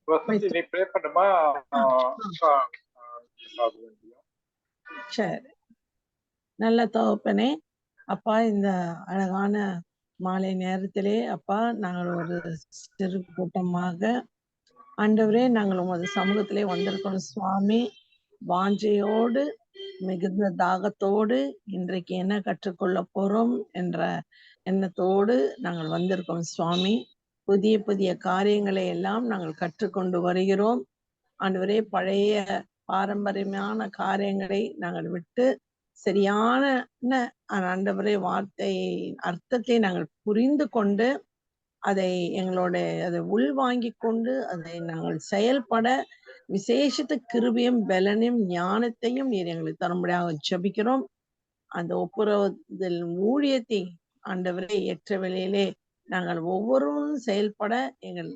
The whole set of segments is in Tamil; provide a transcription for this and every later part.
வசந்தி, நீ ப்ரே பண்ணுமா? ஆ, ஆ. சரி. நல்ல தகப்பனே, அப்பா, இந்த அழகான மாலை நேரத்திலே அப்பா, நாங்கள் ஒரு சிறு கூட்டமாக ஆண்டவரே, நாங்கள் உமது சமூகத்திலே வந்திருக்கோம் சுவாமி. வாஞ்சையோடு, மிகுந்த தாகத்தோடு, இன்றைக்கு என்ன கற்றுக்கொள்ள போறோம் என்ற எண்ணத்தோடு நாங்கள் வந்திருக்கோம் சுவாமி. புதிய புதிய காரியங்களை எல்லாம் நாங்கள் கற்றுக்கொண்டு வருகிறோம். ஆண்டவரே, பழைய பாரம்பரியமான காரியங்களை நாங்கள் விட்டு சரியான ஆண்டவரே வார்த்தை அர்த்தத்தை நாங்கள் புரிந்து கொண்டு அதை அதை உள்வாங்கிக் கொண்டு அதை நாங்கள் செயல்பட விசேஷித்த கிருபையும் பலனையும் ஞானத்தையும் நீர் எங்களுக்கு தரும்படியாக ஜெபிக்கிறோம். அந்த ஒப்புரவுதல் ஊழியத்தை ஆண்டவரே ஏற்ற வேளையிலே நாங்கள் ஒவ்வொருவரும் செயல்பட எங்கள்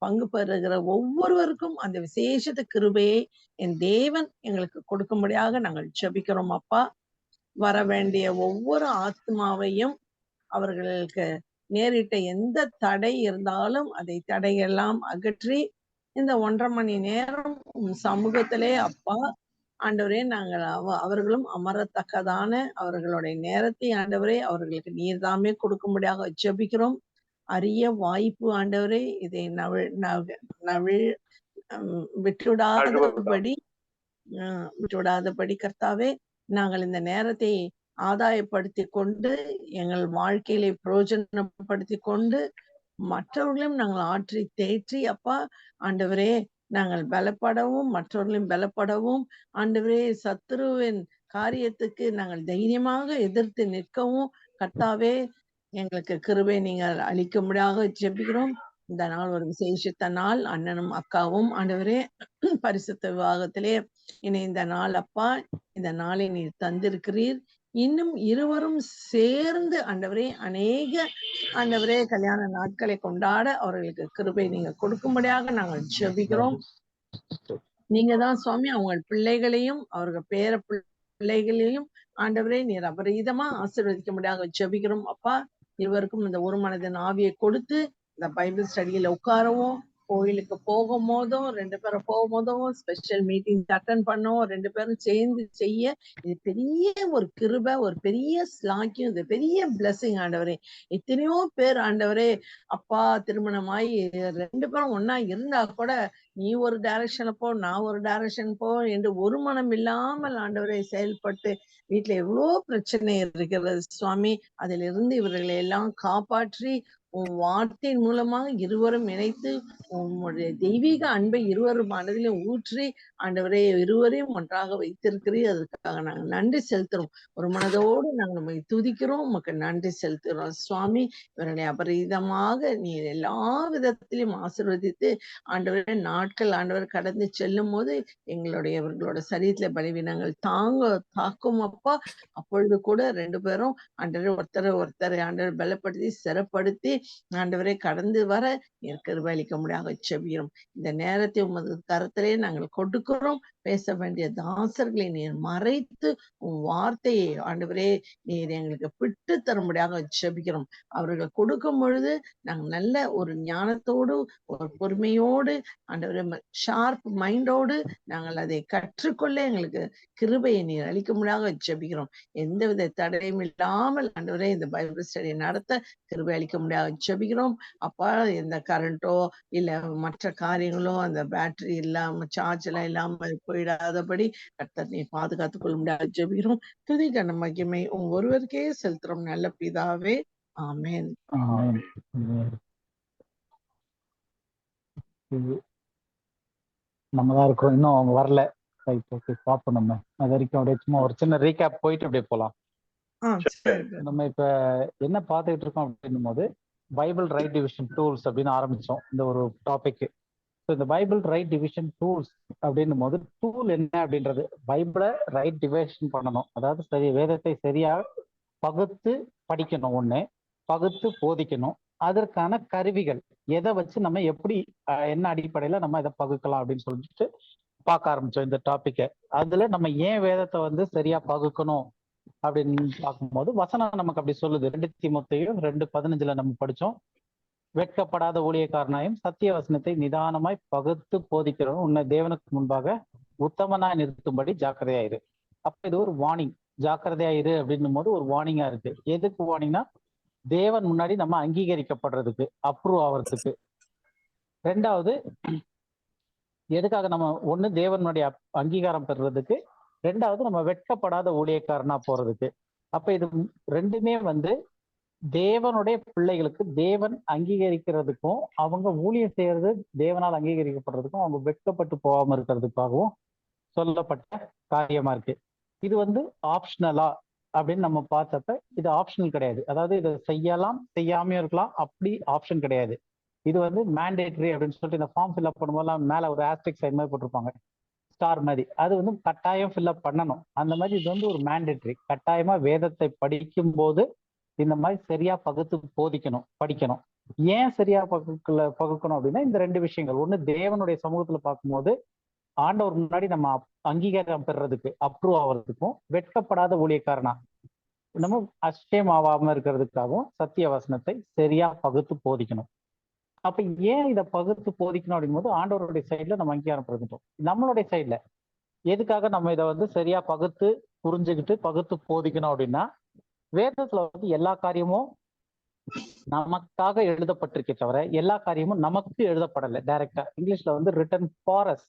பங்கு பெறுகிற ஒவ்வொருவருக்கும் அந்த விசேஷத்த கிருபையை என் தேவன் எங்களுக்கு கொடுக்கும்படியாக நாங்கள் ஜெபிக்கிறோம் அப்பா. வர வேண்டிய ஒவ்வொரு ஆத்மாவையும் அவர்களுக்கு நேரிட்ட எந்த தடை இருந்தாலும் அதை தடையெல்லாம் அகற்றி இந்த 1.5 மணி நேரம் சமூகத்திலே அப்பா ஆண்டவரே நாங்கள் அவர்களும் அமரத்தக்கதான அவர்களுடைய நேரத்தை ஆண்டவரே அவர்களுக்கு நீர்தாமே கொடுக்கும்படியாக ஜெபிக்கிறோம். அரிய வாய்ப்பு ஆண்டவரே, இதை விட்டுவிடாதபடி கர்த்தாவே, நாங்கள் இந்த நேரத்தை ஆதாயப்படுத்தி கொண்டு எங்கள் வாழ்க்கையிலே பிரயோஜனப்படுத்தி கொண்டு மற்றவர்களையும் நாங்கள் ஆற்றி தேற்றி அப்பா ஆண்டவரே நாங்கள் பலப்படவும் மற்றவர்களையும் பலப்படவும் ஆண்டவரே சத்துருவின் காரியத்துக்கு நாங்கள் தைரியமாக எதிர்த்து நிற்கவும் கர்த்தாவே எங்களுக்கு கிருபை நீங்கள் அளிக்கும்படியாக ஜெபிக்கிறோம். இந்த நாள் ஒரு விசேஷித்த நாள். அண்ணனும் அக்காவும் ஆண்டவரே பரிசுத்த விவாகத்திலே இணைந்த நாள் அப்பா. இந்த நாளை நீர் தந்திருக்கிறீர். இன்னும் இருவரும் சேர்ந்து ஆண்டவரே அநேக ஆண்டவரே கல்யாண நாட்களை கொண்டாட அவர்களுக்கு கிருபை நீங்க கொடுக்கும்படியாக நாங்கள் ஜெபிக்கிறோம். நீங்க தான் சுவாமி அவங்க பிள்ளைகளையும் அவர்கள் பேர பிள்ளைகளையும் ஆண்டவரே நீர் அபரீதமா ஆசீர்வதிக்கும்படியாக ஜெபிக்கிறோம் அப்பா. இருவருக்கும் இந்த ஒரு மனதின் ஆவியை கொடுத்து இந்த பைபிள் ஸ்டடியில உட்காரவும், கோயிலுக்கு போகும் போதும் 2 பேரும் போகும்போதும் ஸ்பெஷல் மீட்டிங் அட்டன் பண்ணவும் 2 பேரும் சேர்ந்து செய்ய இது பெரிய ஒரு கிருபை, ஒரு பெரிய ஸ்லாக்கியம், இது பெரிய பிளஸிங் ஆண்டவரே. எத்தனையோ பேர் ஆண்டவரே அப்பா திருமணமாயி 2 பேரும் ஒன்னா இருந்தா கூட நீ ஒரு டைரக்ஷன்ல போ, நான் ஒரு டைரக்ஷன் போ என்று ஒரு மனம் இல்லாமல் ஆண்டவரை செயல்பட்டு வீட்டுல எவ்வளவு பிரச்சனை இருக்கிறது சுவாமி. அதிலிருந்து இவர்களை எல்லாம் காப்பாற்றி உன் வார்த்தையின் மூலமாக இருவரும் இணைத்து உங்களுடைய தெய்வீக அன்பை இருவரும் மனதிலும் ஊற்றி ஆண்டவரை இருவரையும் ஒன்றாக வைத்திருக்கிறீர். அதற்காக நாங்கள் நன்றி செலுத்துறோம். ஒரு மனதோடு நாங்கள் நம்மை துதிக்கிறோம், உமக்கு நன்றி செலுத்துகிறோம் சுவாமி. இவர்களை அபரீதமாக நீர் எல்லா விதத்திலும் ஆசீர்வதித்து ஆண்டவரை நாட்கள் ஆண்டவர் கடந்து செல்லும் போது இவர்களோட சரீரத்துல பலவீனங்கள் தாக்கும் அப்பா. அப்பொழுது கூட 2 பேரும் ஆண்டவரை ஒருத்தர் ஆண்டவர் பலப்படுத்தி சிறப்படுத்தி ஆண்டவரை கடந்து வர கிருபை அளிக்க முடியாத செபிக்கிறோம். இந்த நேரத்தை உமது கரத்திலே நாங்கள் கொடுக்கிறோம். பேச வேண்டிய தாசர்களை நீர் மறைத்து உன் வார்த்தையை ஆண்டவரே நீர் எங்களுக்கு பிட்டு தரும்படியாக ஜெபிக்கிறோம். அவர்கள் கொடுக்கும் பொழுது நாங்கள் நல்ல ஒரு ஞானத்தோடு ஒரு பொறுமையோடு ஆண்டவரே ஷார்ப் மைண்டோடு நாங்கள் அதை கற்றுக்கொள்ள எங்களுக்கு கிருபையை நீர் அளிக்க முடியாத ஜெபிக்கிறோம். எந்தவித தடையும் இல்லாமல் ஆண்டவரே இந்த பைபிள் ஸ்டடி நடத்த கிருபை அளிக்க முடியாத ஜெபிக்கிறோம் அப்பா. எந்த கரண்டோ இல்ல மற்ற காரியங்களோ அந்த பேட்டரி இல்லாம சார்ஜ் எல்லாம் இல்லாம போயிடாதபடி கர்த்தர் நீ பாதுகாத்துக் கொள்ள முடியாது ஜெபிக்கிறோம். துதி கன மகிமை உங்க ஒருவருக்கே செலுத்துறோம் நல்ல பிதாவே, ஆமென். நம்ம தான் இருக்கோம், இன்னும் அவங்க வரல. பார்ப்போம். நம்ம அது வரைக்கும் அப்படியே சும்மா ஒரு சின்ன ரீகேப் போயிட்டு அப்படியே போலாம். நம்ம இப்ப என்ன பார்த்துக்கிட்டு இருக்கோம் அப்படின்னும் போது பைபிள் ரைட் டிவிஷன் டூல்ஸ் அப்படின்னு ஆரம்பிச்சோம் இந்த ஒரு டாபிக். இந்த பைபிள் ரைட் டிவிஷன் டூல்ஸ் அப்படின்னும் போது டூல் என்ன அப்படின்றது, பைபிளை ரைட் டிவிஷன் பண்ணணும், அதாவது சரி வேதத்தை சரியா பகுத்து படிக்கணும், ஒண்ணு பகுத்து போதிக்கணும். அதற்கான கருவிகள் எதை வச்சு நம்ம எப்படி என்ன அடிப்படையில நம்ம இதை பகுக்கலாம் அப்படின்னு சொல்லிட்டு பார்க்க ஆரம்பிச்சோம் இந்த டாபிக்கை. அதுல நம்ம ஏன் வேதத்தை வந்து சரியா பகுக்கணும் அப்படின்னு பார்க்கும்போது வசனம் நமக்கு அப்படி சொல்லுது. 2 தீமோத்தேயு 2:15 நம்ம படிச்சோம். வெட்கப்படாத ஊழியக்காரனாயும் சத்திய வசனத்தை நிதானமாய் பகுத்து போதிக்கிறவன் உன்னை தேவனுக்கு முன்பாக உத்தமனாய் நிறுத்தும்படி ஜாக்கிரதையாயிரு. அப்ப இது ஒரு வார்னிங். ஜாக்கிரதையாயிரு அப்படின்னும் போது ஒரு வார்னிங்கா இருக்கு. எதுக்கு வார்னிங்னா, தேவன் முன்னாடி நம்ம அங்கீகரிக்கப்படுறதுக்கு, அப்ரூவ் ஆகிறதுக்கு. ரெண்டாவது, எதுக்காக நம்ம ஒண்ணு தேவனுடைய அங்கீகாரம் பெறுறதுக்கு, ரெண்டாவது நம்ம வெட்கப்படாத ஊழியக்காரனா போறதுக்கு. அப்ப இது ரெண்டுமே தேவனுடைய பிள்ளைகளுக்கு தேவன் அங்கீகரிக்கிறதுக்கும், அவங்க ஊழியம் செய்யறது தேவனால் அங்கீகரிக்கப்படுறதுக்கும், அவங்க வெட்கப்பட்டு போகாம இருக்கிறதுக்காகவும் சொல்லப்பட்ட காரியமா இருக்கு. இது ஆப்ஷனலா அப்படின்னு நம்ம பார்த்தப்ப இது ஆப்ஷனல் கிடையாது. அதாவது இதை செய்யலாம், செய்யாமையும் இருக்கலாம், அப்படி ஆப்ஷன் கிடையாது. இது மேண்டேட்டரி அப்படின்னு சொல்லிட்டு இந்த ஃபார்ம் ஃபில்அப் பண்ணும்போதெல்லாம் மேல ஒரு ஆஸ்ட்ரிக் சைன் மாதிரி போட்டிருப்பாங்க, ஸ்டார் மாதிரி. அது கட்டாயம் ஃபில்அப் பண்ணணும். அந்த மாதிரி இது ஒரு மேண்டேட்டரி. கட்டாயமா வேதத்தை படிக்கும் போது இந்த மாதிரி சரியா பகுத்து போதிக்கணும், படிக்கணும். ஏன் சரியா பகுக்கணும் அப்படின்னா, இந்த ரெண்டு விஷயங்கள். ஒண்ணு, தேவனுடைய சமூகத்துல பார்க்கும்போது ஆண்டவர் முன்னாடி நம்ம அங்கீகாரம் பெறுறதுக்கு, அப்ரூவ் ஆகிறதுக்கும், வெட்கப்படாத ஊழியக்காரனா நம்ம அஷ்டம் ஆகாம இருக்கிறதுக்காகவும் சத்திய வசனத்தை சரியா பகுத்து போதிக்கணும். அப்ப ஏன் இதை பகுத்து போதிக்கணும் அப்படின் போது, ஆண்டவருடைய சைட்ல நம்ம அங்கீகாரம் பெறுகிட்டோம். நம்மளுடைய சைட்ல எதுக்காக நம்ம இதை சரியா பகுத்து புரிஞ்சுக்கிட்டு பகுத்து போதிக்கணும் அப்படின்னா, வேதத்துல எல்லா காரியமும் நமக்காக எழுதப்பட்டிருக்கே தவிர எல்லா காரியமும் நமக்கு எழுதப்படலை. டைரக்டா இங்கிலீஷ்ல ரிட்டன் ஃபார் அஸ்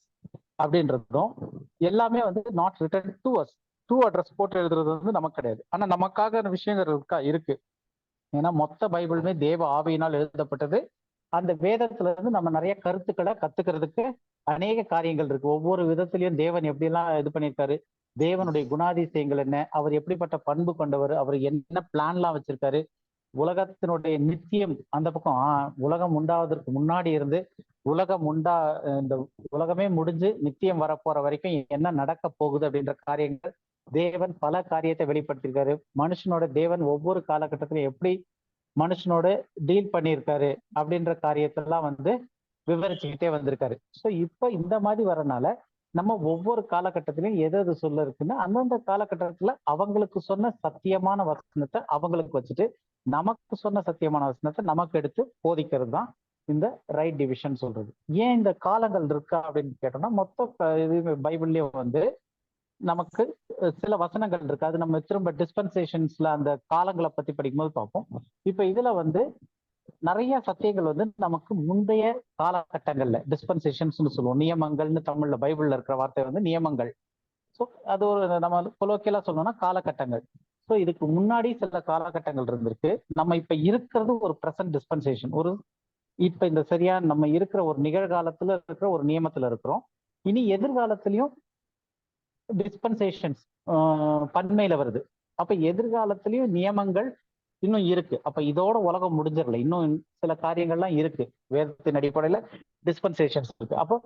அப்படின்றதும், எல்லாமே not return to us. To address போட்டு எழுதுறது நமக்கு கிடையாது. ஆனா நமக்காக விஷயங்கள் இருக்கு. ஏன்னா மொத்த பைபிளுமே தேவ ஆவியினால் எழுதப்பட்டது. அந்த வேதத்துல நம்ம நிறைய கருத்துக்களை கத்துக்கிறதுக்கு அநேக காரியங்கள் இருக்கு. ஒவ்வொரு விதத்திலையும் தேவன் எப்படி எல்லாம் இது பண்ணியிருக்காரு, தேவனுடைய குணாதிசயங்கள் என்ன, அவர் எப்படிப்பட்ட பண்பு கொண்டவர், அவர் என்ன பிளான்லாம் வச்சிருக்காரு, உலகத்தினுடைய நித்தியம் அந்த பக்கம் உலகம் உண்டாவதற்கு முன்னாடி இருந்து இந்த உலகமே முடிஞ்சு நித்தியம் வரப்போற வரைக்கும் என்ன நடக்க போகுது அப்படின்ற காரியங்கள் தேவன் பல காரியத்தை வெளிப்படுத்தியிருக்காரு. மனுஷனோட தேவன் ஒவ்வொரு காலகட்டத்திலும் எப்படி மனுஷனோட டீல் பண்ணியிருக்காரு அப்படின்ற காரியத்தெல்லாம் விவரிச்சுக்கிட்டே வந்திருக்காரு. ஸோ இப்ப இந்த மாதிரி வரனால நம்ம ஒவ்வொரு காலகட்டத்திலையும் எது சொல்ல இருக்குன்னா, அந்தந்த காலகட்டத்துல அவங்களுக்கு சொன்ன சத்தியமான வசனத்தை அவங்களுக்கு வச்சுட்டு, நமக்கு சொன்ன சத்தியமான வசனத்தை நமக்கு எடுத்து போதிக்கிறது தான் இந்த ரைட் டிவிஷன் சொல்றது. ஏன் இந்த காலங்கள் இருக்கா அப்படின்னு கேட்டோம்னா, மொத்த இது பைபிள்லயும் நமக்கு சில வசனங்கள் இருக்கு. அது நம்ம திரும்ப டிஸ்பென்சேஷன்ஸ்ல அந்த காலங்களை பத்தி படிக்கும்போது பார்ப்போம். இப்ப இதுல நிறைய சத்தியங்கள் நமக்கு முந்தைய காலகட்டங்கள்ல டிஸ்பென்சேஷன்ஸ் சொல்லுவோம். நியமங்கள்னு தமிழ்ல பைபிள்ல இருக்கிற வார்த்தை நியமங்கள். ஸோ அது ஒரு நம்ம கொலோக்கியலா சொல்லணும்னா காலகட்டங்கள். ஸோ இதுக்கு முன்னாடி சில காலகட்டங்கள் இருந்திருக்கு. நம்ம இப்ப இருக்கிறது ஒரு பிரசன்ட் டிஸ்பென்சேஷன். இப்ப இந்த சரியா நம்ம இருக்கிற ஒரு நிகழ்காலத்துல இருக்கிற ஒரு நியமத்துல இருக்கிறோம். இனி எதிர்காலத்திலையும் டிஸ்பென்சேஷன்ஸ் பன்மையில வருது. அப்ப எதிர்காலத்திலயும் நியமங்கள் இன்னும் இருக்கு. அப்ப இதோட உலகம் முடிஞ்சிடல, இன்னும் சில காரியங்கள்லாம் இருக்கு. வேதத்தின் அடிப்படையில டிஸ்பென்சேஷன்ஸ் இருக்கு. அப்போ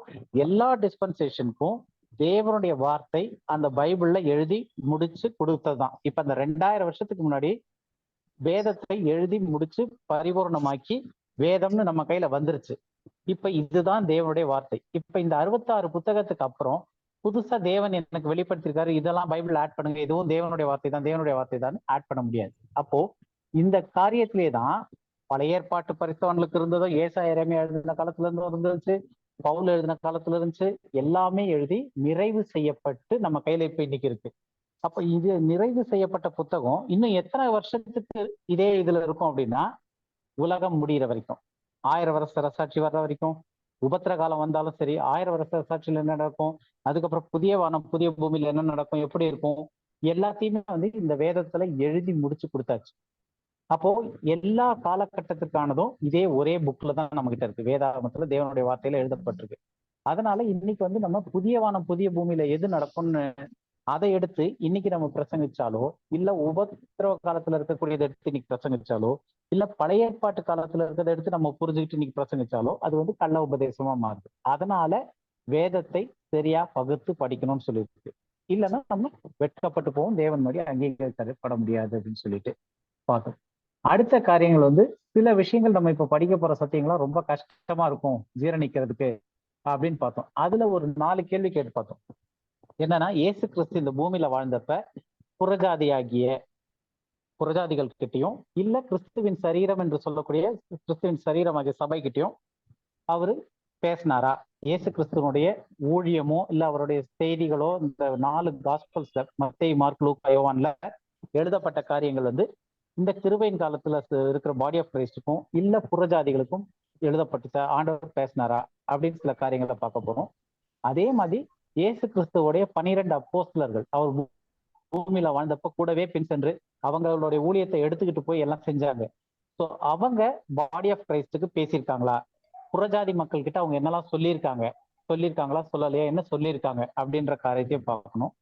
எல்லா டிஸ்பென்சேஷனுக்கும் தேவனுடைய வார்த்தை அந்த பைபிள்ல எழுதி முடிச்சு கொடுத்ததுதான். இப்ப இந்த 2000 வருஷத்துக்கு முன்னாடி வேதத்தை எழுதி முடிச்சு பரிபூர்ணமாக்கி வேதம்னு நம்ம கையில வந்துருச்சு. இப்ப இதுதான் தேவனுடைய வார்த்தை. இப்ப இந்த 66 புத்தகத்துக்கு அப்புறம் புதுசா தேவன் எனக்கு வெளிப்படுத்திருக்காரு, இதெல்லாம் பைபிள் ஆட் பண்ணுங்க, இதுவும் தேவனுடைய வார்த்தை தான், தேவனுடைய வார்த்தை தான் ஆட் பண்ண முடியாது. அப்போ இந்த காரியத்திலே தான் பழைய ஏற்பாட்டு பரிசுத்தவான்களுக்கு இருந்ததோ, ஏசாயா எரேமியா எழுதின காலத்துல இருந்துச்சு, பவுல் எழுதின காலத்துல இருந்துச்சு, எல்லாமே எழுதி நிறைவு செய்யப்பட்டு நம்ம கையில இப்ப இன்னைக்கு இருக்கு. அப்ப இது நிறைவு செய்யப்பட்ட புத்தகம் இன்னும் எத்தனை வருஷத்துக்கு இதே இதுல இருக்கும் அப்படின்னா, உலகம் முடிகிற வரைக்கும், 1000 வருஷ ரசாட்சி வர்ற வரைக்கும், உபத்திர காலம் வந்தாலும் சரி, 1000 வருஷ ரசாட்சியில் என்ன நடக்கும், அதுக்கப்புறம் புதிய வானம் புதிய பூமியில என்ன நடக்கும், எப்படி இருக்கும், எல்லாத்தையுமே இந்த வேதத்துல எழுதி முடிச்சு கொடுத்தாச்சு. அப்போ எல்லா காலகட்டத்துக்கானதும் இதே ஒரே புக்ல தான் நம்ம கிட்ட இருக்கு. வேதாகமத்துல தேவனுடைய வார்த்தையில எழுதப்பட்டிருக்கு. அதனால இன்னைக்கு நம்ம புதிய வானம் புதிய பூமியில எது நடக்கும்னு அதை எடுத்து இன்னைக்கு நம்ம பிரசங்கிச்சாலோ, இல்ல உபத்திரவ காலத்துல இருக்கக்கூடியதை எடுத்து இன்னைக்கு பிரசங்கிச்சாலோ, இல்ல பழைய ஏற்பாட்டு காலத்துல இருக்கிறத எடுத்து நம்ம புரிஞ்சுக்கிட்டு இன்னைக்கு பிரசங்கிச்சாலோ அது கள்ள உபதேசமா மாறுது. அதனால வேதத்தை சரியா பகுத்து படிக்கணும்னு சொல்லியிருக்கு. இல்லைன்னா நம்ம வெட்கப்பட்டு போவோம், தேவன் மாதிரி அங்கீகரிக்கப்பட முடியாது அப்படின்னு சொல்லிட்டு பார்த்தோம். அடுத்த காரியங்கள் சில விஷயங்கள் நம்ம இப்ப படிக்க போற சத்தியங்களா ரொம்ப கஷ்டமா இருக்கும் ஜீரணிக்கிறதுக்கு அப்படின்னு பார்த்தோம். அதுல ஒரு 4 கேள்வி கேட்டு பார்த்தோம். என்னன்னா, இயேசு கிறிஸ்து இந்த பூமியில வாழ்ந்தப்ப புறஜாதியாகிய புரஜாதிகள் கிட்டையும் இல்ல கிறிஸ்துவின் சரீரம் என்று சொல்லக்கூடிய கிறிஸ்துவின் சரீரமாகிய சபை கிட்டையும் அவரு பேசினாரா? இயேசு கிறிஸ்துவனுடைய ஊழியமோ இல்ல அவருடைய செய்திகளோ இந்த 4 காஸ்பல்ஸ்ல மத்தேயு, மார்க், லூக்கா, யோவான்ல எழுதப்பட்ட காரியங்கள் வந்து இந்த கிருபையின் காலத்துல இருக்கிற பாடி ஆஃப் கிரைஸ்டுக்கும் இல்ல புறஜாதிகளுக்கும் எழுதப்பட்டுச்சா? ஆண்டவர் பேசினாரா அப்படின்னு சில காரியங்களை பார்க்க போறோம். அதே மாதிரி இயேசு கிறிஸ்துவோடைய 12 அப்போஸ்தலர்கள் அவர் பூமியில வாழ்ந்தப்ப கூடவே பின் சென்று அவங்களுடைய ஊழியத்தை எடுத்துக்கிட்டு போய் எல்லாம் செஞ்சாங்க. ஸோ அவங்க பாடி ஆஃப் கிரைஸ்டுக்கு பேசியிருக்காங்களா? புறஜாதி மக்கள் கிட்ட அவங்க என்னெல்லாம் சொல்லியிருக்காங்களா சொல்லலையா, என்ன சொல்லியிருக்காங்க அப்படின்ற காரியத்தையும் பார்க்கணும்.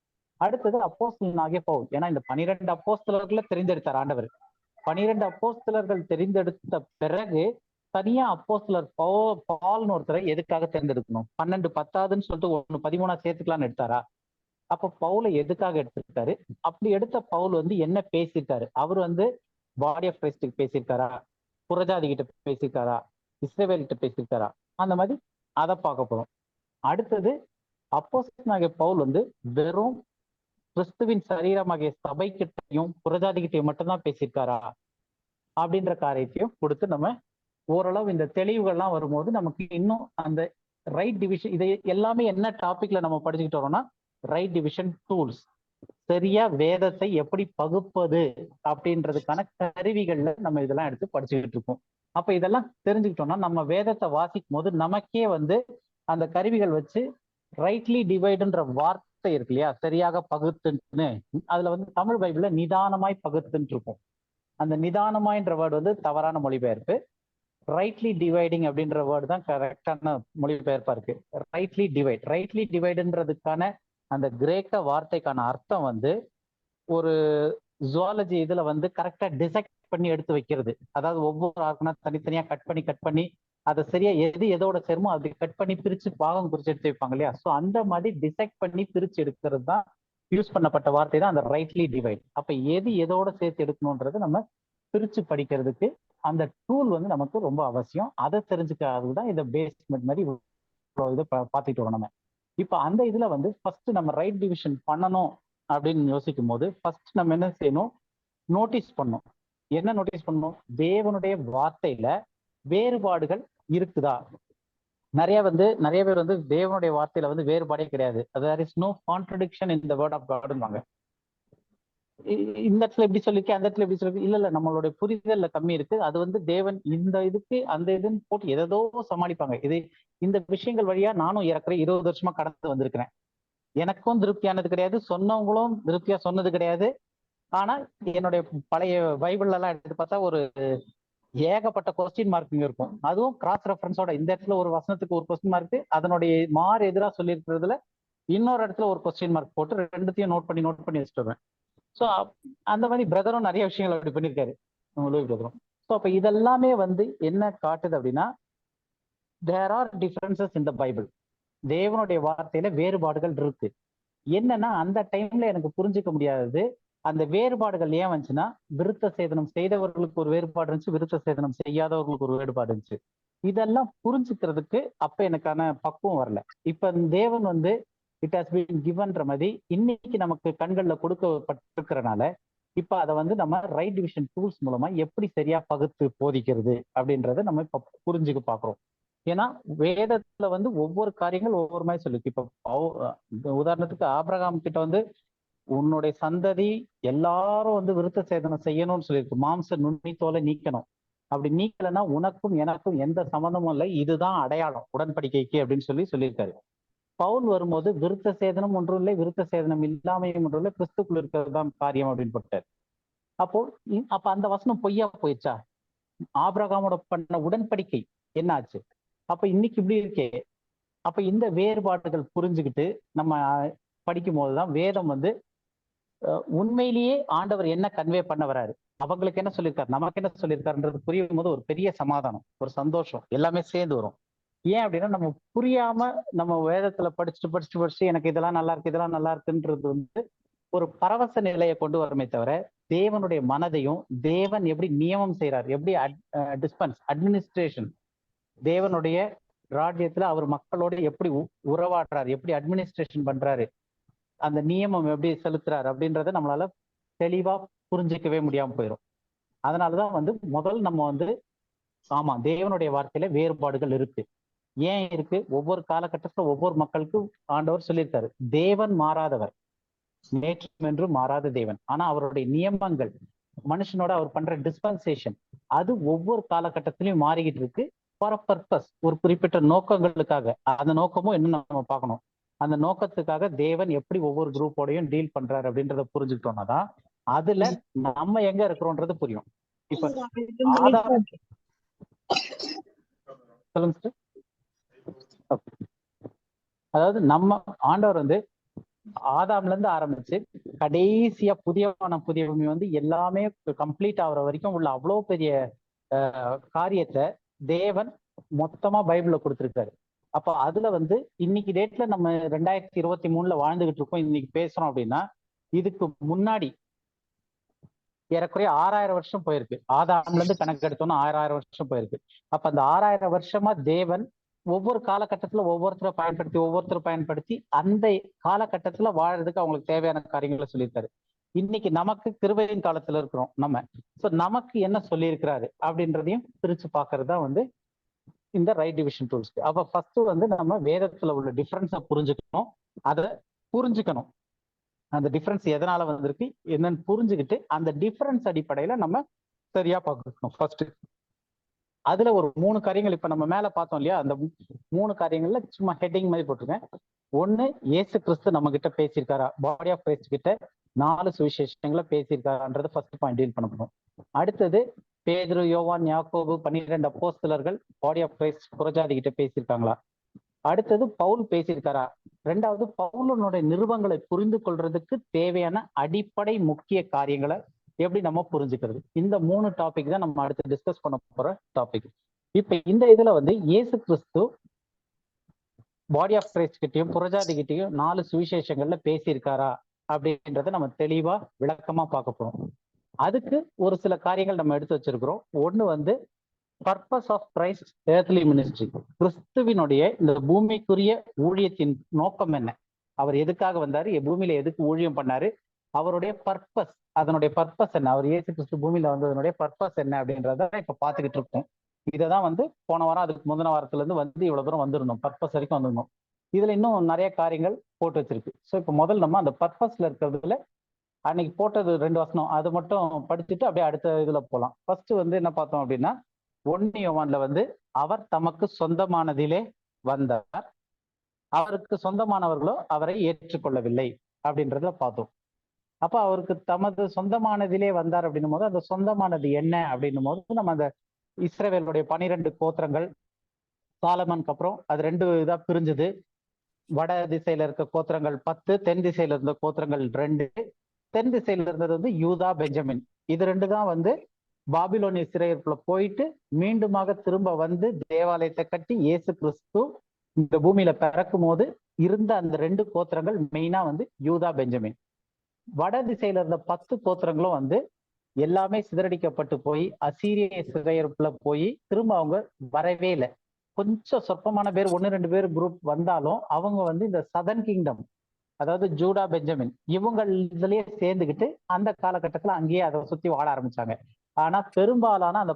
அடுத்தது அப்போஸ்தலனாகிய பவுல். ஏன்னா இந்த 12 அப்போஸ்தலர்களை தெரிந்தெடுத்தார் ஆண்டவர். 12 அப்போஸ்தலர்கள் தெரிந்தெடுத்த பிறகு தனியா அப்போஸ்தலர் பால்னு ஒருத்தரை எதுக்காக தேர்ந்தெடுக்கணும்? 12 பத்தாதுன்னு சொல்லிட்டு 1 13 சேர்த்துக்கலாம்னு எடுத்தாரா? அப்ப பவுலை எதுக்காக எடுத்திருக்காரு? அப்படி எடுத்த பவுல் வந்து என்ன பேசியிருக்காரு? அவர் வந்து பாடி ஆஃப் கிரைஸ்டுக்கு பேசியிருக்காரா? புறஜாதி கிட்ட பேசியிருக்காரா? இஸ்ரவேல் கிட்ட பேசியிருக்காரா? அந்த மாதிரி அதை பார்க்க போறோம். அடுத்தது அப்போஸ்தலனாகிய பவுல் வந்து வெறும் கிறிஸ்துவின் சரீரமாகிய சபை கிட்டையும் புறஜாதி கிட்டையும் மட்டும்தான் பேசியிருக்காரா அப்படின்ற காரியத்தையும் கொடுத்து நம்ம ஓரளவு இந்த தெளிவுகள்லாம் வரும்போது நமக்கு இன்னும் அந்த ரைட் டிவிஷன், இதை எல்லாமே என்ன டாபிக்ல நம்ம படிச்சுக்கிட்டு வரோம்னா ரைட் டிவிஷன் டூல்ஸ், சரியா வேதத்தை எப்படி பகுப்பது அப்படின்றதுக்கான கருவிகள்ல நம்ம இதெல்லாம் எடுத்து படிச்சுக்கிட்டு இருக்கோம். அப்ப இதெல்லாம் தெரிஞ்சுக்கிட்டோம்னா நம்ம வேதத்தை வாசிக்கும் போது நமக்கே வந்து அந்த கருவிகள் வச்சு ரைட்லி டிவைடுன்ற வார்த்தை இருக்கு இல்லையா, சரியாக பகுத்துன்னு, அதுல வந்து தமிழ் பைபிள்ல நிதானமாய் பகுத்துன்னு இருக்கும். அந்த நிதானமாய்ன்ற வேர்டு வந்து தவறான மொழிபெயர்ப்பு. ரைட்லி டிவைடிங் அப்படின்ற வேர்டு தான் கரெக்டான மொழிபெயர்ப்பா இருக்கு. ரைட்லி டிவைடுன்றதுக்கான அந்த கிரேக்க வார்த்தைக்கான அர்த்தம் வந்து ஒரு ஜுவாலஜி இதுல வந்து கரெக்டா டிசெக்ட் பண்ணி எடுத்து வைக்கிறது. அதாவது ஒவ்வொரு ஆர்கனா தனித்தனியா கட் பண்ணி அதை சரியா எது எதோட சேருமோ அப்படி கட் பண்ணி பிரிச்சு பாகம் குறிச்சு எடுத்து வைப்பாங்க இல்லையா. ஸோ அந்த மாதிரி டிசெக்ட் பண்ணி பிரிச்சு எடுக்கிறது தான் யூஸ் பண்ணப்பட்ட வார்த்தை தான் அந்த ரைட்லி டிவைட். அப்ப எது எதோட சேர்த்து எடுக்கணும்ன்றது நம்ம பிரிச்சு படிக்கிறதுக்கு அந்த டூல் வந்து நமக்கு ரொம்ப அவசியம். அதை தெரிஞ்சுக்கிறது தான் இந்த பேஸ்மெண்ட் மாதிரி இதை பார்த்துட்டு வரோம் நம்ம. இப்ப அந்த இதுல வந்து ஃபர்ஸ்ட் நம்ம ரைட் டிவிஷன் பண்ணணும் அப்படின்னு யோசிக்கும் போது ஃபர்ஸ்ட் நம்ம என்ன செய்யணும்? நோட்டீஸ் பண்ணணும். என்ன நோட்டீஸ் பண்ணணும்? தேவனுடைய வார்த்தையில வேறுபாடுகள் இருக்குதா? நிறைய பேர் வந்து தேவனுடைய வார்த்தையில வந்து வேறுபாடே கிடையாது, there is no contradiction in the word of God. இந்த இடத்துல எப்படி சொல்லிருக்கேன், அந்த இடத்துல எப்படி சொல்லிருக்கு, இல்ல நம்மளுடைய புரிதல்ல கம்மி இருக்கு, அது வந்து தேவன் இந்த இதுக்கு அந்த இதுன்னு போட்டு எதோ சமாளிப்பாங்க. இந்த விஷயங்கள் வழியா நானும் ஏறக்குறைய 20 வருஷமா கடந்து வந்திருக்கிறேன். எனக்கும் திருப்தியானது கிடையாது, சொன்னவங்களும் திருப்தியா சொன்னது கிடையாது. ஆனா என்னுடைய பழைய பைபிள்ல எல்லாம் எடுத்து பார்த்தா ஒரு ஏகப்பட்ட கொஸ்டின் மார்க்கிங் இருக்கும். அதுவும் கிராஸ் ரெஃபரன்ஸோட இந்த இடத்துல ஒரு வசனத்துக்கு ஒரு கொஸ்டின் மார்க், அதனுடைய மாறு எதிராக சொல்லியிருக்கிறதுல இன்னொரு இடத்துல ஒரு கொஸ்டின் மார்க் போட்டு ரெண்டுத்தையும் நோட் பண்ணி வச்சுட்டு வருவேன். ஸோ அந்த மாதிரி பிரதரும் நிறைய விஷயங்கள் அப்படி பண்ணியிருக்காரு, லூயி பிரதரும். ஸோ அப்போ இதெல்லாமே வந்து என்ன காட்டுது அப்படின்னா, there are differences in the Bible. தேவனுடைய வார்த்தையில வேறுபாடுகள் இருக்கு. என்னன்னா அந்த டைம்ல எனக்கு புரிஞ்சுக்க முடியாதது, அந்த வேறுபாடுகள் ஏன் வந்துச்சுன்னா, விருத்த சேதனம் செய்தவர்களுக்கு ஒரு வேறுபாடு இருந்துச்சு, விருத்த சேதனம் செய்யாதவர்களுக்கு ஒரு வேறுபாடு இருந்துச்சு. இதெல்லாம் புரிஞ்சுக்கிறதுக்கு அப்ப எனக்கான பக்குவம் வரல. இப்ப தேவன் வந்து இட் ஹாஸ் பீன் கிவன்ற மாதிரி இன்னைக்கு நமக்கு கண்கள்ல கொடுக்கப்பட்டிருக்கிறனால இப்ப அதை வந்து நம்ம ரைட் டிவிஷன் டூல்ஸ் மூலமா எப்படி சரியா பகுத்து போதிக்கிறது அப்படின்றத நம்ம இப்ப புரிஞ்சுக்க பாக்குறோம். ஏன்னா வேதத்துல வந்து ஒவ்வொரு காரியங்கள் ஒவ்வொரு மாதிரி சொல்லிருக்கு. இப்ப உதாரணத்துக்கு ஆபிரகாம் கிட்ட வந்து உன்னுடைய சந்ததி எல்லாரும் வந்து விருத்த சேதனம் செய்யணும்னு சொல்லியிருக்கு, மாம்ச நுண்ணித்தோலை நீக்கணும், அப்படி நீக்கலைன்னா உனக்கும் எனக்கும் எந்த சம்மந்தமும் இல்லை, இதுதான் அடையாளம் உடன்படிக்கைக்கு அப்படின்னு சொல்லியிருக்காரு. பவுல் வரும்போது விருத்த சேதனம் ஒன்றும் இல்லை, விருத்த சேதனம் இல்லாமையும் ஒன்றும் இல்லை, கிறிஸ்துக்குள் இருக்கிறது தான் காரியம் அப்படின்னு போட்டார். அப்ப அந்த வசனம் பொய்யா போயிடுச்சா? ஆபிரகாமோட பண்ண உடன்படிக்கை என்ன ஆச்சு? அப்ப இன்னைக்கு இப்படி இருக்கே. அப்ப இந்த வேறுபாடுகள் புரிஞ்சுக்கிட்டு நம்ம படிக்கும் போதுதான் வேதம் வந்து உண்மையிலேயே ஆண்டவர் என்ன கன்வே பண்ண வராரு, அவங்களுக்கு என்ன சொல்லியிருக்காரு, நமக்கு என்ன சொல்லியிருக்காருன்றது புரியும் போது ஒரு பெரிய சமாதானம், ஒரு சந்தோஷம் எல்லாமே சேர்ந்து வரும். ஏன் அப்படின்னா நம்ம புரியாம நம்ம வேதத்துல படிச்சுட்டு எனக்கு இதெல்லாம் நல்லா இருக்கு இதெல்லாம் நல்லா இருக்குன்றது வந்து ஒரு பரவச நிலையை கொண்டு வருமே தவிர தேவனுடைய மனதையும் தேவன் எப்படி நியமம் செய்யறாரு, எப்படி அட்மினிஸ்ட்ரேஷன், தேவனுடைய ராஜ்யத்துல அவர் மக்களோட எப்படி உறவாடுறாரு, எப்படி அட்மினிஸ்ட்ரேஷன் பண்றாரு, அந்த நியமம் எப்படி செலுத்துறாரு அப்படின்றத நம்மளால தெளிவா புரிஞ்சிக்கவே முடியாம போயிடும். அதனாலதான் வந்து முதல் நம்ம வந்து ஆமா தேவனுடைய வார்த்தையில வேறுபாடுகள் இருக்கு. ஏன் இருக்கு? ஒவ்வொரு காலகட்டத்துல ஒவ்வொரு மக்களுக்கும் ஆண்டவர் சொல்லியிருக்காரு, தேவன் மாறாதவர், நேற்றும் என்று மாறாத தேவன். ஆனா அவருடைய நியமங்கள், மனுஷனோட அவர் பண்ற டிஸ்பென்சேஷன், அது ஒவ்வொரு காலகட்டத்திலையும் மாறிக்கிட்டு இருக்கு. ஃபார் பர்பஸ், ஒரு குறிப்பிட்ட நோக்கங்களுக்காக. அந்த நோக்கமும் என்ன நம்ம பார்க்கணும். அந்த நோக்கத்துக்காக தேவன் எப்படி ஒவ்வொரு குரூப்போடையும் டீல் பண்றாரு அப்படின்றத புரிஞ்சுக்கிட்டோம்னா தான் அதுல நம்ம எங்க இருக்கிறோன்றது புரியும். இப்ப சொல்லுங்க சார். அதாவது நம்ம ஆண்டவர் வந்து ஆதாம்ல இருந்து ஆரம்பிச்சு கடைசியா புதிய பூமி வந்து எல்லாமே கம்ப்ளீட் ஆகுற வரைக்கும் உள்ள அவ்வளவு பெரிய காரியத்தை தேவன் மொத்தமா பைபிள்ல கொடுத்திருக்காரு. அப்ப அதுல வந்து இன்னைக்கு டேட்ல நம்ம 2023 வாழ்ந்துகிட்டு இருக்கோம், இன்னைக்கு பேசுறோம் அப்படின்னா இதுக்கு முன்னாடி ஏறக்குறைய 6000 வருஷம் போயிருக்கு. ஆதாம்ல இருந்து கணக்கு எடுத்தோம்னா 6000 வருஷம் போயிருக்கு. அப்ப அந்த 6000 வருஷமா தேவன் ஒவ்வொரு காலகட்டத்துல ஒவ்வொருத்தரை பயன்படுத்தி அந்த காலகட்டத்துல வாழறதுக்கு அவங்களுக்கு தேவையான காரியங்களை சொல்லியிருக்காரு. இன்னைக்கு நமக்கு கிருபையின் காலத்துல இருக்கிறோம் நம்ம. சோ நமக்கு என்ன சொல்லியிருக்கிறாரு அப்படின்றதையும் பிரிச்சு பாக்குறது தான் வந்து இந்த ரைட் டிவிஷன் டூல்ஸ். அப்ப ஃபர்ஸ்ட் வந்து நம்ம வேதத்துல உள்ள டிஃபரன்ஸை புரிஞ்சுக்கணும். அதை புரிஞ்சுக்கணும், அந்த டிஃபரன்ஸ் எதனால வந்திருக்கு என்னன்னு புரிஞ்சுக்கிட்டு அந்த டிஃபரன்ஸ் அடிப்படையில நம்ம சரியா பார்க்கணும். ஃபர்ஸ்ட் அதுல ஒரு 3 காரியங்கள் இப்ப நம்ம மேல பார்த்தோம் இல்லையா, அந்த 3 காரியங்கள்ல சும்மா ஹெட்டிங் மாதிரி போட்டிருக்கேன். ஒண்ணு, இயேசு கிறிஸ்து நம்ம கிட்ட பேசியிருக்காரா, பாடி ஆஃப் கிரைஸ்ட் கிட்ட 4 சுவிசேஷங்களை பேசியிருக்காரான்றது ஃபர்ஸ்ட் பாயிண்ட் டீல் பண்ண போறோம். அடுத்தது, பேதுரு, யோவான், யாக்கோபு 12 அப்போஸ்தலர்கள் பாடி ஆஃப் கிரைஸ்ட் புறஜாதி கிட்ட பேசியிருக்காங்களா. அடுத்தது, பவுல் பேசியிருக்காரா. ரெண்டாவது, பவுலனுடைய நிருபங்களை புரிந்து கொள்றதுக்கு தேவையான அடிப்படை முக்கிய காரியங்களை எப்படி நம்ம புரிஞ்சுக்கிறது. இந்த 3 டாபிக் தான் நம்ம அடுத்து டிஸ்கஸ் பண்ண போற டாபிக். இப்ப இந்த இதுல வந்து இயேசு கிறிஸ்து பாடி ஆஃப் கிரைஸ்ட் கிட்டையும் புறஜாதி கிட்டையும் 4 சுவிசேஷங்கள்ல பேசியிருக்காரா அப்படின்றத நம்ம தெளிவா விளக்கமா பார்க்க போறோம். அதுக்கு ஒரு சில காரியங்கள் நம்ம எடுத்து வச்சிருக்கிறோம். ஒண்ணு வந்து purpose of Christ earthly ministry, கிறிஸ்துவினுடைய இந்த பூமிக்குரிய ஊழியத்தின் நோக்கம் என்ன, அவர் எதுக்காக வந்தாரு, பூமியில எதுக்கு ஊழியம் பண்ணாரு, அவருடைய பர்பஸ், அதனுடைய பர்பஸ் என்ன, அவர் இயேசு கிறிஸ்து பூமியில வந்ததனுடைய பர்பஸ் என்ன அப்படின்றத இப்ப பாத்துக்கிட்டு இருக்கோம். இததான் வந்து போன வாரம் அதுக்கு முந்தின வாரத்துல இருந்து வந்து இவ்வளவு தூரம் வந்திருந்தோம், பர்பஸ் வரைக்கும் வந்திருந்தோம். இதுல இன்னும் நிறைய காரியங்கள் போட்டு வச்சிருக்கு. ஸோ இப்போ முதல் நம்ம அந்த பர்பஸ்ல இருக்கிறதுல அன்னைக்கு போட்டது 2 வசனம் அது மட்டும் படிச்சுட்டு அப்படியே அடுத்த இதுல போகலாம். ஃபர்ஸ்ட் வந்து என்ன பார்த்தோம் அப்படின்னா 1 யோவான்ல வந்து அவர் தமக்கு சொந்தமானதிலே வந்தார், அவருக்கு சொந்தமானவர்களோ அவரை ஏற்றுக்கொள்ளவில்லை அப்படின்றத பார்த்தோம். அப்ப அவருக்கு தமது சொந்தமானதிலே வந்தார் அப்படின்னும் போது அந்த சொந்தமானது என்ன அப்படின்னும் போது நம்ம அந்த இஸ்ரவேலுடைய 12 கோத்திரங்கள், சாலமனுக்கு அப்புறம் அது 2 இதா பிரிஞ்சது. வட திசையில இருக்க கோத்திரங்கள் 10, தென் திசையில இருந்த கோத்திரங்கள் 2. தென் திசையில இருந்தது வந்து யூதா, பெஞ்சமின். இது 2 தான் வந்து பாபிலோனிய சிறையிருப்புல போயிட்டு மீண்டுமாக திரும்ப வந்து தேவாலயத்தை கட்டி இயேசு கிறிஸ்து இந்த பூமியில பிறக்கும் போது இருந்த அந்த 2 கோத்திரங்கள் மெயினா வந்து யூதா, பெஞ்சமின். வட திசையில இருந்த 10 கோத்திரங்களும் வந்து எல்லாமே சிதறடிக்கப்பட்டு போய் அசீரிய சிறையிருப்புல போய் திரும்ப அவங்க வரவே இல்லை. கொஞ்சம் சொற்பமான பேர் 1-2 பேர் குரூப் வந்தாலும் அவங்க வந்து இந்த சதர்ன் கிங்டம், அதாவது ஜூடா, பெஞ்சமின் இவங்க இதுலயே சேர்ந்துக்கிட்டு அந்த காலகட்டத்துல அங்கேயே அதை சுத்தி வாழ ஆரம்பிச்சாங்க. ஆனா பெரும்பாலான அந்த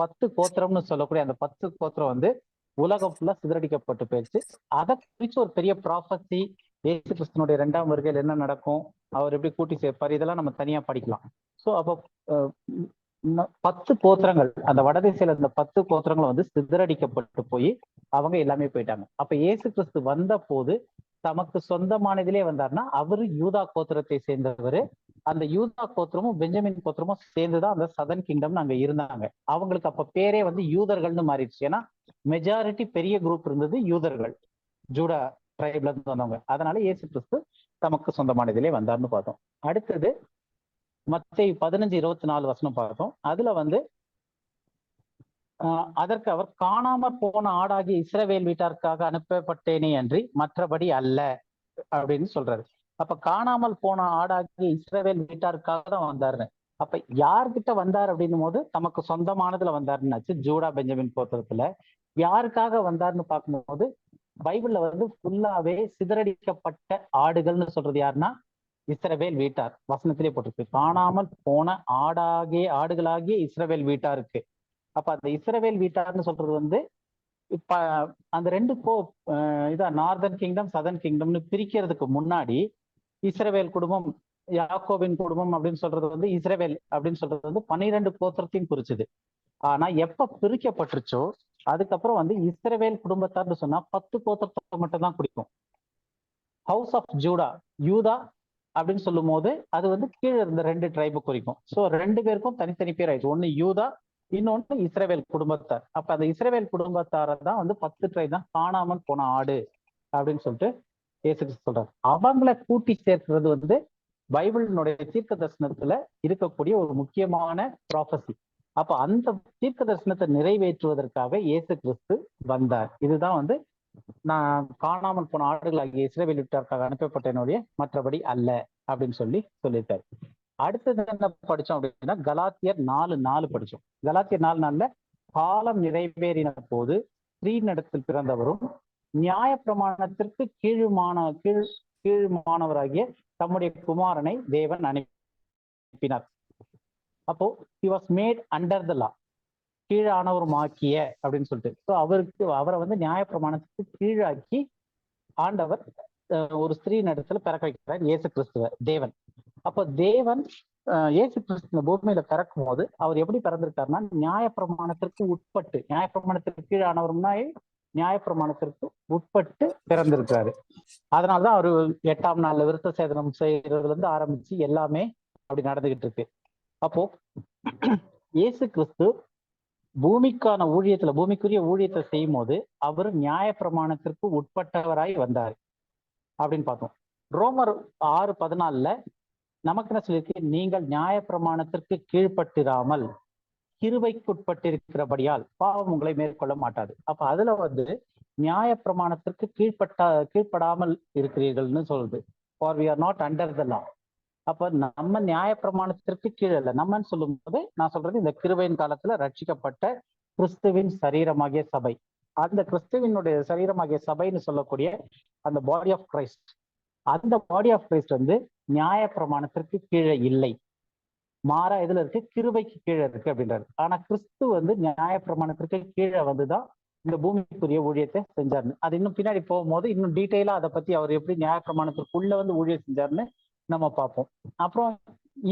10 கோத்திரம்னு சொல்லக்கூடிய அந்த 10 கோத்திரம் வந்து உலகம் ஃபுல்லா சிதறடிக்கப்பட்டு போயிடுச்சு. அதை குறிச்சு ஒரு பெரிய ப்ராஃபஸி, இயேசு கிறிஸ்துனுடைய 2ஆம் வருகையில் என்ன நடக்கும், அவர் எப்படி கூட்டி சேர்ப்பார், இதெல்லாம் நம்ம தனியா படிக்கலாம். ஸோ அப்போ 10 கோத்திரங்கள், அந்த வடதிசையில இருந்த 10 கோத்திரங்களும் வந்து சிதறடிக்கப்பட்டு போய் அவங்க எல்லாமே போயிட்டாங்க. அப்ப இயேசு கிறிஸ்து வந்த போது தமக்கு சொந்தமானதிலே வந்தார்னா அவரு யூதா கோத்திரத்தை சேர்ந்தவர். அந்த யூதா கோத்திரமும் பெஞ்சமின் கோத்திரமும் சேர்ந்துதான் அந்த சதன் கிங்டம் அங்க இருந்தாங்க. அவங்களுக்கு அப்ப பேரே வந்து யூதர்கள்னு மாறிடுச்சு. ஏன்னா மெஜாரிட்டி பெரிய குரூப் இருந்தது யூதர்கள், ஜூடா ட்ரைப்ல இருந்து வந்தவங்க. அதனால இயேசு கிறிஸ்து தமக்கு சொந்தமானதிலே வந்தார்னு பார்த்தோம். அடுத்தது மத்தேயு 15:24 வசனம் பார்த்தோம். அதுல வந்து அதற்கு அவர் காணாம போன ஆடாகிய இஸ்ரவேல் வீட்டாருக்காக அனுப்பப்பட்டேனே அன்றி மற்றபடி அல்ல அப்படின்னு சொல்றாரு. அப்ப காணாமல் போன ஆடாகிய இஸ்ரவேல் வீட்டாருக்காக தான் வந்தாருன்னு. அப்ப யார்கிட்ட வந்தார் அப்படின்னும் போது தமக்கு சொந்தமானதுல வந்தாருன்னாச்சு, ஜூடா, பெஞ்சமின் கோத்திரத்துல. யாருக்காக வந்தாருன்னு பார்க்கும்போது பைபிள்ல வந்து ஃபுல்லாவே சிதறடிக்கப்பட்ட ஆடுகள்னு சொல்றது யாருன்னா இஸ்ரவேல் வீட்டார். வசனத்திலே போட்டிருக்கு, காணாமல் போன ஆடுகளாகிய இஸ்ரவேல் வீட்டாருக்கு. அப்ப அந்த இஸ்ரவேல் வீட்டார்னு சொல்றது வந்து இப்ப அந்த ரெண்டு இதான் நார்தர்ன் கிங்டம் சதர்ன் கிங்டம்னு பிரிக்கிறதுக்கு முன்னாடி இஸ்ரவேல் குடும்பம், யாக்கோபின் குடும்பம் அப்படின்னு சொல்றது வந்து இஸ்ரவேல் அப்படின்னு சொல்றது வந்து 12 கோத்திரத்தையும் குறிச்சுது. ஆனா எப்ப பிரிக்கப்பட்டுருச்சோ அதுக்கப்புறம் வந்து இஸ்ரவேல் குடும்பத்தார்னு சொன்னா 10 கோத்திரத்தை மட்டும் தான் குறிக்கும். ஹவுஸ் ஆஃப் ஜூடா, யூதா அப்படின்னு சொல்லும் போது அது வந்து கீழே இருந்த 2 ட்ரைபை குறிக்கும். ஸோ 2 பேருக்கும் தனித்தனி பேர் ஆயிடுச்சு. ஒன்னு யூதா, இன்னொன்னு இஸ்ரவேல் குடும்பத்தார். அப்ப அந்த இஸ்ரவேல் குடும்பத்தாரை தான் வந்து 10 ட்ரைப் தான் காணாமல் போன ஆடு அப்படின்னு சொல்லிட்டு இயேசு கிறிஸ்து சொல்றாரு. அவங்களை கூட்டி சேர்க்கிறது வந்து பைபிளினுடைய தீர்க்க தரிசனத்துல இருக்கக்கூடிய ஒரு முக்கியமான ப்ராபசி. அப்ப அந்த தீர்க்க தரிசனத்தை நிறைவேற்றுவதற்காக இயேசு கிறிஸ்து வந்தார். இதுதான் வந்து நான் காணாமல் போன ஆடுகளாகிய இஸ்ரவேல் வீட்டாருக்காக அனுப்பப்பட்டனுடைய மற்றபடி அல்ல அப்படின்னு சொல்லியிருக்காரு. அடுத்தது என்ன படிச்சோம் அப்படின்னா கலாத்தியர் 4:4 படிச்சோம். கலாத்தியர் 4:4 காலம் நிறைவேறின போது ஸ்ரீனிடத்தில் பிறந்தவரும் நியாயப்பிரமாணத்திற்கு கீழ்மானவராகிய தம்முடைய குமாரனை தேவன் அனுப்பினார். அப்போ he was made under the law, கீழானவருமாக்கிய அப்படின்னு சொல்லிட்டு. ஸோ அவரை வந்து நியாயப்பிரமாணத்துக்கு கீழாக்கி ஆண்டவர் ஒரு ஸ்திரீன் இடத்துல பிறக்க வைக்கிறார் இயேசு கிறிஸ்துவ தேவன். அப்போ தேவன் இயேசு கிறிஸ்து பூமியில பிறக்கும் போது அவர் எப்படி பிறந்திருக்காருன்னா நியாயப்பிரமாணத்திற்கு உட்பட்டு, நியாயப்பிரமாணத்திற்கு கீழானவரும்னா நியாயப்பிரமாணத்திற்கு உட்பட்டு பிறந்திருக்காரு. அதனாலதான் அவரு 8ஆம் நாள்ல விருத்த சேதனம் செய்யறதுல இருந்து ஆரம்பிச்சு எல்லாமே அப்படி நடந்துகிட்டு இருக்கு. அப்போ இயேசு கிறிஸ்து பூமிக்குரிய ஊழியத்தை செய்யும் போது அவர் நியாயப்பிரமாணத்திற்கு உட்பட்டவராய் வந்தார் அப்படின்னு பார்த்தோம். ரோமர் 6:14 நமக்கு என்ன சொல்லியிருக்கு, நீங்கள் நியாயப்பிரமாணத்திற்கு கீழ்பட்டிராமல் கிருபைக்குட்பட்டிருக்கிறபடியால் பாவம் உங்களை மேற்கொள்ள மாட்டாது. அப்ப அதுல வந்து நியாயப்பிரமாணத்திற்கு கீழ்ப்படாமல் இருக்கிறீர்கள்னு சொல்லுது. For we are not under the law. அப்ப நம்ம நியாயப்பிரமாணத்திற்கு கீழே இல்லை. நம்மன்னு சொல்லும் போது நான் சொல்றது இந்த கிருபையின் காலத்துல ரட்சிக்கப்பட்ட கிறிஸ்துவின் சரீரமாகிய சபை. அந்த கிறிஸ்துவினுடைய சரீரமாகிய சபைன்னு சொல்லக்கூடிய அந்த பாடி ஆஃப் கிரைஸ்ட், அந்த பாடி ஆஃப் கிரைஸ்ட் வந்து நியாயப்பிரமாணத்திற்கு கீழே இல்லை, மாறா எதுல இருக்கு, கிருபைக்கு கீழே இருக்கு அப்படின்றாரு. ஆனா கிறிஸ்து வந்து நியாயப்பிரமாணத்திற்கு கீழே வந்துதான் இந்த பூமிக்குரிய ஊழியத்தை செஞ்சாருன்னு அது இன்னும் பின்னாடி போகும்போது இன்னும் டீட்டெயிலா அதை பத்தி அவர் எப்படி நியாயப்பிரமாணத்திற்குள்ள வந்து ஊழியம் செஞ்சாருன்னு நம்ம பார்ப்போம். அப்புறம்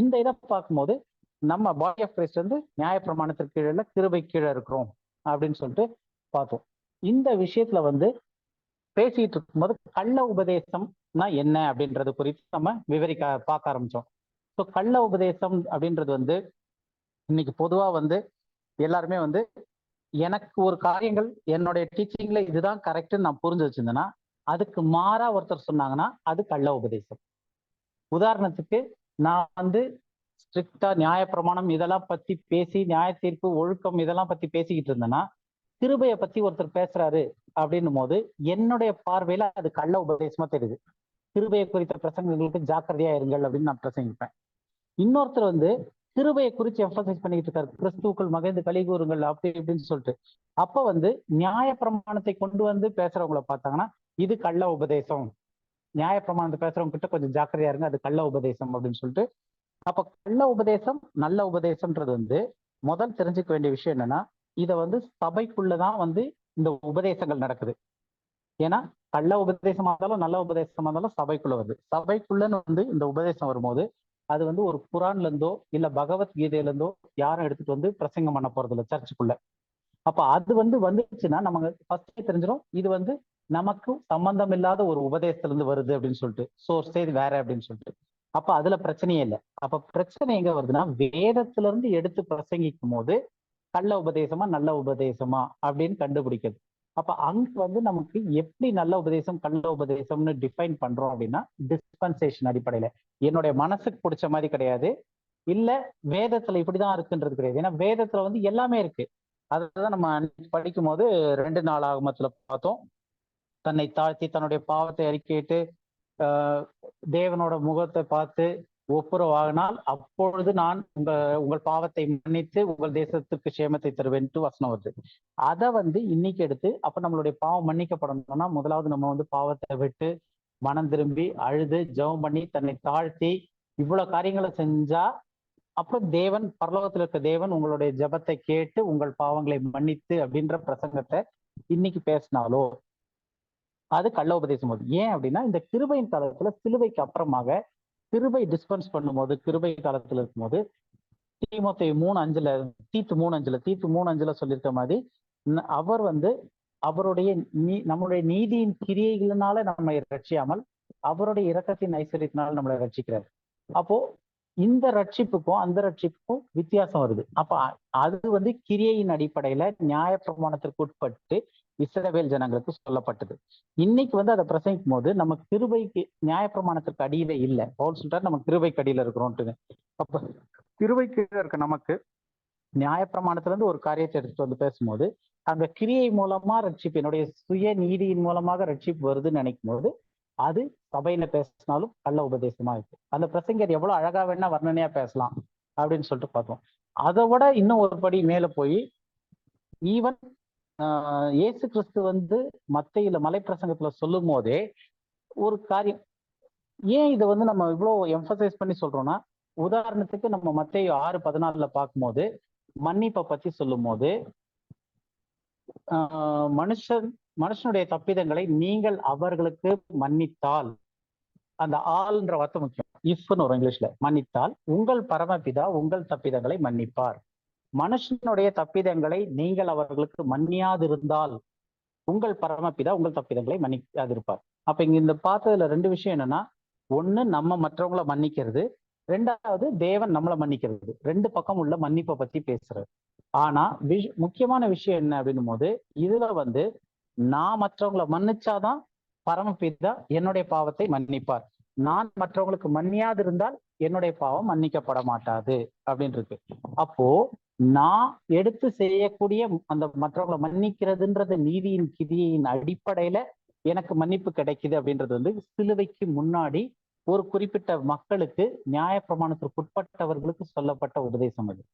இந்த இதை பார்க்கும்போது நம்ம பாடி ஆஃப் கிரைஸ்ட் வந்து நியாயப்பிரமாணத்திற்கு கீழே கிருபை கீழே இருக்கிறோம் அப்படின்னு சொல்லிட்டு பார்த்தோம். இந்த விஷயத்துல வந்து பேசிட்டு இருக்கும்போது கள்ள உபதேசம்னா என்ன அப்படின்றது குறித்து நம்ம பார்க்க ஆரம்பிச்சோம். ஸோ கள்ள உபதேசம் அப்படின்றது வந்து இன்னைக்கு பொதுவா வந்து எல்லாருமே வந்து எனக்கு ஒரு காரியங்கள் என்னுடைய டீச்சிங்ல இதுதான் கரெக்ட்னு நான் புரிஞ்சு வச்சிருந்தேன்னா அதுக்கு மாறா ஒருத்தர் சொன்னாங்கன்னா அது கள்ள உபதேசம். உதாரணத்துக்கு நான் வந்து ஸ்ட்ரிக்டா நியாயப்பிரமாணம் இதெல்லாம் பத்தி பேசி நியாய தீர்ப்பு ஒழுக்கம் இதெல்லாம் பத்தி பேசிக்கிட்டு இருந்தேன்னா கிருபையை பத்தி ஒருத்தர் பேசுறாரு அப்படின்னும் போது என்னுடைய பார்வையில அது கள்ள உபதேசமா தெரியுது. கிருபையை குறித்த பிரசங்கங்களுக்கு ஜாக்கிரதையா இருங்கள் அப்படின்னு நான் பிரசங்கிப்பேன். இன்னொருத்தர் வந்து கிருபையை குறித்து எம்பசைஸ் பண்ணிக்கிட்டு இருக்காரு, கிறிஸ்துவுக்குள் மகிழ்ந்து களி கூறுங்கள் அப்படி இப்படின்னு சொல்லிட்டு. அப்ப வந்து நியாயப்பிரமாணத்தை கொண்டு வந்து பேசுறவங்களை பார்த்தாங்கன்னா இது கள்ள உபதேசம், நியாயப்பிரமாணத்தை பேசுறவங்க கிட்ட கொஞ்சம் ஜாக்கிரதையா இருங்க, அது கள்ள உபதேசம் அப்படின்னு சொல்லிட்டு. அப்ப கள்ள உபதேசம் நல்ல உபதேசம்ன்றது வந்து முதல் தெரிஞ்சுக்க வேண்டிய விஷயம் என்னன்னா இதை வந்து சபைக்குள்ளதான் வந்து இந்த உபதேசங்கள் நடக்குது. ஏன்னா கள்ள உபதேசமா இருந்தாலும் நல்ல உபதேசமா இருந்தாலும் சபைக்குள்ள வருது. சபைக்குள்ளன்னு வந்து இந்த உபதேசம் வரும்போது அது வந்து ஒரு குரான்ல இருந்தோ இல்ல பகவத்கீதையில இருந்தோ யாரும் எடுத்துட்டு வந்து பிரசங்கம் பண்ண போறது இல்லை சர்ச்சுக்குள்ள. அப்ப அது வந்து வந்துச்சுன்னா நம்ம ஃபர்ஸ்டே தெரிஞ்சிடும் இது வந்து நமக்கு சம்பந்தம் இல்லாத ஒரு உபதேசத்துல இருந்து வருது அப்படின்னு சொல்லிட்டு, சோர்ஸே வேற அப்படின்னு சொல்லிட்டு. அப்ப அதுல பிரச்சனையே இல்லை. அப்ப பிரச்சனை எங்க வருதுன்னா வேதத்துல இருந்து எடுத்து பிரசங்கிக்கும் போது கள்ள உபதேசமா நல்ல உபதேசமா அப்படின்னு கண்டுபிடிக்கிறது. அப்ப அங்க வந்து நமக்கு எப்படி நல்ல உபதேசம் கள்ள உபதேசம்னு டிஃபைன் பண்றோம் அப்படின்னா டிஸ்பென்சேஷன் அடிப்படையில, என்னுடைய மனசுக்கு பிடிச்ச மாதிரி கிடையாது, இல்ல வேதத்துல இப்படிதான் இருக்குன்றது கிடையாது. ஏன்னா வேதத்துல வந்து எல்லாமே இருக்கு. அதுதான் நம்ம படிக்கும் போது 2 நாளாகமத்துல பார்த்தோம். தன்னை தாழ்த்தி தன்னுடைய பாவத்தை அறிக்கையிட்டு தேவனோட முகத்தை பார்த்து ஒப்புரவாகினால் அப்பொழுது நான் உங்கள் பாவத்தை மன்னித்து உங்கள் தேசத்துக்கு சேமத்தை தருவேன்ட்டு வசனம் வருது. அதை வந்து இன்னைக்கு எடுத்து அப்ப நம்மளுடைய பாவம் மன்னிக்கப்படணும்னா முதலாவது நம்ம வந்து பாவத்தை விட்டு மனம் திரும்பி அழுது ஜெபம் பண்ணி தன்னை தாழ்த்தி இவ்வளவு காரியங்களை செஞ்சா அப்புறம் தேவன், பரலோகத்தில் இருக்க தேவன் உங்களுடைய ஜெபத்தை கேட்டு உங்கள் பாவங்களை மன்னித்து அப்படின்ற பிரசங்கத்தை இன்னைக்கு பேசினாலோ அது கள்ள உபதேசம் போது. ஏன் அப்படின்னா இந்த கிருபையின் காலத்துல சிலுவைக்கு அப்புறமாக கிருபை டிஸ்பென்ஸ் பண்ணும்போது, கிருபை காலத்துல இருக்கும்போது தீத்து 3:5 சொல்லியிருக்க மாதிரி அவர் அவருடைய நம்மளுடைய நீதியின் கிரியைகளினால நம்மை ரட்சியாமல் அவருடைய இரக்கத்தின் ஐஸ்வர்யத்தினால நம்மளை ரட்சிக்கிறார். அப்போ இந்த ரட்சிப்புக்கும் அந்த ரட்சிப்புக்கும் வித்தியாசம் வருது. அப்ப அது கிரியையின் அடிப்படையில நியாயப்பிரமாணத்திற்கு உட்பட்டு இஸ்ரவேல் ஜனங்களுக்கு சொல்லப்பட்டது. இன்னைக்கு அதை பிரசங்கிக்கும் போது நம்ம கிருபைக்கு நியாயப்பிரமாணத்திற்கு அடியில இல்லை. பவுல் சொல்றாரு நம்ம கிருபைக்கு அடியில இருக்கிறோம்ட்டு. அப்ப கிருபைக்கு இருக்க நமக்கு நியாயப்பிரமாணத்துல இருந்து ஒரு காரியத்தை எடுத்துட்டு பேசும்போது அந்த கிரியை மூலமா ரட்சிப்பு, என்னுடைய சுய நீதியின் மூலமாக ரட்சிப்பு வருதுன்னு நினைக்கும் போது அது சபையில பேசினாலும் கள்ள உபதேசமா இருக்கு. அந்த பிரசங்கர் எவ்வளவு அழகா வேணா வர்ணனையா பேசலாம் அப்படின்னு சொல்லிட்டு பார்த்தோம். அதை விட இன்னும் ஒரு படி மேல போய் ஈவன் இயேசு கிறிஸ்து மத்தையில மலை பிரசங்கத்துல சொல்லும் போதே ஒரு காரியம், ஏன் இதை நம்ம இவ்வளவு எம்பசைஸ் பண்ணி சொல்றோம்னா, உதாரணத்துக்கு நம்ம மத்தேயு 6:14 பார்க்கும்போது மன்னிப்பை பத்தி சொல்லும் போது மனுஷனுடைய தப்பிதங்களை நீங்கள் அவர்களுக்கு மன்னித்தால், அந்த ஆல்ன்ற வார்த்தை முக்கியம், இஃப்னு ஒரு இங்கிலீஷ்ல, மன்னித்தால் உங்கள் பரமபிதா உங்கள் தப்பிதங்களை மன்னிப்பார். மனுஷனுடைய தப்பிதங்களை நீங்கள் அவர்களுக்கு மன்னியாதிருந்தால் உங்கள் பரமபிதா உங்கள் தப்பிதங்களை மன்னிக்காதிருப்பார். அப்ப இங்க இந்த பார்த்ததுல 2 விஷயம் என்னன்னா, ஒண்ணு நம்ம மற்றவங்களை மன்னிக்கிறது, 2வது தேவன் நம்மளை மன்னிக்கிறது. 2 பக்கம் உள்ள மன்னிப்பை பத்தி பேசுறது. ஆனா முக்கியமான விஷயம் என்ன அப்படின்னும் போது இதுல நான் மற்றவங்களை மன்னிச்சாதான் பரமபிதா என்னுடைய பாவத்தை மன்னிப்பார், நான் மற்றவங்களுக்கு மன்னியாது இருந்தால் என்னுடைய பாவம் மன்னிக்கப்பட மாட்டாது அப்படின்னு இருக்கு. அப்போ நான் எடுத்து செய்யக்கூடிய அந்த மற்றவங்களை மன்னிக்கிறதுன்றது நீதியின் கிரியின் அடிப்படையில எனக்கு மன்னிப்பு கிடைக்குது அப்படின்றது சிலுவைக்கு முன்னாடி ஒரு குறிப்பிட்ட மக்களுக்கு நியாயப்பிரமாணத்திற்கு உட்பட்டவர்களுக்கு சொல்லப்பட்ட உபதேசம். அது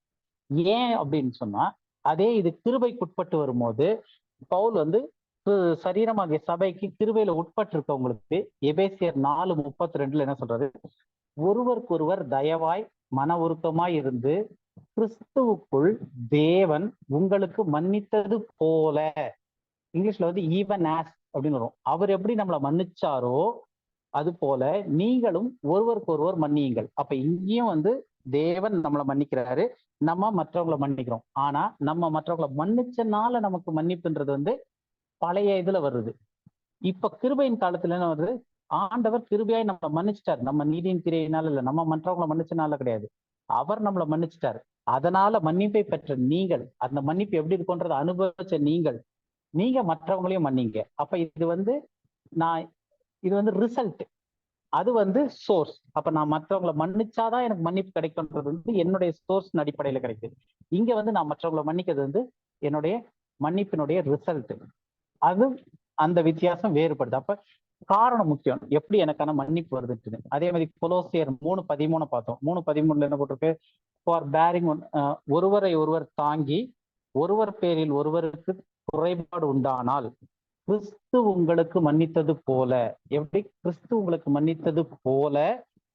ஏன் அப்படின்னு சொன்னா, அதே இது கிருபைக்குட்பட்டு வரும்போது பவுல் சரீரமாகிய சபைக்கு கிருபையில உட்பட்டு இருக்கவங்களுக்கு எபேசியர் 4:32 என்ன சொல்றாரு, ஒருவருக்கொருவர் தயவாய் மன உருக்கமாய் இருந்து கிறிஸ்துவுக்குள் தேவன் உங்களுக்கு மன்னித்தது போல, இங்கிலீஷ்ல ஈவன் ஆஸ் அப்படின்னு வரும், அவர் எப்படி நம்மளை மன்னிச்சாரோ அது போல நீங்களும் ஒருவருக்கு ஒருவர் மன்னியுங்கள். அப்ப இங்கேயும் தேவன் நம்மளை மன்னிக்கிறாரு, நம்ம மற்றவங்களை மன்னிக்கிறோம். ஆனா நம்ம மற்றவங்களை மன்னிச்சனால நமக்கு மன்னிப்புன்றது பழைய இதுல வருது. இப்ப கிருபையின் காலத்துல என்ன வருது, ஆண்டவர் கிருபையாய் நம்மளை மன்னிச்சிட்டாரு. நம்ம நீதியின் கிரையினால இல்ல, நம்ம மற்றவங்களை மன்னிச்சனால கிடையாது, அவர் நம்மளை மன்னிச்சிட்டாரு. அதனால மன்னிப்பை பெற்ற நீங்கள், அந்த மன்னிப்பு எப்படி இருக்கும்ன்றதை அனுபவிச்ச நீங்க மற்றவங்களையும் மன்னிங்க. அப்ப இது ரிசல்ட், அது சோர்ஸ். அப்ப நான் மற்றவங்களை மன்னிச்சாதான் எனக்கு மன்னிப்பு கிடைக்கும்ன்றது என்னுடைய சோர்ஸ் அடிப்படையில கிடைக்குது. இங்க நான் மற்றவங்களை மன்னிக்கிறது என்னுடைய மன்னிப்பினுடைய ரிசல்ட். அது அந்த வித்தியாசம் வேறுபடுது. அப்ப காரணம் முக்கியம், எப்படி எனக்கான மன்னிப்பு வருதுன்னு. அதே மாதிரி கொலோசியர் 3:13 பார்த்தோம். 3:13 என்ன போட்டிருக்கு, ஃபார் பேரிங், ஒருவரை ஒருவர் தாங்கி ஒருவர் பேரில் ஒருவருக்கு குறைபாடு உண்டானால் கிறிஸ்து உங்களுக்கு மன்னித்தது போல, எப்படி கிறிஸ்து உங்களுக்கு மன்னித்தது போல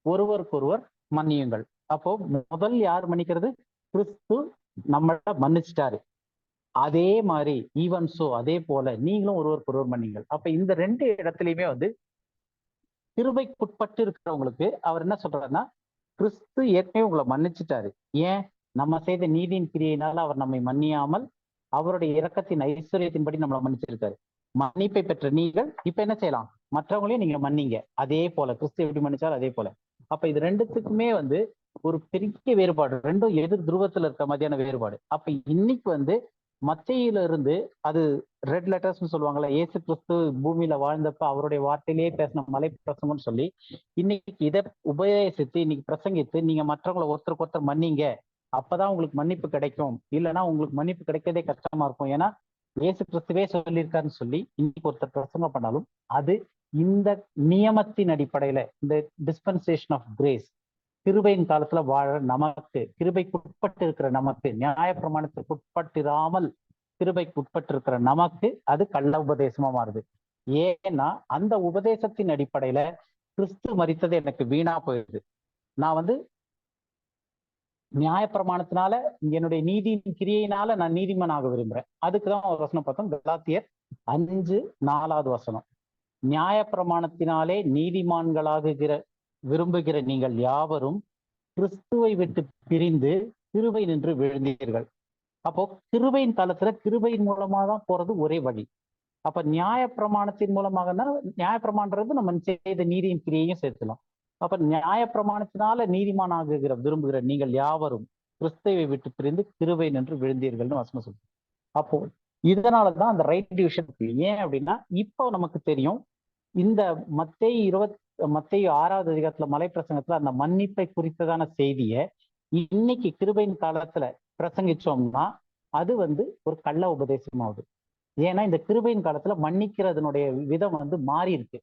ஒருவருக்கொருவர் மன்னியுங்கள். அப்போ முதல் யார் மன்னிக்கிறது, கிறிஸ்து நம்மள மன்னிச்சிட்டாரு. அதே மாதிரி ஈவன் சோ, அதே போல நீங்களும் ஒருவருக்கொருவர் மன்னிங்கள். அப்ப இந்த 2 இடத்துலயுமே கிருபைக்குட்பட்டு இருக்கிறவங்களுக்கு அவர் என்ன சொல்றாருன்னா, கிறிஸ்து ஏற்கனவே உங்களை மன்னிச்சுட்டாரு. ஏன், நம்ம செய்த நீதியின் கிரியையினால அவர் நம்மை மன்னியாமல் அவருடைய இரக்கத்தின் ஐஸ்வர்யத்தின்படி நம்மளை மன்னிச்சிருக்காரு. மன்னிப்பை பெற்ற நீங்கள் இப்ப என்ன செய்யலாம், மற்றவங்களையும் நீங்க மன்னிங்க. அதே போல கிறிஸ்து எப்படி மன்னிச்சாலும் அதே போல. அப்ப இது 2த்துக்குமே ஒரு பெரிய வேறுபாடு, 2ம் எதிர் துருவத்துல இருக்க மாதிரியான வேறுபாடு. அப்ப இன்னைக்கு மத்தையில இருந்து, அது ரெட் லெட்டர்ஸ்ன்னு சொல்லுவாங்கல்ல, இயேசு கிறிஸ்து பூமியில வாழ்ந்தப்ப அவருடைய வார்த்தையிலேயே பேசின மலை பிரசங்கம்னு சொல்லி இன்னைக்கு இதை உபதேசித்து இன்னைக்கு பிரசங்கித்து நீங்க மற்றவங்களை ஒருத்தருக்கு ஒருத்தர் மன்னிங்க, அப்பதான் உங்களுக்கு மன்னிப்பு கிடைக்கும், இல்லைன்னா உங்களுக்கு மன்னிப்பு கிடைக்கிறதே கஷ்டமா இருக்கும், ஏன்னா இயேசு கிறிஸ்துவே சொல்லியிருக்காருன்னு சொல்லி இன்னைக்கு ஒருத்தர் பிரசங்கம் பண்ணாலும் அது இந்த நியமத்தின் அடிப்படையில, இந்த டிஸ்பென்சேஷன் ஆஃப் கிரேஸ், கிருபையின் காலத்துல வாழ நமக்கு, கிருபைக்கு உட்பட்டு இருக்கிற நமக்கு, நியாயப்பிரமாணத்துக்கு உட்பட்டிராமல் கிருபைக்கு உட்பட்டு இருக்கிற நமக்கு அது கள்ள உபதேசமா மாறுது. ஏன்னா அந்த உபதேசத்தின் அடிப்படையில கிறிஸ்து மரித்தது எனக்கு வீணா போயிடுது. நான் வந்து நியாயப்பிரமாணத்தினால என்னுடைய நீதியின் கிரியையினால நான் நீதிமானாக விரும்புறேன். அதுக்குதான் ஒரு வசனம் பார்த்தோம், கலாத்தியர் 5:4 நியாயப்பிரமாணத்தினாலே நீதிமான்களாகுகிற விரும்புகிற நீங்கள் யாவரும் கிறிஸ்துவை விட்டு பிரிந்து கிருபை நின்று விழுந்தீர்கள். அப்போ கிருபையின் காலத்துல கிருபையின் மூலமா தான் போறது ஒரே வழி. அப்ப நியாயப்பிரமாணத்தின் மூலமாக நியாயப்பிரமாணம் நம்ம செய்த நீதியின் கிரியையும் சேர்த்துலாம். அப்ப நியாயப்பிரமாணத்தினால நீதிமான் ஆகுகிற விரும்புகிற நீங்கள் யாவரும் கிறிஸ்துவை விட்டு பிரிந்து கிருபை நின்று விழுந்தீர்கள்னு வசனம் சொல்லுங்க. அப்போ இதனாலதான் அந்த ரைட் டிவிஷன் இருக்கு. ஏன் அப்படின்னா இப்போ நமக்கு தெரியும், இந்த மத்தேயு 6வது அதிகாரத்துல மலைப்பிரசங்கத்துல அந்த மன்னிப்பை குறித்ததான செய்தியை இன்னைக்கு கிருபையின் காலத்துல பிரசங்கிச்சோம்னா அது வந்து ஒரு கள்ள உபதேசமாகுது. ஏன்னா இந்த கிருபையின் காலத்துல மன்னிக்கிறதுனுடைய விதம் வந்து மாறி இருக்கு.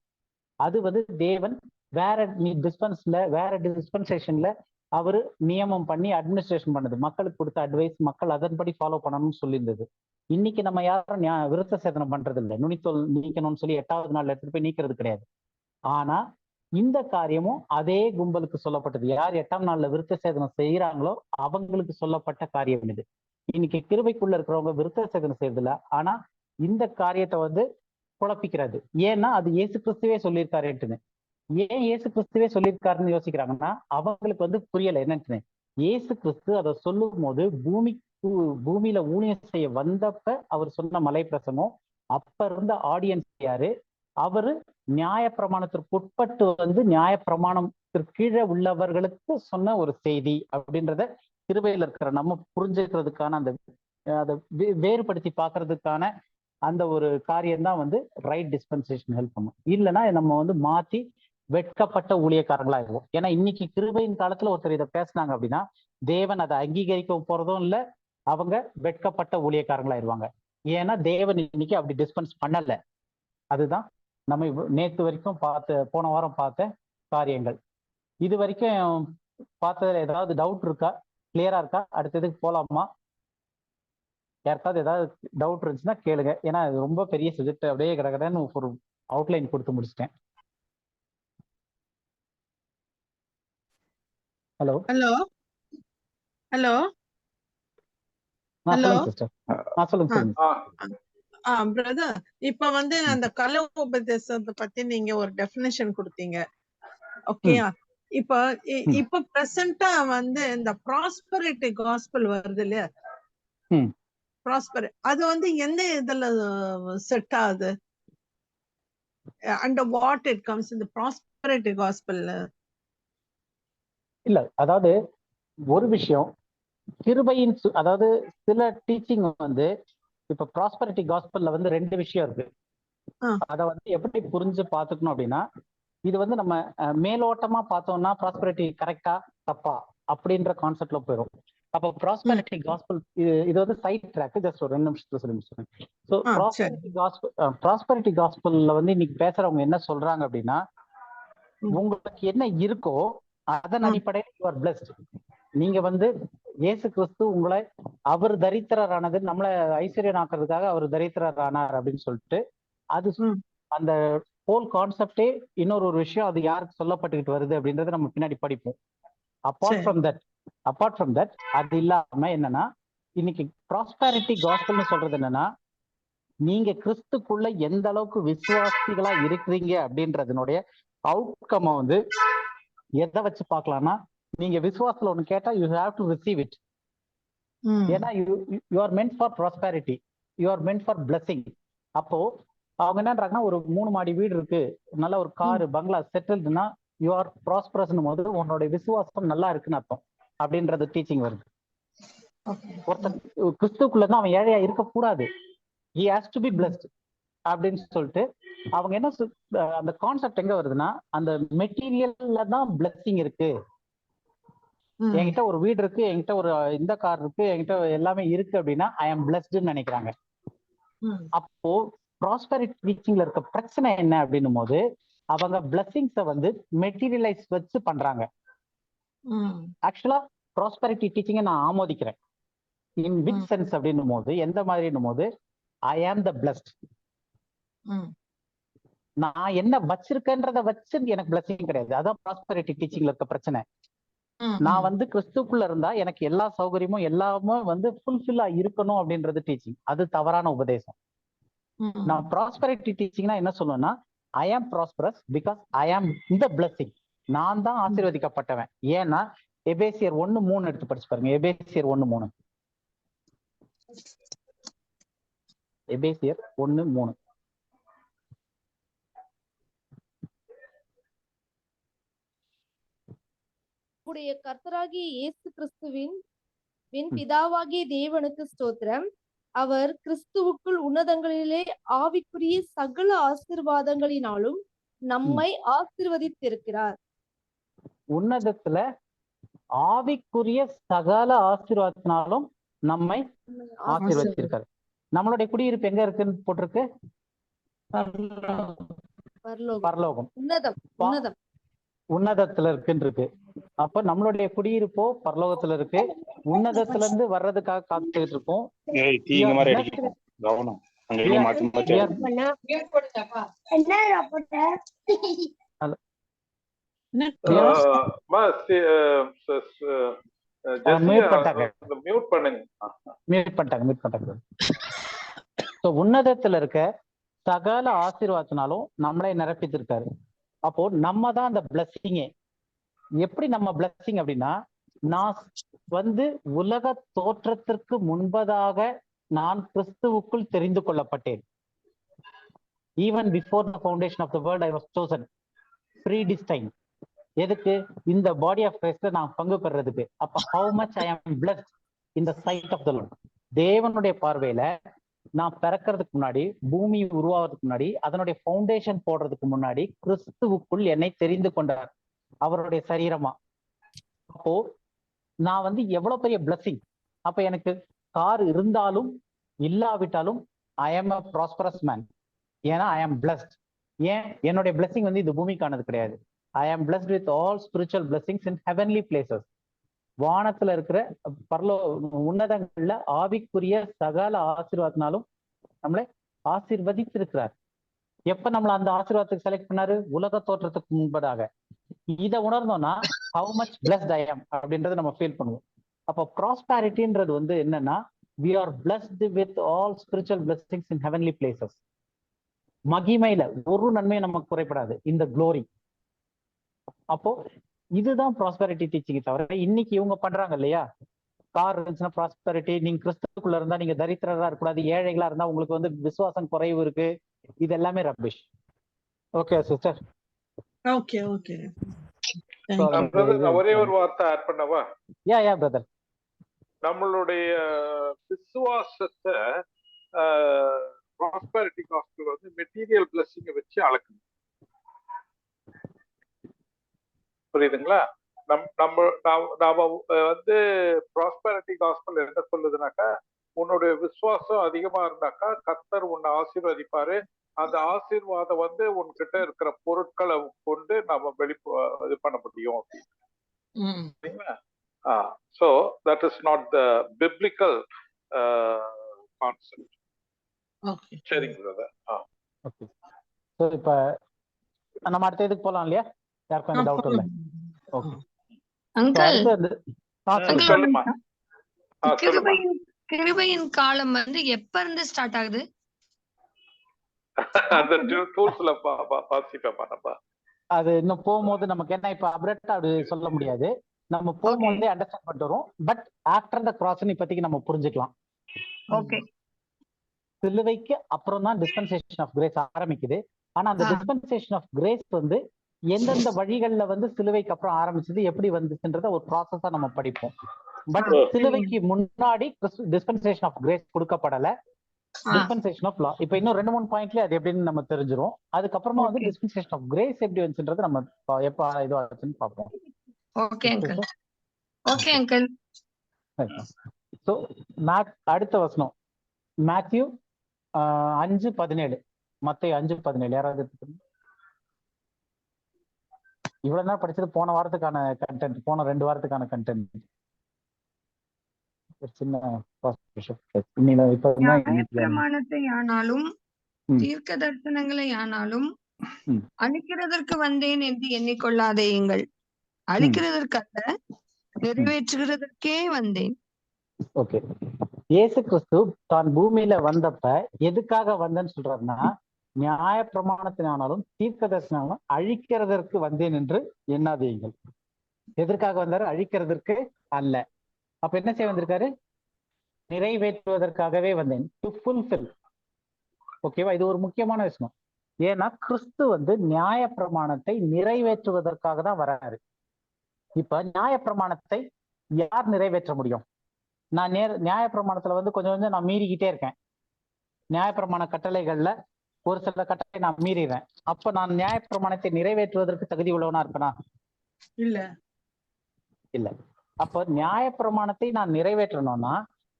அது வந்து தேவன் வேற டிஸ்பென்சேஷன்ல அவரு நியமம் பண்ணி அட்மினிஸ்ட்ரேஷன் பண்ணது, மக்களுக்கு கொடுத்த அட்வைஸ் மக்கள் அதன்படி ஃபாலோ பண்ணணும்னு சொல்லியிருந்தது. இன்னைக்கு நம்ம யாரும் விருத்த சேதனம் பண்றது இல்லை. நுனித்தோல் நீக்கணும்னு சொல்லி 8வது நாள் எடுத்துட்டு போய் நீக்கிறது கிடையாது. ஆனா இந்த காரியமும் அதே கும்பலுக்கு சொல்லப்பட்டது. யார் 8ஆம் நாள்ல விருத்த சேதனம் செய்யறாங்களோ அவங்களுக்கு சொல்லப்பட்ட காரியம் இது. இன்னைக்கு கிருபைக்குள்ள இருக்கிறவங்க விருத்த சேதனம் செய்யறதில்ல, ஆனா இந்த காரியத்தை வந்து குழப்பிக்கிறது. ஏன்னா அது இயேசு கிறிஸ்துவே சொல்லியிருக்காருன்னு. ஏன் இயேசு கிறிஸ்துவே சொல்லியிருக்காருன்னு யோசிக்கிறாங்கன்னா அவங்களுக்கு வந்து புரியல என்னன்னு. இயேசு கிறிஸ்து அதை சொல்லும் போது பூமியில ஊழியம் செய்ய வந்தப்ப அவர் சொன்ன மலை பிரசங்கம், அப்ப இருந்த ஆடியன்ஸ் யாரு, அவரு நியாயப்பிரமாணத்திற்கு உட்பட்டு வந்து நியாயப்பிரமாணத்திற்கு கீழே உள்ளவர்களுக்கு சொன்ன ஒரு செய்தி அப்படின்றத கிருபையில இருக்கிற நம்ம புரிஞ்சுக்கிறதுக்கான அந்த அதை வேறுபடுத்தி பார்க்கறதுக்கான அந்த ஒரு காரியம்தான் வந்து ரைட் டிஸ்பென்சேஷன் ஹெல்ப் பண்ணும். இல்லைன்னா நம்ம வந்து மாத்தி வெட்கப்பட்ட ஊழியக்காரங்களா இருக்கும். ஏன்னா இன்னைக்கு கிருபையின் காலத்துல ஒருத்தர் இதை பேசினாங்க அப்படின்னா தேவன் அதை அங்கீகரிக்க போறதும் இல்லை, அவங்க வெட்கப்பட்ட ஊழியக்காரங்களாயிருவாங்க. ஏன்னா தேவன் இன்னைக்கு அப்படி டிஸ்பென்ஸ் பண்ணல. அதுதான் நம்ம நேற்று வரைக்கும் போன வாரம் பார்த்த காரியங்கள். இது வரைக்கும் பார்த்ததுல ஏதாவது டவுட் இருக்கா? கிளியரா இருக்கா? அடுத்ததுக்கு போலாமா? யாருக்காவது ஏதாவது டவுட் இருந்துச்சுன்னா கேளுங்க. ஏன்னா இது ரொம்ப பெரிய சப்ஜெக்ட், அப்படியே கடகடன்னு ஒரு அவுட்லைன் கொடுத்து முடிச்சிட்டேன். Hello hello hello hello sister. சொல்லுங்க. பிரதர், இப்ப வந்து அந்த கள்ள உபதேசத்தை பத்தி நீங்க ஒரு டெஃபினேஷன் கொடுத்தீங்க. ஓகேயா? இப்ப பிரசன்டா வந்து இந்த ப்ராஸ்பரிட்டி காஸ்பல் வருது இல்லையா? ப்ராஸ்பர் அது வந்து எந்த இதுல செட் ஆகுது? அண்ட் வாட் இட் கம்ஸ் இந்த ப்ராஸ்பரிட்டி காஸ்பல்ல? இல்ல, அதாவது ஒரு விஷயம் கிருபையின் அதாவது சில டீச்சிங் வந்து இப்ப ப்ராஸ்பரிட்டி காஸ்பல்ல வந்து 2 விஷயம் இருக்கு. அதை வந்து எப்படி புரிஞ்சு பாத்துக்கணும் அப்படின்னா, இது வந்து நம்ம மேலோட்டமா பார்த்தோம்னா ப்ராஸ்பரிட்டி கரெக்டா தப்பா அப்படின்ற கான்செப்ட்ல போயிடும். அப்போ ப்ராஸ்பரிட்டி காஸ்பல் இது வந்து சைட் ட்ராக். ஜஸ்ட் ஒரு 2 நிமிஷத்துல சொல்லி முடிச்சுறேன். ஸோ ப்ராஸ்பரிட்டி காஸ்பல்ல வந்து இன்னைக்கு பேசுறவங்க என்ன சொல்றாங்க அப்படின்னா, உங்களுக்கு என்ன இருக்கோ அதன் அடிப்படையில் யூ ஆர் பிளஸ்ட். நீங்க வந்து இயேசு கிறிஸ்து உங்களை அவர் தரித்திரரானது, நம்மளை ஐஸ்வர்யம் ஆக்குறதுக்காக அவர் தரித்திரர் ஆனார் அப்படின்னு சொல்லிட்டு அது அந்த ஹோல் கான்செப்டே இன்னொரு விஷயம் அது யாருக்கு சொல்லப்பட்டுக்கிட்டு வருது அப்படின்றத நம்ம பின்னாடி படிப்போம். அப்பார்ட் ஃப்ரம் தட் அது இல்லாம என்னன்னா, இன்னைக்கு ப்ராஸ்பரிட்டி காஸ்பல்னு சொல்றது என்னன்னா, நீங்க கிறிஸ்துக்குள்ள எந்த அளவுக்கு விசுவாசிகளா இருக்கிறீங்க அப்படின்றதுனுடைய அவுட்கம் வந்து எதை வச்சு பார்க்கலாம்னா, நீங்க விசுவாசத்துல ஒண்ணு கேட்டா you have to receive it. ஏன்னா you are meant for prosperity, you are meant for blessing. அப்போ அவங்க என்னன்றாங்கன்னா, ஒரு 3 மாடி வீடு இருக்கு, நல்ல ஒரு காரு பங்களா செட்டில்டுனா யூ ஆர் ப்ராஸ்பரஸ் போது உன்னோட விசுவாசம் நல்லா இருக்குன்னு அர்த்தம் அப்படின்றது டீச்சிங் வருது. ஒருத்தன் கிறிஸ்துக்குள்ளதான் அவன் ஏழையா இருக்கக்கூடாது, he has to be blessed அப்படின்னு சொல்லிட்டு அவங்க என்ன அந்த கான்செப்ட் எங்க வருதுன்னா, அந்த மெட்டீரியல்ல தான் பிளஸிங் இருக்கு. என்கிட்ட ஒரு வீடு இருக்கு, என்கிட்ட ஒரு இந்த கார் இருக்கு, என்கிட்ட எல்லாமே இருக்கு அப்படின்னா ஐ ஆம் பிளஸ்டுன்னு நினைக்கிறாங்க. அப்போ ப்ராஸ்பரிட்டி டீச்சிங்ல இருக்க பிரச்சனை என்ன அப்படின்னும் போது, அவங்க பிளஸிங்ஸை வந்து மெட்டீரியலைஸ் வச்சு பண்றாங்க. ஆக்சுவலா ப்ராஸ்பரிட்டி டீச்சிங்கை நான் ஆமோதிக்கிறேன். இன் விச் சென்ஸ் அப்படின்னும் போது, எந்த மாதிரின்னும் போது, ஐ ஆம் த பிளஸ்ட். நான் என்ன வச்சிருக்கேன்றத வச்சு எனக்கு பிளஸிங் கிடையாது. அதான் ப்ராஸ்பரிட்டி டீச்சிங்ல இருக்க பிரச்சனை. நான் வந்து கிறிஸ்துக்குள்ள இருந்தா எனக்கு எல்லா சௌகரியமும் எல்லாமே வந்து ஃபுல்ஃபில்லா இருக்கணும் அப்படின்றது டீச்சிங். அது தவறான உபதேசம். நான் ப்ராஸ்பரிட்டி டீச்சிங்னா என்ன சொல்லுவேன்னா, ஐ ஆம் ப்ராஸ்பரஸ் பிகாஸ் ஐ ஆம் இந்த பிளஸிங். நான் தான் ஆசீர்வதிக்கப்பட்டவன். ஏன்னா எபேசியர் 1:3 எடுத்து படிச்சு பாருங்க. எபேசியர் 1:3. எபேசியர் 1:3. உடைய கர்த்தராகிய இயேசு கிறிஸ்துவின் பிதாவாகிய தேவனுக்கு ஸ்தோத்திரம். அவர் கிறிஸ்துவுக்குள் உன்னதங்களிலே ஆவிக்குரிய சகல ஆசீர்வாதங்களினாலும் நம்மை ஆசீர்வதித்திருக்கிறார். உன்னதத்துல ஆவிக்குரிய சகல ஆசீர்வாதத்தினாலும் நம்மை ஆசீர்வதித்திருக்காரு. நம்மளுடைய குடியிருப்பு எங்க இருக்குன்னு போட்டிருக்கு? பரலோகம், உன்னதத்துல இருக்குன்னு. அப்ப நம்மளுடைய குடியிருப்போ பரலோகத்துல இருக்கு. உன்னதத்துல இருந்து வர்றதுக்காக காத்துட்டு இருக்கோம். உன்னதத்துல இருக்க சகல ஆசீர்வாதத்தினாலும் நம்மளை நிரப்பித்திருக்காரு. அப்போ நம்ம தான் அந்த பிளஸிங்கே. எப்படி நம்ம பிளஸிங் அப்படின்னா, நான் வந்து உலக தோற்றத்திற்கு முன்பதாக நான் கிறிஸ்துவுக்குள் தெரிந்து கொள்ளப்பட்டேன். Even before the foundation of the world I was chosen, predestined. எதுக்கு? இந்த பாடி ஆஃப் கிரைஸ்ட்ல நான் பங்கு பெறதுக்கு. அப்ப how much I am blessed in the sight of the Lord. தேவனுடைய பார்வையில நான் பிறக்கிறதுக்கு முன்னாடி, பூமி உருவாவதுக்கு முன்னாடி, அதனுடைய ஃபவுண்டேஷன் போடுறதுக்கு முன்னாடி கிறிஸ்துவுக்குள் என்னை தெரிந்து கொண்டார், அவருடைய சரீரமா. அப்போ நான் வந்து எவ்வளவு பெரிய பிளஸிங். அப்ப எனக்கு கார் இருந்தாலும் இல்லாவிட்டாலும் ஐ ஆம் அ ப்ராஸ்பரஸ் மேன். ஏன்னா ஐ ஆம் பிளஸ்ட். ஏன்? என்னுடைய பிளஸிங் வந்து இந்த பூமிக்கானது கிடையாது. ஐ am blessed with all spiritual blessings in heavenly places. வானத்துல இருக்கிற உன்னதங்கள்ல ஆவிக்குரிய சகல ஆசீர்வாதத்தினாலும் நம்மளை ஆசீர்வதித்திருக்கிறார். எப்ப நம்மள அந்த ஆசீர்வாதத்துக்கு செலக்ட் பண்ணாரு? உலக தோற்றத்துக்கு முன்பதாக. இதை உணர்ந்தோம்னா ஹவு மச் பிளஸ்ட் ஐ ஆம் அப்படின்றத நம்ம ஃபீல் பண்ணுவோம். அப்போ ப்ராஸ்பரிட்டின்றது வந்து என்னன்னா, we are blessed with all spiritual blessings in heavenly places. மகிமையில ஒரு நன்மையை நமக்கு குறைபடாது, இந்த குளோரி. அப்போ இதுதான் ப்ராஸ்பரிட்டி டீச்சிங். தவிர இன்னைக்கு இவங்க பண்றாங்க இல்லையா, கார் இருந்துச்சுன்னா ப்ராஸ்பரிட்டி, நீங்க கிறிஸ்துக்குள்ள இருந்தா நீங்க தரித்திரரா இருக்கக்கூடாது, ஏழைகளா இருந்தா உங்களுக்கு வந்து விசுவாசம் குறைவு இருக்கு, இது எல்லாமே rubbish. Okay sister. Okay okay. ஒரே ஒரு வார்த்தை ஆட் பண்ணவா? Ya brother. நம்மளுடைய விசுவாசத்தை ப்ராஸ்பரிட்டி காஸ்பல் வந்து மெட்டீரியல் பிளஸிங்கை வச்சு அளக்கணும். புரியுதுங்களா? நாம வந்து ப்ராஸ்பரிட்டி காஸ்பல் என்ன சொல்லுதுனாக்கா, உன்னுடைய விசுவாசம் அதிகமா இருந்தாக்கா கர்த்தர் உன்னை ஆசீர்வதிப்பாரு. அந்த ஆசீர்வாதம் வந்து உன்கிட்ட இருக்கிற பொருட்களை கொண்டு நம்ம இது பண்ண முடியும் அப்படின்னு. So that is not the biblical concept. Okay. சரிங்க பிரதர். ஓகே. சோ இப்ப நம்ம அடுத்த இதுக்கு போலாம் இல்லையா? யாருக்கும் டவுட் இல்ல? ஓகே அங்கிள், சொல்லுமா. கிருபையின் காலம் வந்து எப்ப இருந்து ஸ்டார்ட் ஆகுது? அந்த டூல்ஸ்ல வாசிப்பா. அது இன்னும் போகும்போது நமக்கு என்ன இப்ப அப்டேட் அப்படி சொல்ல முடியாது. நம்ம போகும்போதே அண்டர்ஸ்டாண்ட் பண்ணிட்டு வரோம். பட் ஆஃப்டர் த கிராஸ் இப்போதைக்கு நம்ம புரிஞ்சுக்கலாம். ஓகே. சிலுவைக்கு அப்புறம் தான் டிஸ்பென்சேஷன் ஆஃப் கிரேஸ் ஆரம்பிக்குது. ஆனா அந்த டிஸ்பென்சேஷன் ஆஃப் கிரேஸ் வந்து எந்தெந்த வழிகள்ல வந்து சிலுவைக்கு அப்புறம் ஆரம்பிச்சது, எப்படி வந்துச்சுன்றத ஒரு ப்ராசஸா நம்ம படிப்போம். பட் சிலுவைக்கு முன்னாடி டிஸ்பென்சேஷன் ஆஃப் கிரேஸ் கொடுக்கப்படல, டிஸ்பென்சேஷன் ஆஃப் லா. இப்ப இன்னும் 2-3 பாயிண்ட்ல அது எப்படின்னு நம்ம தெரிஞ்சிரும். அதுக்கப்புறமா வந்து டிஸ்பென்சேஷன் ஆஃப் கிரேஸ் எப்படி வந்துச்சுன்றது நம்ம எப்ப இது ஆச்சுன்னு பார்ப்போம். Okay uncle. Okay uncle. So அடுத்த வசனம் மேத்யூ 5:17. மத்தேயு 5:17. யாராவது இவ்வளவு நேரம் படிச்சது போன வாரத்துக்கான கண்டென்ட், போன 2 வாரத்துக்கான கண்டென்ட். ஒரு சின்ன பிரமாணத்தை ஆனாலும் தீர்க்க தரிசனங்களை ஆனாலும் அழிக்கிறதற்கு வந்தேன் என்று எண்ணிக்கொள்ளாதேயுங்கள், அழிக்கிறதற்கல்ல நிறைவேற்றுகிறதற்கே வந்தேன். ஓகே, இயேசு கிறிஸ்து தான் பூமியில வந்தப்ப எதுக்காக வந்தேன்னு சொல்றாருன்னா, நியாய பிரமாணத்தினாலும் தீர்க்க தரிசனாலும் அழிக்கிறதற்கு வந்தேன் என்று எண்ணாதீங்கள். எதற்காக வந்தாரு? அழிக்கிறதற்கு அல்ல. அப்ப என்ன செய்ய வந்திருக்காரு? நிறைவேற்றுவதற்காகவே வந்தேன், டு ஃபுல்ஃபில். ஓகேவா? இது ஒரு முக்கியமான விஷயம். ஏன்னா கிறிஸ்து வந்து நியாய பிரமாணத்தை நிறைவேற்றுவதற்காக தான் வராரு. இப்ப நியாய பிரமாணத்தை யார் நிறைவேற்ற முடியும்? நான் நியாய பிரமாணத்துல வந்து கொஞ்சம் கொஞ்சம் நான் மீறிக்கிட்டே இருக்கேன். நியாயப்பிரமாண கட்டளைகள்ல ஒரு சில கட்டளை நான் மீறிடுறேன். அப்ப நான் நியாயப்பிரமாணத்தை நிறைவேற்றுவதற்கு தகுதி உள்ளவனா இருப்பேனா? இல்ல இல்ல. அப்ப நியாயப்பிரமாணத்தை நான் நிறைவேற்றணும்னா,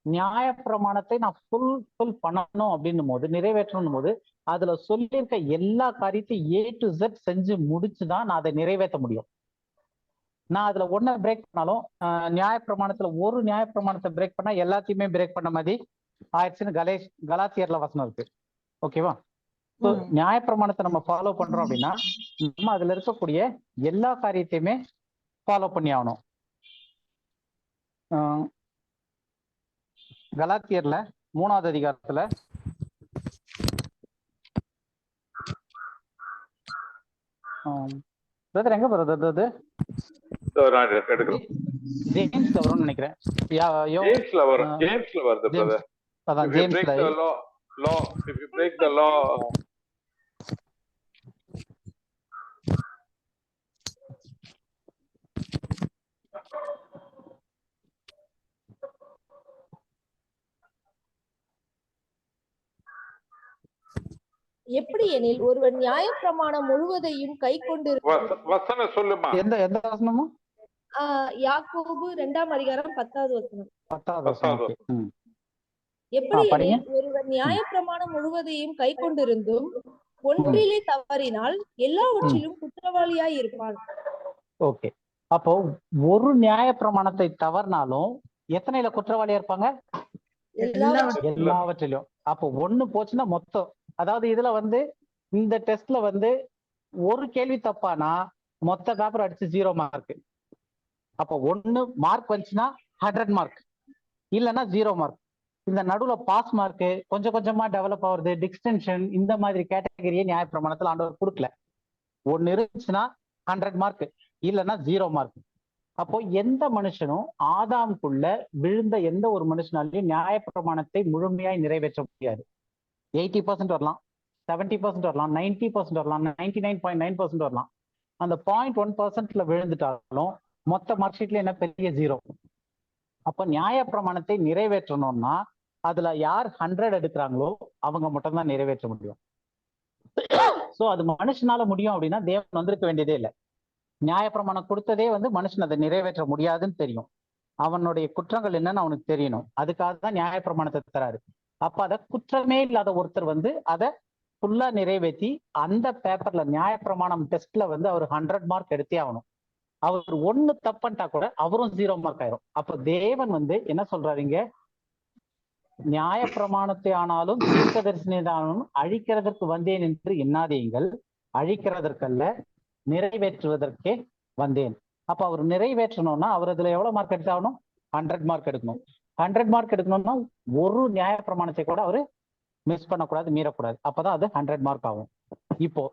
நியாயப்பிரமாணத்தை நான் ஃபுல் பண்ணணும் அப்படின்னும் போது, நிறைவேற்றணும் போது அதுல சொல்லியிருக்க எல்லா காரியத்தையும் A to Z செஞ்சு முடிச்சுதான் நான் அதை நிறைவேற்ற முடியும். நான் அதுல ஒன்ன பிரேக் பண்ணாலும், நியாயப்பிரமாணத்துல ஒரு நியாயப்பிரமாணத்தை பிரேக் பண்ணா எல்லாத்தையுமே பிரேக் பண்ண மாதிரி ஆயிடுச்சுன்னு கலாத்தியர்ல வசனம் இருக்கு. ஓகேவா? நியாயப்பிரமாணத்தை நம்ம ஃபாலோ பண்றோம் அப்படின்னா நம்ம அதுல இருக்கக்கூடிய எல்லா காரியத்தையுமே ஃபாலோ பண்ணி ஆகணும். கலாத்தியர்ல 3வது அதிகாரத்துல எங்க வருது? ஜேம்ஸ்ல வரும்னு நினைக்கிறேன். அதான் ஜேம்ஸ்ல. எப்படி எனில் ஒருவன் நியாயப்பிரமாணம் முழுவதையும் கை கொண்டு வசனம் சொல்லுமா? எந்த வசனமும்? யாக்கோபு 2ஆம் அதிகாரம் 10வது வசனம். 10வது வசனம். எப்படி எனில் ஒருவன் நியாயப்பிரமாணம் முழுவதையும் கை கொண்டிருந்தும் ஒன்றிலே தவறினால் எல்லாவற்றிலும் குற்றவாளியாய் இருப்பான். ஓகே, அப்போ ஒரு நியாயப்பிரமாணத்தை தவறினாலும் எத்தனைல குற்றவாளியா இருப்பாங்க? எல்லாவற்றிலும். அப்போ ஒண்ணு போச்சுன்னா மொத்தம். அதாவது இதுல வந்து இந்த டெஸ்ட்ல வந்து ஒரு கேள்வி தப்பானா மொத்த பேப்பர் அடிச்சு 0 மார்க். அப்போ 1 மார்க் வந்துச்சுன்னா 100 மார்க், இல்லைன்னா 0 மார்க். இந்த நடுவுல பாஸ் மார்க் கொஞ்சம் கொஞ்சமா டெவலப் ஆகுறது, டிஸ்டென்ஷன், இந்த மாதிரி கேட்டகரியை நியாயப்பிரமாணத்துல ஆண்டவர் கொடுக்கல. 1 இருந்துச்சுன்னா 100 மார்க், இல்லைன்னா 0 மார்க். அப்போ எந்த மனுஷனும் ஆதாமுக்குள்ள விழுந்த எந்த ஒரு மனுஷனாலையும் நியாயப்பிரமாணத்தை முழுமையாய் நிறைவேற்ற முடியாது. 80% வரலாம், 70% வரலாம், 90% வரலாம், 99.9% வரலாம். அந்த 0.1%ல விழுந்துட்டாலும் மொத்த மார்க் ஷீட்ல என்ன பெரிய 0. அப்ப நியாயப்பிரமாணத்தை நிறைவேற்றணும்னா அதுல யார் 100 எடுக்கிறாங்களோ அவங்க மட்டும் தான் நிறைவேற்ற முடியும். சோ அது மனுஷனால முடியும் அப்படின்னா தேவன் வந்திருக்க வேண்டியதே இல்லை. நியாயப்பிரமாணம் கொடுத்ததே வந்து மனுஷன் அதை நிறைவேற்ற முடியாதுன்னு தெரியும். அவனுடைய குற்றங்கள் என்னன்னு அவனுக்கு தெரியணும். அதுக்காக தான் நியாயப்பிரமாணத்தை தராரு. அப்ப அதை குற்றமே இல்லாத ஒருத்தர் வந்து அதை ஃபுல்லா நிறைவேற்றி அந்த பேப்பர்ல நியாயப்பிரமாணம் டெஸ்ட்ல வந்து அவர் 100 மார்க் எடுத்தே ஆகணும். அவர் 1 தப்புன்ட்டா கூட அவரும் 0 மார்க் ஆயிரும். அப்ப தேவன் வந்து என்ன சொல்றாருங்க? நியாயப்பிரமாணத்தை ஆனாலும் தீர்க்க தரிசனம் அழிக்கிறதற்கு வந்தேன் என்று எண்ணாதீங்கள், அழிக்கிறதற்கல்ல நிறைவேற்றுவதற்கே வந்தேன். அப்ப அவர் நிறைவேற்றணும்னா அவர் அதுல எவ்வளவு மார்க் எடுத்தாகணும்? 100 மார்க் எடுக்கணும். 100 மார்க் எடுக்கணும்னா ஒரு நியாயப்பிரமாணத்தை கூட அவரு மிஸ் பண்ணக்கூடாது, மீறக்கூடாது. அப்பதான் அது 100 மார்க் ஆகும். இப்போ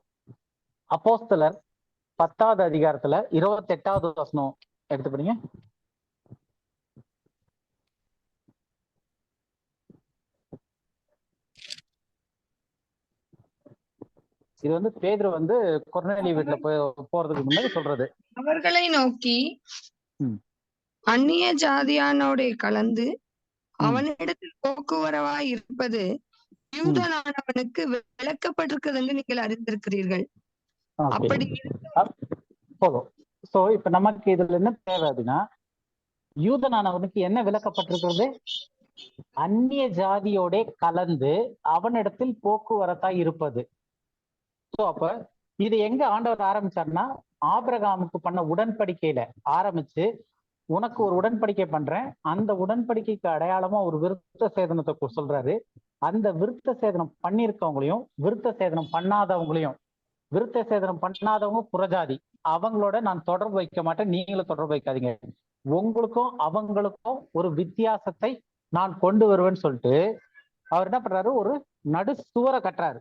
அப்போஸ்தலர் 10வது அதிகாரத்துல 28வது வசனம் எடுத்து படிங்க. இது வந்து பேதுரு வந்து கொர்நேலி வீட்டுல போறதுக்கு முன்னாடி சொல்றது. அவர்களை நோக்கி அந்நிய ஜாதியானோட கலந்து அவனிடத்தில் போக்குவரவாய் இருப்பது யூதனானவனுக்கு விளக்கப்பட்டிருக்கிறது என்று நீங்கள் அறிந்திருக்கிறீர்கள். அப்படி போதும். சோ இப்ப நமக்கு இதுல என்ன தேவை அப்படின்னா, யூதனானவனுக்கு என்ன விளக்கப்பட்டிருக்கிறது? அந்நிய ஜாதியோட கலந்து அவனிடத்தில் போக்குவரத்தாய் இருப்பது. சோ அப்ப இது எங்க ஆண்டவர் ஆரம்பிச்சாருன்னா, ஆபிரகாமுக்கு பண்ண உடன்படிக்கையில ஆரம்பிச்சு, உனக்கு ஒரு உடன்படிக்கை பண்றேன், அந்த உடன்படிக்கைக்கு அடையாளமா ஒரு விருத்த சேதனத்தை சொல்றாரு. அந்த விருத்த சேதனம் பண்ணியிருக்கவங்களையும் விருத்த சேதனம் பண்ணாதவங்களையும் விருத்த சேதனம் பண்ணாதவங்க புறஜாதி, அவங்களோட நான் தொடர்பு வைக்க மாட்டேன், நீங்களும் தொடர்பு வைக்காதீங்க. உங்களுக்கும் அவங்களுக்கும் ஒரு வித்தியாசத்தை நான் கொண்டு வருவேன்னு சொல்லிட்டு அவர் என்ன பண்றாரு, ஒரு நடு சுவரை கட்டுறாரு.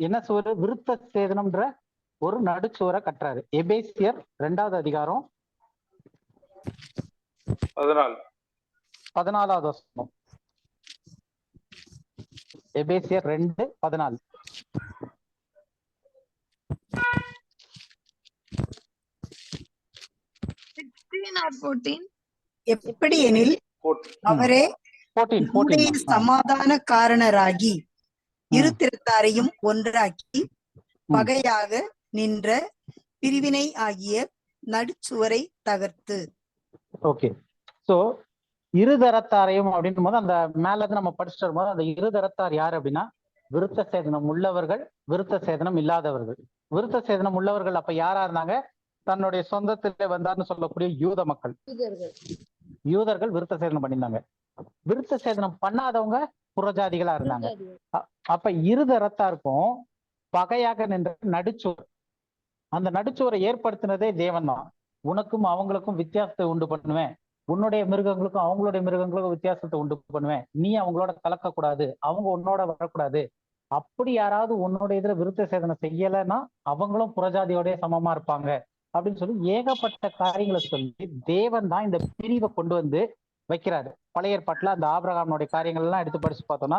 என்ன சுவர்? விருத்த சேதனம்ன்ற ஒரு நடுச்சுவரை கட்டுறாரு. எபேசியர் 2வது அதிகாரம் 14வது வசனம். எபேசியர் 2:14. எப்படி எனில் அவரே நம்முடைய சமாதானக்காரனராகி இரு திறத்தாரையும் ஒன்றாக்கி பகையாக நின்ற பிரிவினை ஆகிய நடுச்சுவரை தகர்த்து. ஓகே, சோ இருதரத்தாரையும் அப்படின்னும் போது அந்த மேல இருந்து நம்ம படிச்சுட்டு வரும்போது அந்த இருதரத்தார் யாரு அப்படின்னா விருத்த சேதனம் உள்ளவர்கள், விருத்த சேதனம் இல்லாதவர்கள். விருத்த சேதனம் உள்ளவர்கள் அப்ப யாரா இருந்தாங்க? தன்னுடைய சொந்தத்திலே வந்தார்னு சொல்லக்கூடிய யூத மக்கள், யூதர்கள் விருத்த சேதனம் பண்ணியிருந்தாங்க. விருத்த சேதனம் பண்ணாதவங்க புறஜாதிகளா இருந்தாங்க. அப்ப இருதரத்தாருக்கும் பகையாக நின்ற நடுச்சுவர், அந்த நடுச்சுவரை ஏற்படுத்தினதே தேவன் தான். உனக்கும் அவங்களுக்கும் வித்தியாசத்தை உண்டு பண்ணுவேன், உன்னுடைய மிருகங்களுக்கும் அவங்களுடைய மிருகங்களுக்கும் வித்தியாசத்தை உண்டு பண்ணுவேன், நீ அவங்களோட கலக்கக்கூடாது, அவங்க உன்னோட வரக்கூடாது. அப்படி யாராவது உன்னுடைய இதுல விருத்த சேதனம் செய்யலைன்னா அவங்களும் புறஜாதியோடய சமமா இருப்பாங்க அப்படின்னு சொல்லி ஏகப்பட்ட காரியங்களை சொல்லி தேவன் தான் இந்த பிரிவை கொண்டு வந்து வைக்கிறாரு. பழைய ஏற்பாட்டுல அந்த ஆபிரகாமுடைய காரியங்கள் எல்லாம் எடுத்து படிச்சு பார்த்தோம்னா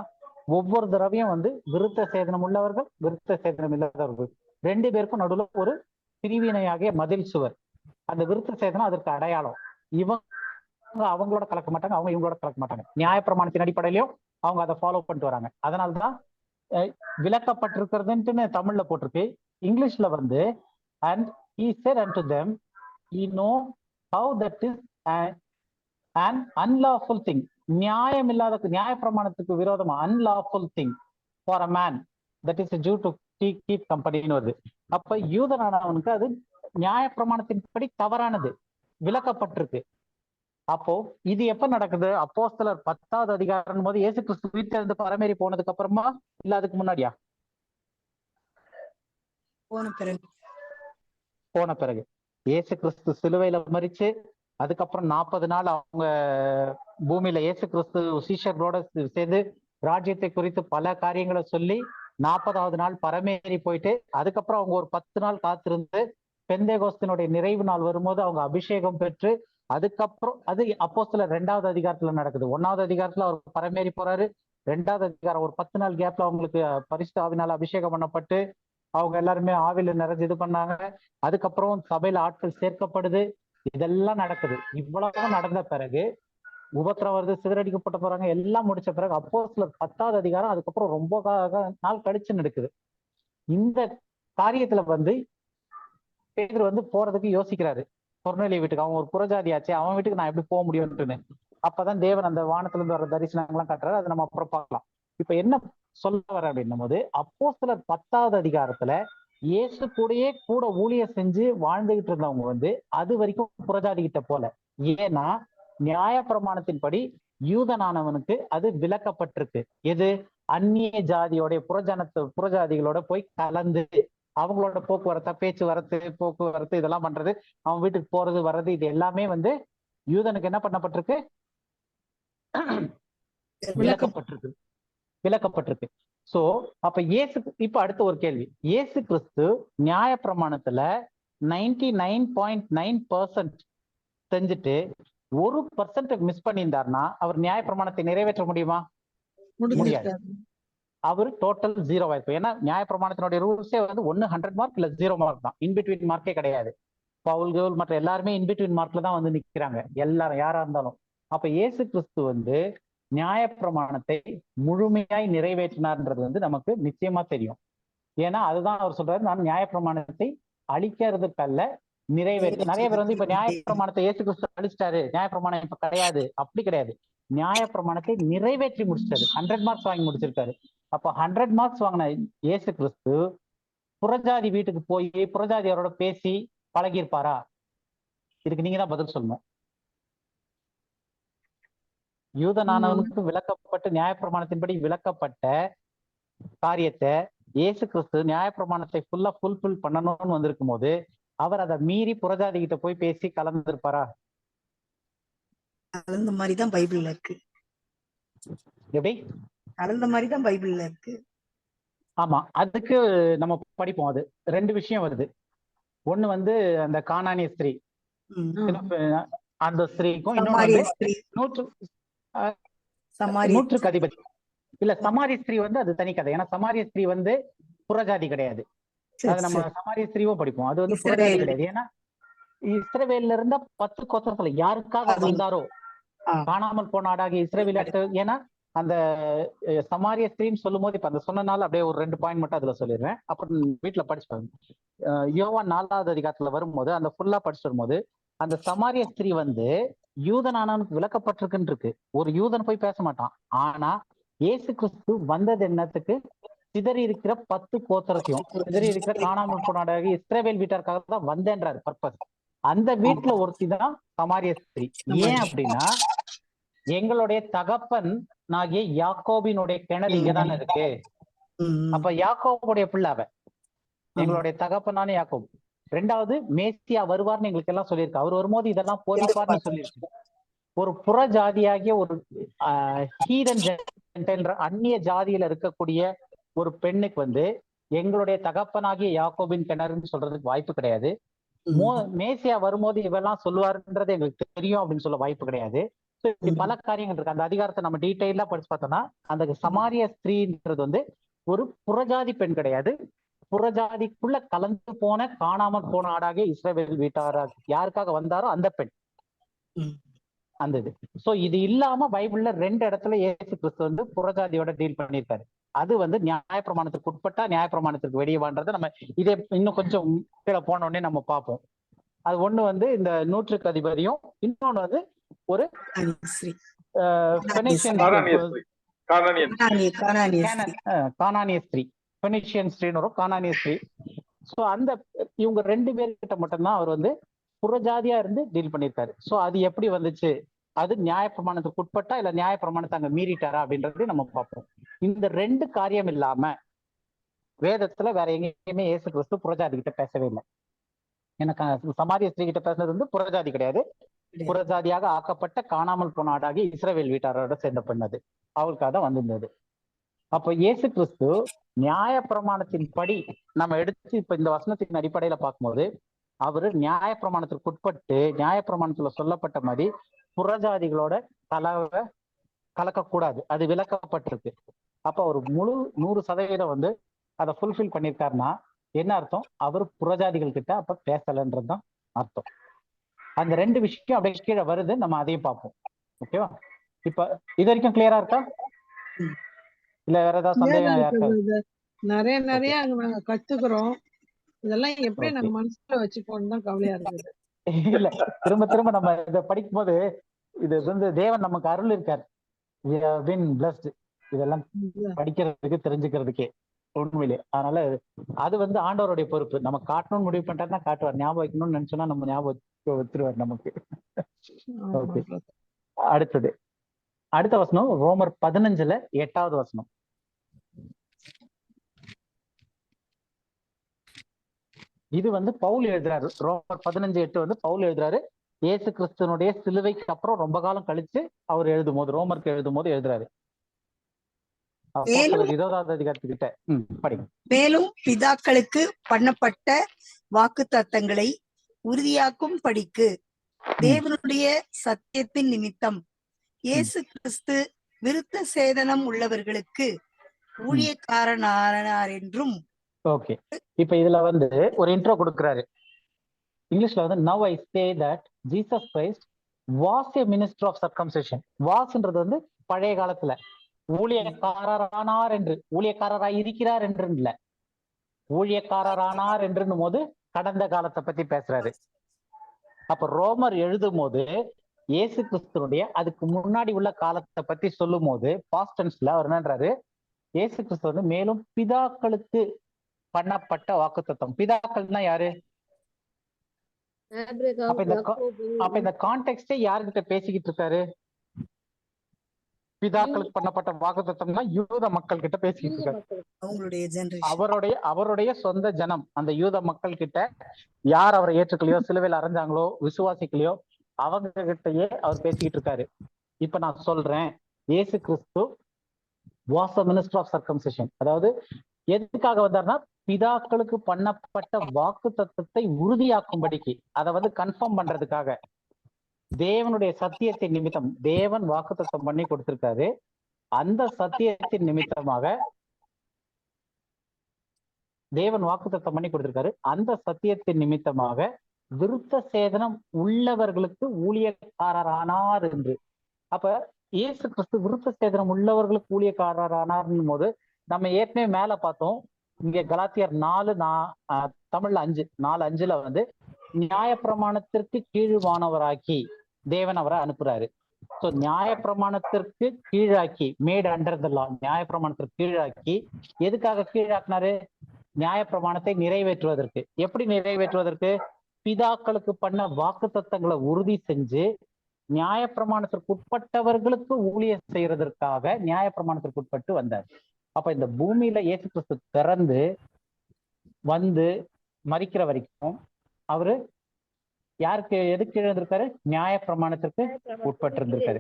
ஒவ்வொரு தடவையும் வந்து விருத்த சேதனம் உள்ளவர்கள், விருத்த சேதனம் இல்லாதவர்கள் ரெண்டு பேருக்கும் நடுவில் ஒரு பிரிவினையாகிய மதில் சுவர். அந்த விருத்த சேதனம் அதற்கு அடையாளம். இவங்க அவங்களோட கலக்க மாட்டாங்க, அவங்க இவங்களோட கலக்க மாட்டாங்க. நியாயப்பிரமாணத்தின் அடிப்படையிலையும் அவங்க அதை ஃபாலோ பண்ணிட்டு வராங்க. அதனால்தான் விளக்கப்பட்டிருக்கிறதுன்னு தமிழ்ல போட்டிருக்கு. இங்கிலீஷ்ல வந்து and he said unto them, ye know how that is an unlawful thing. நியாயம் இல்லாத, நியாயப்பிரமாணத்துக்கு விரோதமா unlawful thing for a man that is a Jew to keep company ன்னு வருது. அப்ப யூதனானவனுக்கு அது நியாயப்பிரமாணத்தின்படி தவறானது, விளக்கப்பட்டிருக்கு. அப்போ இது எப்ப நடக்குது? அப்போஸ்தலர் 10வது அதிகாரம் போது இயேசு கிறிஸ்து உயிர்த்தெழுந்து பரமேறி போனதுக்கு அப்புறமா இல்ல அதுக்கு முன்னாடியா? போன பிறகு இயேசு கிறிஸ்து சிலுவையில மரிச்சு அதுக்கப்புறம் 40 நாள் அவங்க பூமியில இயேசு கிறிஸ்து சீஷர்களோட சேர்ந்து ராஜ்யத்தை குறித்து பல காரியங்களை சொல்லி 40வது நாள் பரமேறி போயிட்டு அதுக்கப்புறம் அவங்க ஒரு 10 நாள் காத்திருந்து பெந்தேகோஸ்தினுடைய நிறைவு நாள் வரும்போது அவங்க அபிஷேகம் பெற்று அதுக்கப்புறம் அது அப்போஸ்தலர் 2வது அதிகாரத்துல நடக்குது. 1வது அதிகாரத்துல அவர் பரமேறி போறாரு. 2வது அதிகாரம் ஒரு 10 நாள் கேப்ல அவங்களுக்கு பரிசுத்த ஆவினால அபிஷேகம் பண்ணப்பட்டு அவங்க எல்லாருமே ஆவில நிறைஞ்சு இது பண்ணாங்க. அதுக்கப்புறம் சபையில ஆட்கள் சேர்க்கப்படுது. இதெல்லாம் நடக்குது. இவ்வளவு நடந்த பிறகு உபத்திரம் வருது, சிதறடிக்கப்பட்ட போறாங்க, எல்லாம் முடிச்ச பிறகு அப்போஸ்தலர் 10வது அதிகாரம் அதுக்கப்புறம் ரொம்ப நாள் கழிச்சு நடக்குது. இந்த காரியத்துல வந்து பேதுரு வந்து போறதுக்கு யோசிக்கிறாரு. கொர்நேலிய வீட்டுக்கு, அவன் ஒரு புறஜாதியாச்சே, அவன் வீட்டுக்கு நான் எப்படி போக முடியும்னு. அப்பதான் தேவன் அந்த வானத்துல இருந்து வர தரிசனங்கள்லாம் காட்டுறாரு. அதை நம்ம அப்புறம் பார்க்கலாம். இப்ப என்ன சொல்ல வர அப்படின்னும் போது அப்போஸ்தலர் 10வது அதிகாரத்துல இயேசு கூடயே கூட ஊழியம் செஞ்சு வாழ்ந்துகிட்டு இருந்தவங்க வந்து அது வரைக்கும் புறஜாதி கிட்ட போல. ஏன்னா நியாயப்பிரமாணத்தின்படி யூதனானவனுக்கு அது விலக்கப்பட்டிருக்கு. எது? அந்நிய ஜாதியோடைய புறஜாதிகளோட போய் கலந்து அவங்களோட போக்குவரத்து, போக்குவரத்து இதெல்லாம் பண்றது, அவன் வீட்டுக்கு போறது வர்றது, இது எல்லாமே வந்து யூதனுக்கு என்ன பண்ணப்பட்டிருக்கு? விலக்கப்பட்டிருக்கு. சோ அப்ப இப்ப அடுத்த ஒரு கேள்வி, இயேசு கிறிஸ்து நியாயப்பிரமாணத்துல 99.9% செஞ்சுட்டு 1% மிஸ் பண்ணியிருந்தாருன்னா அவர் நியாயப்பிரமாணத்தை நிறைவேற்ற முடியுமா? முடியாது. அவர் டோட்டல் 0 ஆயிருக்கும். ஏன்னா நியாயப்பிரமாணத்தினுடைய ரூல்ஸே வந்து 100 மார்க் இல்ல 0 மார்க் தான். இன்பிட்வீன் மார்க்கே கிடையாது. பவுல் கேர்ள் மற்ற எல்லாருமே இன்பிட்வீன் மார்க்ல தான் வந்து நிக்கிறாங்க, எல்லாரும் யாரா இருந்தாலும். அப்ப இயேசு கிறிஸ்து வந்து நியாயப்பிரமாணத்தை முழுமையாய் நிறைவேற்றினார்ன்றது வந்து நமக்கு நிச்சயமா தெரியும். ஏன்னா அதுதான் அவர் சொல்றாரு, நான் நியாயப்பிரமாணத்தை அழிக்கிறதுக்கல்ல நிறைவேற்ற. நிறைய பேர் வந்து இப்ப நியாயப்பிரமாணத்தை இயேசு கிறிஸ்து அழிச்சிட்டாரு, நியாயப்பிரமாணம் இப்ப கிடையாது, அப்படி கிடையாது. நியாயப்பிரமாணத்தை நிறைவேற்றி முடிச்சிட்டாரு, 100 மார்க்ஸ் வாங்கி முடிச்சிருக்காரு. அப்ப 100 மார்க்ஸ் வாங்கின இயேசு கிறிஸ்து புறஜாதி வீட்டுக்கு போய் புறஜாதியரோட பேசி பழகியிருப்பாரா? இதுக்கு நீங்க தான் பதில் சொல்லணும். யூதனானவனுக்கு விளக்கப்பட்டு நியாயப்பிரமாணத்தின்படி விளக்கப்பட்ட காரியத்தை இயேசு கிறிஸ்து நியாயப்பிரமாணத்தை ஃபுல்லா ஃபுல்ஃபில் பண்ணணும்னு வந்திருக்கும் போது அவர் அதை மீறி புறஜாதி கிட்ட போய் பேசி கலந்துருப்பாரா? கலந்த மாதிரிதான் பைபிள்ல இருக்கு. எப்படி கலந்த மாதிரிதான் பைபிள்ல இருக்கு. ஆமா, அதுக்கு நம்ம படிப்போம். அது ரெண்டு விஷயம் வருது. ஒண்ணு வந்து அந்த கானானிய ஸ்திரீ, அந்த ஸ்திரீக்கும் இன்னொன்னு நூற்றுக்கு அதிபதி இல்ல சமாரிய ஸ்திரீ வந்து அது தனி கதை. ஏன்னா சமாரிய ஸ்திரீ வந்து புறஜாதி கிடையாது. அது நம்ம சமாரிய ஸ்திரீவும் படிப்போம். அது வந்து புறஜாதி கிடையாது. ஏன்னா இஸ்ரவேல்ல இருந்த 10 கோத்திரத்துல யாருக்காக வந்தாரோ காணாமல் போன ஆடாகிய இஸ்ரவேல். ஏன்னா அந்த சமாரிய ஸ்திரீன்னு சொல்லும் போது இப்ப அந்த சொன்னனால அப்படியே ஒரு 2 பாயிண்ட் மட்டும் அதுல சொல்லிடுறேன். அப்புறம் வீட்டுல படிச்சுப்பாங்க. யோவான் 4வது அதிகாரத்துல வரும்போது அந்த ஃபுல்லா படிச்சுட்டு வரும்போது அந்த சமாரிய ஸ்திரீ வந்து யூதனானவனுக்கு விளக்கப்பட்டிருக்குன்னு இருக்கு. ஒரு யூதன் போய் பேச மாட்டான். ஆனா இயேசு கிறிஸ்து வந்தது என்னத்துக்கு? சிதறி இருக்கிற 10 கோத்திரத்தையும் சிதறி இருக்கிற காணாமல் போனாடாக இஸ்ரவேல் வீட்டாருக்காக தான் வந்தேன்றாரு பர்பஸ். அந்த வீட்டுல ஒருத்தி தான் சமாரிய ஸ்திரீ. ஏன் அப்படின்னா எங்களுடைய தகப்பன் ஆகிய யாக்கோபினுடைய கிணறு இங்கதானே இருக்கு. அப்ப யாக்கோபுடைய பிள்ளை அவ, எங்களுடைய தகப்பனான யாக்கோப். 2வது மேசியா வருவார்னு எங்களுக்கு எல்லாம் சொல்லியிருக்கு. அவர் வரும்போது இதெல்லாம் போதிப்பார்னு சொல்லியிருக்கு. ஒரு புற ஜாதியாகிய ஒரு ஹீதன் என்ற அந்நிய ஜாதியில இருக்கக்கூடிய ஒரு பெண்ணுக்கு வந்து எங்களுடைய தகப்பனாகிய யாக்கோபின் கிணறுன்னு சொல்றதுக்கு வாய்ப்பு கிடையாது. மேசியா வரும்போது இவெல்லாம் சொல்லுவாருன்றது எங்களுக்கு தெரியும் அப்படின்னு சொல்ல வாய்ப்பு கிடையாது. இப்படி பல காரியங்கள் இருக்கு. அந்த அதிகாரத்தை நம்ம டீட்டெயிலா படிச்சு பார்த்தோம்னா அந்த சமாரிய ஸ்திரீன்றது வந்து ஒரு புறஜாதி பெண் கிடையாது. புறஜாதிக்குள்ள கலந்து போன காணாமல் போன ஆடாகிய இஸ்ரவேல் வீட்டாரா யாருக்காக வந்தாரோ அந்த பெண் அந்த இது. சோ இது இல்லாம பைபிள்ல 2 இடத்துல இயேசு கிறிஸ்து வந்து புறஜாதியோட டீல் பண்ணியிருக்காரு. அது வந்து நியாயப்பிரமாணத்துக்கு உட்பட்டா நியாயப்பிரமாணத்துக்கு வெளியவான்றதை நம்ம இதே இன்னும் கொஞ்சம் கீழே போன உடனே நம்ம பார்ப்போம். அது ஒண்ணு வந்து இந்த நூற்றுக்கு அதிபதியும், இன்னொன்னு வந்து ஒரு கானானிய ஸ்திரீ, பெனிஷியன் ஸ்திரீன்னு வரும், கானானிய ஸ்திரீ. சோ அந்த இவங்க 2 பேர்கிட்ட மட்டும்தான் அவர் வந்து புறஜாதியா இருந்து டீல் பண்ணியிருக்காரு. சோ அது எப்படி வந்துச்சு? அது நியாயப்பிரமாணத்துக்கு உட்பட்டா இல்ல நியாயப்பிரமாணத்தை அங்க மீறிட்டாரா அப்படின்றது நம்ம பார்ப்போம். இந்த 2 காரியம் இல்லாம வேதத்துல வேற எங்கேயுமே இயேசு கிறிஸ்து புறஜாதி கிட்ட பேசவே இல்லை. எனக்கு சமாரிய ஸ்திரீ கிட்ட பேசுனது வந்து புறஜாதி கிடையாது. புறஜாதியாக ஆக்கப்பட்ட காணாமல் போன ஆடாகி இஸ்ரவேல் வீட்டாரோட சேர்ந்த பெண்ணது, அவளுக்காக தான் வந்திருந்தது. அப்ப இயேசு கிறிஸ்து நியாயப்பிரமாணத்தின் படி நம்ம எடுத்து இப்ப இந்த வசனத்தின் அடிப்படையில பார்க்கும்போது அவரு நியாயப்பிரமாணத்திற்கு உட்பட்டு நியாயப்பிரமாணத்துல சொல்லப்பட்ட மாதிரி புறஜாதிகளோட கலக்கக்கூடாது, அது விளக்கப்பட்டிருக்கு. அப்ப அவர் முழு 100% வந்து அதை ஃபுல்ஃபில் பண்ணியிருக்காருன்னா என்ன அர்த்தம்? அவர் புறஜாதிகள் கிட்ட அப்ப பேசலன்றதுதான் அர்த்தம். அந்த 2 விஷயம் அப்படியே கீழே வருது, நம்ம அதையும் பார்ப்போம். ஓகேவா? இப்ப இது வரைக்கும் கிளியரா இருக்கா? இல்ல வேற ஏதாவது சந்தேகம்? நிறைய நாங்க கத்துக்கிறோம். இதெல்லாம் எப்படி நம்ம மனசுல வச்சுக்கோன்னு தான் கவலையா இருக்குது. இல்ல திரும்ப திரும்ப நம்ம இதை படிக்கும் போது இது வந்து தேவன் நமக்கு அருள் இருக்காரு. இதெல்லாம் படிக்கிறதுக்கு தெரிஞ்சுக்கிறதுக்கே உண்மையிலே. அதனால அது வந்து ஆண்டவருடைய பொறுப்பு. நம்ம காட்டணும்னு முடிவு பண்ணிட்டா காட்டுவார். ஞாபகம் வைக்கணும்னு நினைச்சோன்னா நம்ம ஞாபகம் வச்சிருவார் நமக்கு. ஓகே, அடுத்தது அடுத்த வசனம் ரோமர் 15 8வது வசனம். இது வந்து பவுல் எழுதுறாரு. ரோமர் 15:8 வந்து பவுல் எழுதுறாரு. இயேசு கிறிஸ்துவனுடைய சிலுவைக்கு அப்புறம் ரொம்ப காலம் கழிச்சு அவர் எழுதும் போது, ரோமருக்கு எழுதும் போது எழுதுறாரு. 20வது அதிகாரத்துக்கிட்ட படிங்க. மேலும் பிதாக்களுக்கு பண்ணப்பட்ட வாக்குத்தத்தங்களை உறுதியாக்கும் படிக்கு தேவனுடைய சத்தியத்தின் நிமித்தம் இயேசு கிறிஸ்து விருத்த சேதனம் உள்ளவர்களுக்கு ஊழியக்காரனானார் என்றும். ஓகே, இப்ப இதுல வந்து ஒரு இன்ட்ரோ கொடுக்கிறாரு. இங்கிலீஷ்ல வந்து now I say that Jesus Christ was a minister of circumcision. வாஸ்ன்றது வந்து பழைய காலத்துல ஊழியக்காரரானார் என்று, ஊழியக்காரராய் இருக்கிறார் என்று இல்ல, ஊழியக்காரரானார் என்றும் போது கடந்த காலத்தை பத்தி பேசுறாரு. அப்ப ரோமர் எழுதும் போது இயேசு கிறிஸ்துனுடைய அதுக்கு முன்னாடி உள்ள காலத்தை பத்தி சொல்லும் போது பாஸ்ட் டென்ஸ்ல அவர் என்னன்றாரு? இயேசு கிறிஸ்து வந்து மேலும் பிதாக்களுக்கு பண்ணப்பட்ட வாக்குத்தத்தம். பிதாக்கள்னா யாரு? அப்ப இந்த கான்டெக்ஸ்டே யாருக்கிட்ட பேசிக்கிட்டு இருக்காரு? பிதாக்களுக்கு பண்ணப்பட்ட வாக்குத்தத்தம்னா யூத மக்கள் கிட்ட பேசிட்டு இருக்காரு. அவங்களுடைய ஜெனரேஷன், அவருடைய சொந்த ஜனம், அந்த யூத மக்கள் கிட்ட யார் அவரை ஏற்றுக்கலையோ, சிலுவையில் அரைஞ்சாங்களோ, விசுவாசிக்கலையோ அவங்க கிட்டயே அவர் பேசிக்கிட்டு இருக்காரு. இப்ப நான் சொல்றேன், இயேசு கிறிஸ்து was a minister of circumcision. அதாவது எதுக்காக வந்தார்னா பிதாக்களுக்கு பண்ணப்பட்ட வாக்கு தத்தத்தை உறுதியாக்கும்படிக்கு, அதை வந்து கன்ஃபார்ம் பண்றதுக்காக. தேவனுடைய சத்தியத்தின் நிமித்தம் தேவன் வாக்குத்தத்தம் பண்ணி கொடுத்திருக்காரு. அந்த சத்தியத்தின் நிமித்தமாக தேவன் வாக்குத்தத்தம் பண்ணி கொடுத்திருக்காரு. அந்த சத்தியத்தின் நிமித்தமாக விருத்த சேதனம் உள்ளவர்களுக்கு ஊழியக்காரரானார் என்று. அப்ப இயேசு கிறிஸ்து விருத்த சேதனம் உள்ளவர்களுக்கு ஊழியக்காரரானார்னும் போது நம்ம ஏற்கனவே மேல பார்த்தோம். இங்க கலாத்தியர் 4 தமிழ்ல 4:5 வந்து நியாயப்பிரமாணத்திற்கு கீழ்வானவராக்கி தேவன் அவரை அனுப்புறாரு. சோ நியாயப்பிரமாணத்திற்கு கீழாக்கி, மேட் அண்டர் த லா, நியாயப்பிரமாணத்திற்கு கீழாக்கி எதுக்காக கீழாக்குனாரு? நியாயப்பிரமாணத்தை நிறைவேற்றுவதற்கு. எப்படி நிறைவேற்றுவதற்கு? பிதாக்களுக்கு பண்ண வாக்கு தத்தங்களை உறுதி செஞ்சு நியாயப்பிரமாணத்திற்கு உட்பட்டவர்களுக்கு ஊழியம் செய்யறதற்காக நியாயப்பிரமாணத்திற்கு உட்பட்டு வந்தார். அப்ப இந்த பூமியில இயேசு கிறிஸ்து பிறந்து வந்து மரிக்கிற வரைக்கும் அவரு யாருக்கு எதுக்கு இருந்திருக்காரு? நியாயப்பிரமாணத்திற்கு உட்பட்டு இருந்திருக்காரு.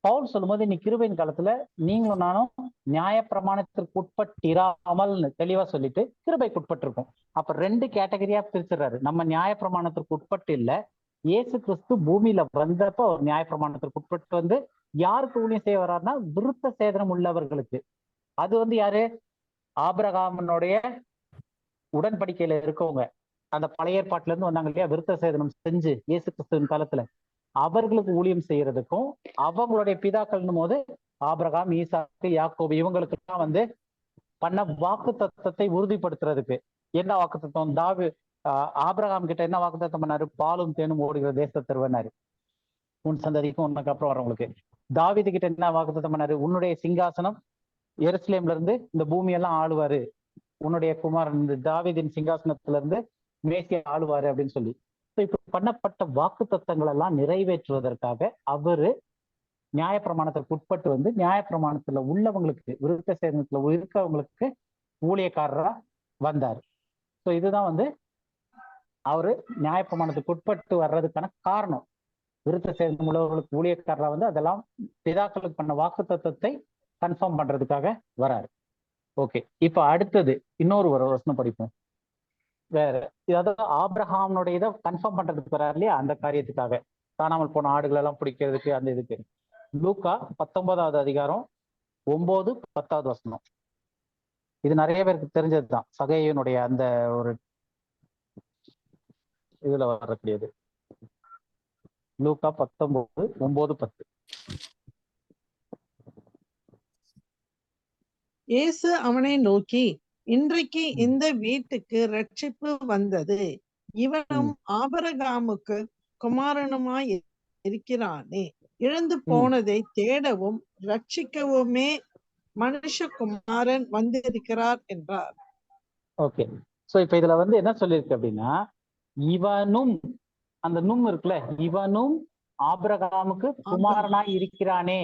பவுல் சொல்லும்போது இன்னைக்கு கிருபையின் காலத்துல நீங்களும் நானும் நியாயப்பிரமாணத்திற்கு உட்பட்டிராமல் தெளிவா சொல்லிட்டு கிருபைக்கு உட்பட்டிருக்கோம். அப்ப 2 கேட்டகரியா பிரிச்சுறாரு. நம்ம நியாயப்பிரமாணத்திற்கு உட்பட்டு இல்ல, இயேசு கிறிஸ்து பூமியில வந்தப்ப ஒரு நியாயப்பிரமாணத்திற்கு உட்பட்டு வந்து யாருக்கு ஊழியம் செய்ய வர்றாருன்னா விருத்த சேதனம் உள்ளவர்களுக்கு. அது வந்து யாரு? ஆபிரகாமனுடைய உடன்படிக்கையில இருக்கவங்க, அந்த பழைய ஏற்பாட்டுல இருந்து வந்தாங்க இல்லையா, விருத்த சேதனம் செஞ்சு இயேசு கிறிஸ்துவின் காலத்துல அவர்களுக்கு ஊழியம் செய்யறதுக்கும், அவங்களுடைய பிதாக்கள்னும் போது ஆபிரகாம், ஈசாக்கு, யாக்கோபு இவங்களுக்கு தான் வந்து பண்ண வாக்கு தத்தத்தை உறுதிப்படுத்துறதுக்கு. என்ன வாக்கு தத்தம்? ஆபிரகாம் கிட்ட என்ன வாக்கு தத்தம் பண்ணாரு? பாலும் தேனும் ஓடுகிற தேசத்தை தருவனாரு, உன் சந்ததிக்கும் உனக்கு அப்புறம் வரவங்களுக்கு. தாவீது கிட்ட என்ன வாக்கு தத்தம் பண்ணாரு? உன்னுடைய சிங்காசனம் எருசலேம்ல இருந்து இந்த பூமியெல்லாம் ஆளுவாரு, உன்னுடைய குமாரன் இந்த தாவீதின் சிங்காசனத்துல இருந்து மேசியா ஆளுவாரு அப்படின்னு சொல்லி. இப்ப பண்ணப்பட்ட வாக்கு தத்தங்கள் எல்லாம் நிறைவேற்றுவதற்காக அவரு நியாயப்பிரமாணத்திற்கு உட்பட்டு வந்து நியாயப்பிரமாணத்துல உள்ளவங்களுக்கு, விருத்த சேதனத்துல இருக்கவங்களுக்கு ஊழியக்காரரா வந்தார். ஸோ இதுதான் வந்து அவரு நியாயப்பிரமாணத்துக்கு உட்பட்டு வர்றதுக்கான காரணம். விருத்த சேதனம் உள்ளவர்களுக்கு ஊழியக்காரரா வந்து அதெல்லாம் பிதாக்களுக்கு பண்ண வாக்கு தத்தத்தை கன்ஃபார்ம் பண்றதுக்காக வராரு. ஓகே, இப்ப அடுத்தது இன்னொரு வசனம் படிப்போம். வேற அதாவது ஆபிரகாமுடைய இதை கன்ஃபார்ம் பண்றதுக்கு வராரு இல்லையா, அந்த காரியத்துக்காக, காணாமல் போன ஆடுகள் எல்லாம் பிடிக்கிறதுக்கு, அந்த இதுக்கு. லூக்கா 19வது அதிகாரம் 9-10வது வசனம். இது நிறைய பேருக்கு தெரிஞ்சதுதான், சகையனுடைய அந்த ஒரு இதுல வரக்கூடியது. லூக்கா 19:9-10. இயேசு அவனை நோக்கி, இன்றைக்கு இந்த வீட்டுக்கு ரட்சிப்பு வந்தது, இவனும் ஆபிரகாமுக்கு குமாரனுமாய் இருக்கிறானே. இழந்து போனதை தேடவும் ரட்சிக்கவுமே மனுஷகுமாரன் வந்திருக்கிறார் என்றார். ஓகே, சோ இப்ப இதுல வந்து என்ன சொல்லியிருக்கு அப்படின்னா, இவனும், அந்த நும் இருக்குல்ல, இவனும் ஆபிரகாமுக்கு குமாரனாய் இருக்கிறானே,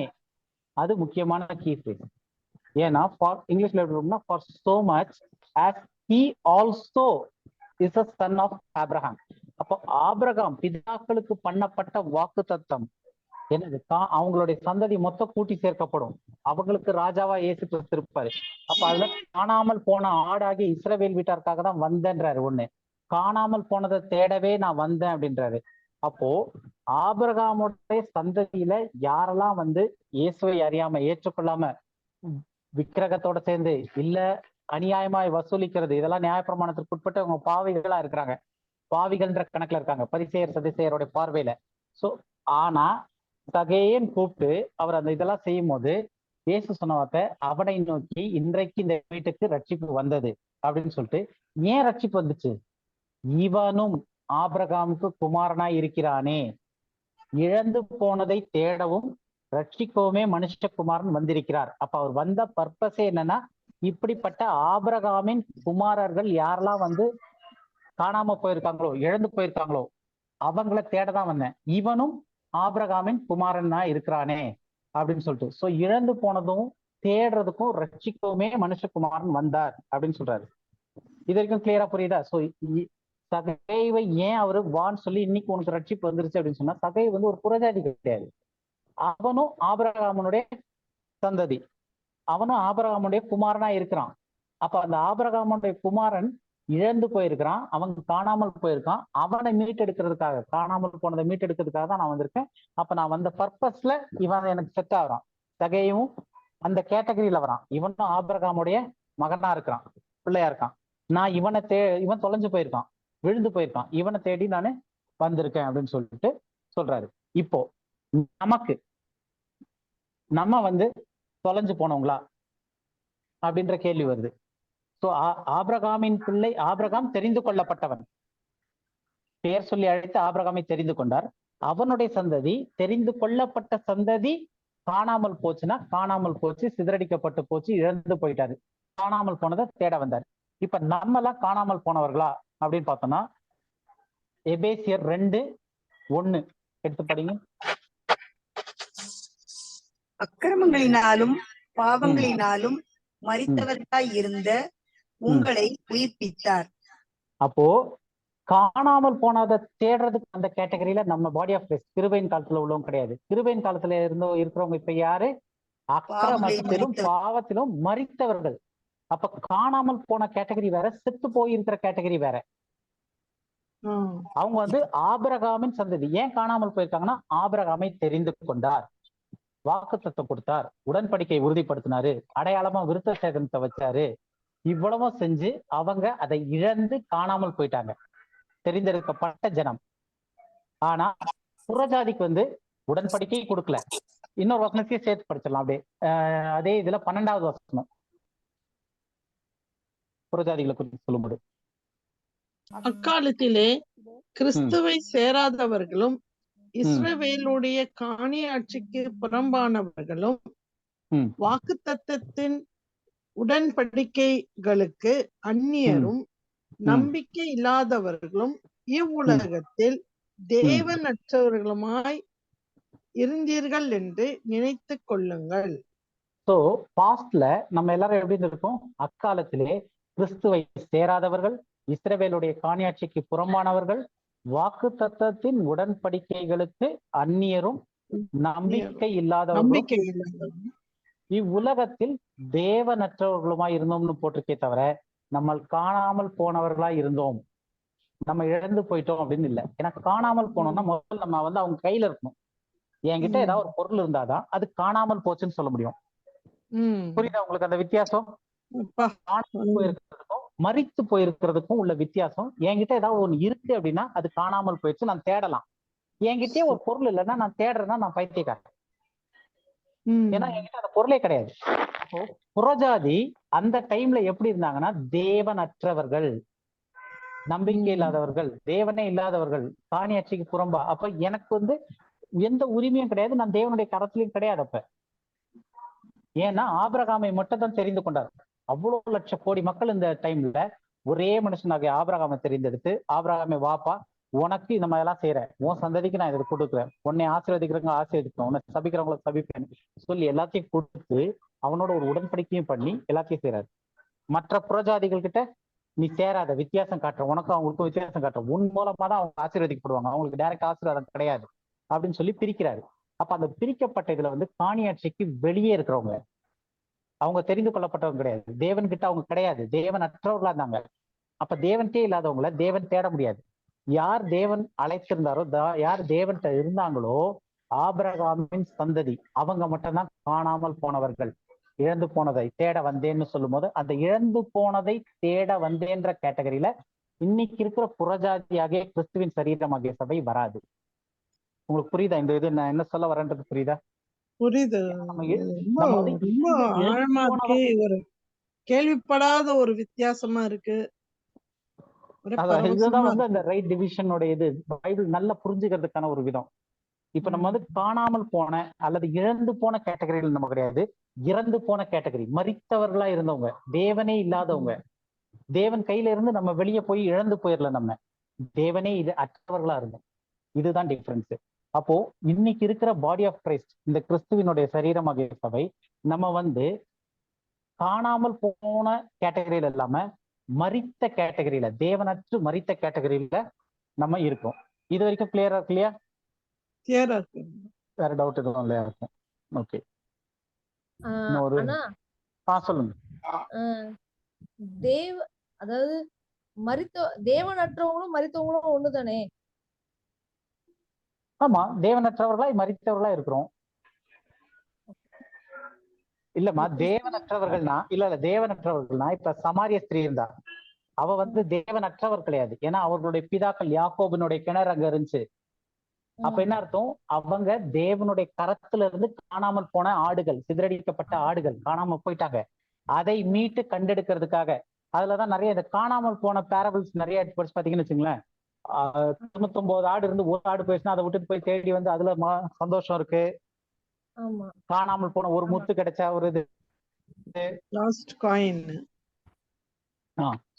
அது முக்கியமான கீ ஃப்ரேஸ். ஏன்னா இங்கிலீஷ்ல எடுத்தோம்னா for so much as he also is a son of Abraham. அப்போ ஆபிரகாம் பிதாக்களுக்கு பண்ணப்பட்ட வாக்கு தத்தம் என்னது? அவங்களுடைய சந்ததி மொத்தம் கூட்டி சேர்க்கப்படும், அவங்களுக்கு ராஜாவா இயேசு கிறிஸ்து இருப்பாரு. அப்ப அதுல காணாமல் போன ஆடாகிய இஸ்ரவேல் வீட்டாருக்காக தான் வந்தேன்றாரு. ஒண்ணு, காணாமல் போனதை தேடவே நான் வந்தேன் அப்படின்றாரு. அப்போ ஆபிரகாமுடைய சந்ததியில யாரெல்லாம் வந்து இயேசுவை அறியாம ஏற்றுக்கொள்ளாம விக்கிரகத்தோட சேர்ந்து இல்ல அநியாயமாய் வசூலிக்கிறது, இதெல்லாம் நியாயப்பிரமாணத்திற்கு உட்பட்டு அவங்க பாவிகளா இருக்கிறாங்க, பாவிகள்ன்ற கணக்குல இருக்காங்க பரிசேயர் சதுசேயருடைய பார்வையில. சோ ஆனா சகேயன் கூப்பிட்டு அவர் அந்த இதெல்லாம் செய்யும் போது இயேசு சொன்ன வார்த்தை, அவனை நோக்கி இன்றைக்கு இந்த வீட்டுக்கு ரட்சிப்பு வந்தது அப்படின்னு சொல்லிட்டு. ஏன் ரட்சிப்பு வந்துச்சு? இவனும் ஆபிரகாமுக்கு குமாரனாய் இருக்கிறானே, இழந்து போனதை தேடவும் ரட்சிக்கவுமே மனுஷகுமாரன் வந்திருக்கிறார். அப்ப அவர் வந்த பர்பஸே என்னன்னா, இப்படிப்பட்ட ஆபிரகாமின் குமாரர்கள் யாரெல்லாம் வந்து காணாம போயிருக்காங்களோ, இழந்து போயிருக்காங்களோ, அவங்கள தேடதான் வந்தேன். இவனும் ஆபிரகாமின் குமாரனா இருக்கிறானே அப்படின்னு சொல்லிட்டு. சோ இழந்து போனதும் தேடுறதுக்கும் ரட்சிக்கவுமே மனுஷகுமாரன் வந்தார் அப்படின்னு சொல்றாரு. இது வரைக்கும் கிளியரா புரியுதா? சோ சகைவை ஏன் அவரு வான்னு சொல்லி இன்னைக்கு உனக்கு ரட்சிப்பு வந்துருச்சு அப்படின்னு சொன்னா, சகை வந்து ஒரு புறஜாதி கிடையாது. அவனும் ஆபிரகாமனுடைய சந்ததி, அவனும் ஆபிரகாமுடைய குமாரனா இருக்கிறான். அப்ப அந்த ஆபிரகாமுடைய குமாரன் இழந்து போயிருக்கிறான், அவன் காணாமல் போயிருக்கான். அவனை மீட்டெடுக்கிறதுக்காக, காணாமல் போனதை மீட்டெடுக்கிறதுக்காக தான் நான் வந்திருக்கேன். அப்ப நான் வந்த பர்பஸ்ல இவன் எனக்கு செட் ஆகுறான். சகையும் அந்த கேட்டகரியில வரான். இவனும் ஆபிரகாமுடைய மகனா இருக்கிறான், பிள்ளையா இருக்கான். நான் இவனை இவன் தொலைஞ்சு போயிருக்கான், விழுந்து போயிருக்கான், இவனை தேடி நானு வந்திருக்கேன் அப்படின்னு சொல்லிட்டு சொல்றாரு. இப்போ நம்ம வந்து தொலைஞ்சு போனவங்களா அப்படின்ற கேள்வி வருது. சோ ஆபிரகாமின் பிள்ளை, ஆபிரகாம் தெரிந்து கொள்ளப்பட்டவன், பெயர் சொல்லி அழைத்து ஆபிரகாமை தெரிந்து கொண்டார். அவனுடைய சந்ததி, தெரிந்து கொள்ளப்பட்ட சந்ததி காணாமல் போச்சுன்னா காணாமல் போச்சு, சிதறடிக்கப்பட்டு போச்சு, இழந்து போயிட்டாரு. காணாமல் போனதை தேட வந்தார். இப்ப நம்ம எல்லாம் காணாமல் போனவர்களா அப்படின்னு பார்த்தோம்னா, எபேசியர் 2:1 எடுத்து படிங்க. அக்கிரமங்களினாலும் பாவங்களினாலும் மரித்தவர்களாய் இருந்த உங்களை உயிர்ப்பித்தார். அப்போ காணாமல் போனதை தேடுறதுக்கு அந்த கேட்டகரியில நம்ம பாடி ஆஃப் கிரைஸ்ட் கிருபையின் காலத்துல உள்ளவங்க கிடையாது. கிருபையின் காலத்துல இருக்கிறவங்க இப்ப யாரு? அக்கிரமத்திலும் பாவத்திலும் மரித்தவர்கள். அப்ப காணாமல் போன கேட்டகரி வேற, செத்து போயிருக்கிற கேட்டகரி வேற. அவங்க வந்து ஆபிரகாமின் சந்ததி. ஏன் காணாமல் போயிருக்காங்கன்னா, ஆபிரகாமை தெரிந்து கொண்டார், வாக்குத்தத்தம் கொடுத்தார், உடன்படிக்கை உறுதிப்படுத்தினாரு, அடையாளமா விருத்த சேதனத்தை வச்சாரு. இவ்வளவும் செஞ்சு அவங்க அதை இழந்து காணாமல் போயிட்டாங்க, தெரிந்தெடுக்கப்பட்ட ஜனம். ஆனா புறஜாதிக்கு வந்து உடன்படிக்கை கொடுக்கல. இன்னொரு வசனத்தையும் சேர்த்து படிச்சிடலாம் அப்படியே. அதே இதுல 12வது வசனம் புறஜாதிகளை குறித்து சொல்லும்போது, அக்காலத்திலே கிறிஸ்துவை சேராதவர்களும் இஸ்ரவேலுடைய காணியாட்சிக்கு புறம்பானவர்களும் வாக்குத்தத்தத்தின் உடன்படிக்கைகளுக்கு அந்நியரும் நம்பிக்கை இல்லாதவர்களும் இவ்வுலகத்தில் தேவனற்றவர்களுமாய் இருந்தீர்கள் என்று நினைத்து கொள்ளுங்கள். சோ பாஸ்ட்ல நம்ம எல்லாரும் எப்படி இருக்கோம்? அக்காலத்திலே கிறிஸ்துவை சேராதவர்கள், இஸ்ரவேலுடைய காணியாட்சிக்கு புறம்பானவர்கள், வாக்குத்தத்தத்தின் உடன்படிக்கைகளுக்கு அந்நியரும் நம்பிக்கை இல்லாதவர்களும் இவ்வுலகத்தில் தேவனற்றவர்களுமாய் இருந்தோம்னு போட்டிருக்கே தவிர நம்ம காணாமல் போனவர்களா இருந்தோம், நம்ம இழந்து போயிட்டோம் அப்படின்னு இல்லை. ஏன்னா காணாமல் போனோம்னா முதல்ல நம்ம வந்து அவங்க கையில இருக்கணும். என்கிட்ட ஏதாவது ஒரு பொருள் இருந்தாதான் அது காணாமல் போச்சுன்னு சொல்ல முடியும். புரியுதா உங்களுக்கு அந்த வித்தியாசம்? போயிருக்கிறதுக்கும் மரித்து போயிருக்கிறதுக்கும் உள்ள வித்தியாசம். என்கிட்ட ஏதாவது ஒண்ணு இருக்கு அப்படின்னா அது காணாமல் போயிடுச்சு, நான் தேடலாம். என்கிட்டயே ஒரு பொருள் இல்லைன்னா நான் தேடுறேன்னா நான் பைத்தியக்காரன். ஏன்னா என்கிட்ட அந்த பொருளே கிடையாது. அப்போ புறஜாதி அந்த டைம்ல எப்படி இருந்தாங்கன்னா, தேவனற்றவர்கள், நம்பிக்கை இல்லாதவர்கள், தேவனே இல்லாதவர்கள், காணியாட்சிக்கு புறம்பா. அப்ப எனக்கு வந்து எந்த உரிமையும் கிடையாது, நான் தேவனுடைய கரத்திலையும் கிடையாது. அப்ப ஏன்னா ஆபிரகாமை மட்டும் தான் தெரிந்து கொண்டார். அவ்வளவு லட்சம் கோடி மக்கள் இந்த டைம்ல ஒரே மனுஷனாகிய ஆபிரகாமை தெரிந்தெடுத்து, ஆபிரகாமை வாப்பா, உனக்கு இந்த மாதிரி எல்லாம் செய்யறேன், உன் சந்ததிக்கு நான் இதை கொடுக்குறேன், உன்னை ஆசீர்வதிக்கிறவங்க ஆசீர்வதிக்கிறேன், உன்னை சபிக்கிறவங்களை சபிப்பேன் சொல்லி எல்லாத்தையும் கொடுத்து அவனோட ஒரு உடன்படிக்கையும் பண்ணி எல்லாத்தையும் செய்யறாரு. மற்ற புறஜாதிகள் கிட்ட நீ சேராத, வித்தியாசம் காட்டுற, உனக்கும் அவங்களுக்கும் வித்தியாசம் காட்டுற, உன் மூலமா தான் அவங்க ஆசீர்வதிக்கப்படுவாங்க, அவங்களுக்கு டைரக்ட் ஆசீர்வாதம் கிடையாது அப்படின்னு சொல்லி பிரிக்கிறாரு. அப்ப அந்த பிரிக்கப்பட்ட இதுல வந்து காணியாட்சிக்கு வெளியே இருக்கிறவங்க, அவங்க தெரிந்து கொள்ளப்பட்டவங்க கிடையாது, தேவன் கிட்ட அவங்க கிடையாது, தேவன் அற்றவர்களா இருந்தாங்க. அப்ப தேவன்கிட்டே இல்லாதவங்கள தேவன் தேட முடியாது. யார் தேவன் அழைத்திருந்தாரோ, யார் தேவன்கிட்ட இருந்தாங்களோ, ஆபிரகாமின் சந்ததி, அவங்க மட்டும்தான் காணாமல் போனவர்கள். இழந்து போனதை தேட வந்தேன்னு சொல்லும் போது அந்த இழந்து போனதை தேட வந்தேன்ற கேட்டகரியில இன்னைக்கு இருக்கிற புறஜாதியாகிய கிறிஸ்துவின் சரீரமாகிய சபை வராது. உங்களுக்கு புரியுதா? இந்த இது நான் என்ன சொல்ல வரேன்றது புரியுதா? புரியுது. ஒரு கேள்விப்படாத ஒரு வித்தியாசமா இருக்கு. இதுதான் வந்து அந்த ரைட் டிவிஷனோட இது பைபிள் நல்லா புரிஞ்சுக்கிறதுக்கான ஒரு விதம். இப்ப நம்ம வந்து காணாமல் போன அல்லது இழந்து போன கேட்டகரியில் நம்ம கிடையாது, இறந்து போன கேட்டகரி, மரித்தவர்களா இருந்தவங்க, தேவனே இல்லாதவங்க. தேவன் கையில இருந்து நம்ம வெளியே போய் இழந்து போயிடல, நம்ம தேவனே இது அற்றவர்களா இருந்தோம். இதுதான் டிஃபரன்ஸ். அப்போ இன்னைக்கு இருக்கிற பாடி ஆஃப் கிரைஸ்ட், இந்த கிறிஸ்துவினுடைய சரீரமாகிய சபை, நம்ம வந்து காணாமல் போன கேட்டகரியில இல்லாம மரித்த கேட்டகரியில, தேவனற்று மரித்த கேட்டகரியில நம்ம இருக்கோம். இது வரைக்கும் கிளியரா இல்லையா? கிளியரா இருக்கு. வேற டவுட் எதுவும் இல்லையா இருக்கும்? ஓகே. சொல்லுங்க. அதாவது தேவனற்றவங்களும் மரித்தவங்களும் ஒண்ணுதானே? ஆமா, தேவனற்றவர்களா மரித்தவர்களா இருக்கிறோம். இல்லம்மா, தேவனற்றவர்கள்னா தேவனற்றவர்கள்னா இப்ப சமாரிய ஸ்திரீ இருந்தா, அவ வந்து தேவனற்றவர் கிடையாது. ஏன்னா அவர்களுடைய பிதாக்கள் யாக்கோபினுடைய கிணறு அங்க இருந்துச்சு. அப்ப என்ன அர்த்தம்? அவங்க தேவனுடைய கரத்துல இருந்து காணாமல் போன ஆடுகள், சிதறடிக்கப்பட்ட ஆடுகள் காணாம போயிட்டாங்க. அதை மீட்டு கண்டெடுக்கிறதுக்காக அதுலதான் நிறைய இந்த காணாமல் போன பேரபிள்ஸ் நிறைய படிச்சு பாத்தீங்கன்னு வச்சுங்களேன். 99 ஆடு இருந்து ஒரு ஆடு போயிடுச்சுன்னா அதை விட்டுட்டு போய் தேடி வந்து அதுல சந்தோஷம் இருக்கு. காணாமல் போன ஒரு முத்து கிடைச்சா ஒரு இது.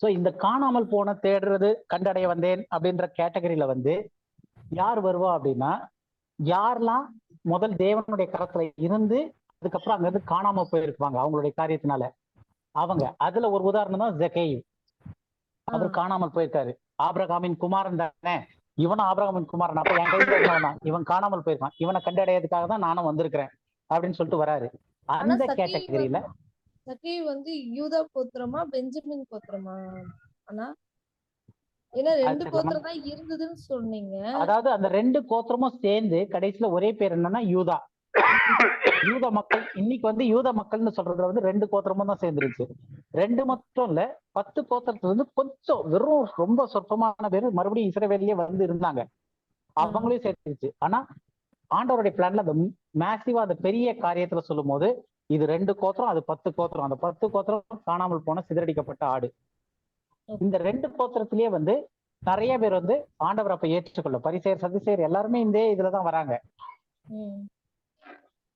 சோ இந்த காணாமல் போன தேடுறது கண்டடைய வந்தேன் அப்படின்ற கேட்டகரியில வந்து யார் வருவா அப்படின்னா, யாரெல்லாம் முதல் தேவனுடைய கரத்துல இருந்து அதுக்கப்புறம் அங்க இருந்து காணாம போயிருப்பாங்க அவங்களுடைய காரியத்தினால, அவங்க. அதுல ஒரு உதாரணம் தான் ஜக்கேயு. அவர் காணாமல் போயிருக்காரு. ஆபிரகாமின் குமாரன் தானே, இவனும் ஆபிரகாமின் குமாரன். அப்ப என் கையில இருந்தவன் இவன் காணாமல் போயிருக்கான், இவனை கண்டடையதுக்காக தான் நானும் வந்திருக்கிறேன் அப்படின்னு சொல்லிட்டு வராரு. அந்த கேட்டகரியில ஜக்கேயு வந்து யூதா கோத்திரமா பெஞ்சமின் கோத்திரமா? ஆனா ஏன்னா 2 கோத்திரம் தான் இருந்ததுன்னு சொன்னீங்க. அதாவது அந்த 2 கோத்திரமும் சேர்ந்து கடைசியில ஒரே பேர் என்னன்னா யூதா. யூத மக்கள் இன்னைக்கு வந்து யூத மக்கள்னு சொல்றதுல வந்து 2 கோத்திரமும் தான் சேர்ந்துருச்சு. 2 மட்டும் இல்ல, 10 கோத்திரத்துல இருந்து கொஞ்சம் வெறும் ரொம்ப சொற்பமான பேர் மறுபடியும் இஸ்ரவேலியே வந்து இருந்தாங்க, அவங்களையும் சேர்த்துருச்சு. ஆனா ஆண்டவருடைய பிளான்ல அந்த மேசிவா அந்த பெரிய காரியத்துல சொல்லும் போது இது 2 கோத்திரம், அது 10 கோத்திரம். அந்த 10 கோத்திரம் காணாமல் போன சிதறடிக்கப்பட்ட ஆடு. இந்த 2 கோத்திரத்திலேயே வந்து நிறைய பேர் வந்து ஆண்டவர் அப்ப ஏற்றுக்கொள்ள, பரிசேயர் சதுசேயர் எல்லாருமே இந்த இதுலதான் வராங்க.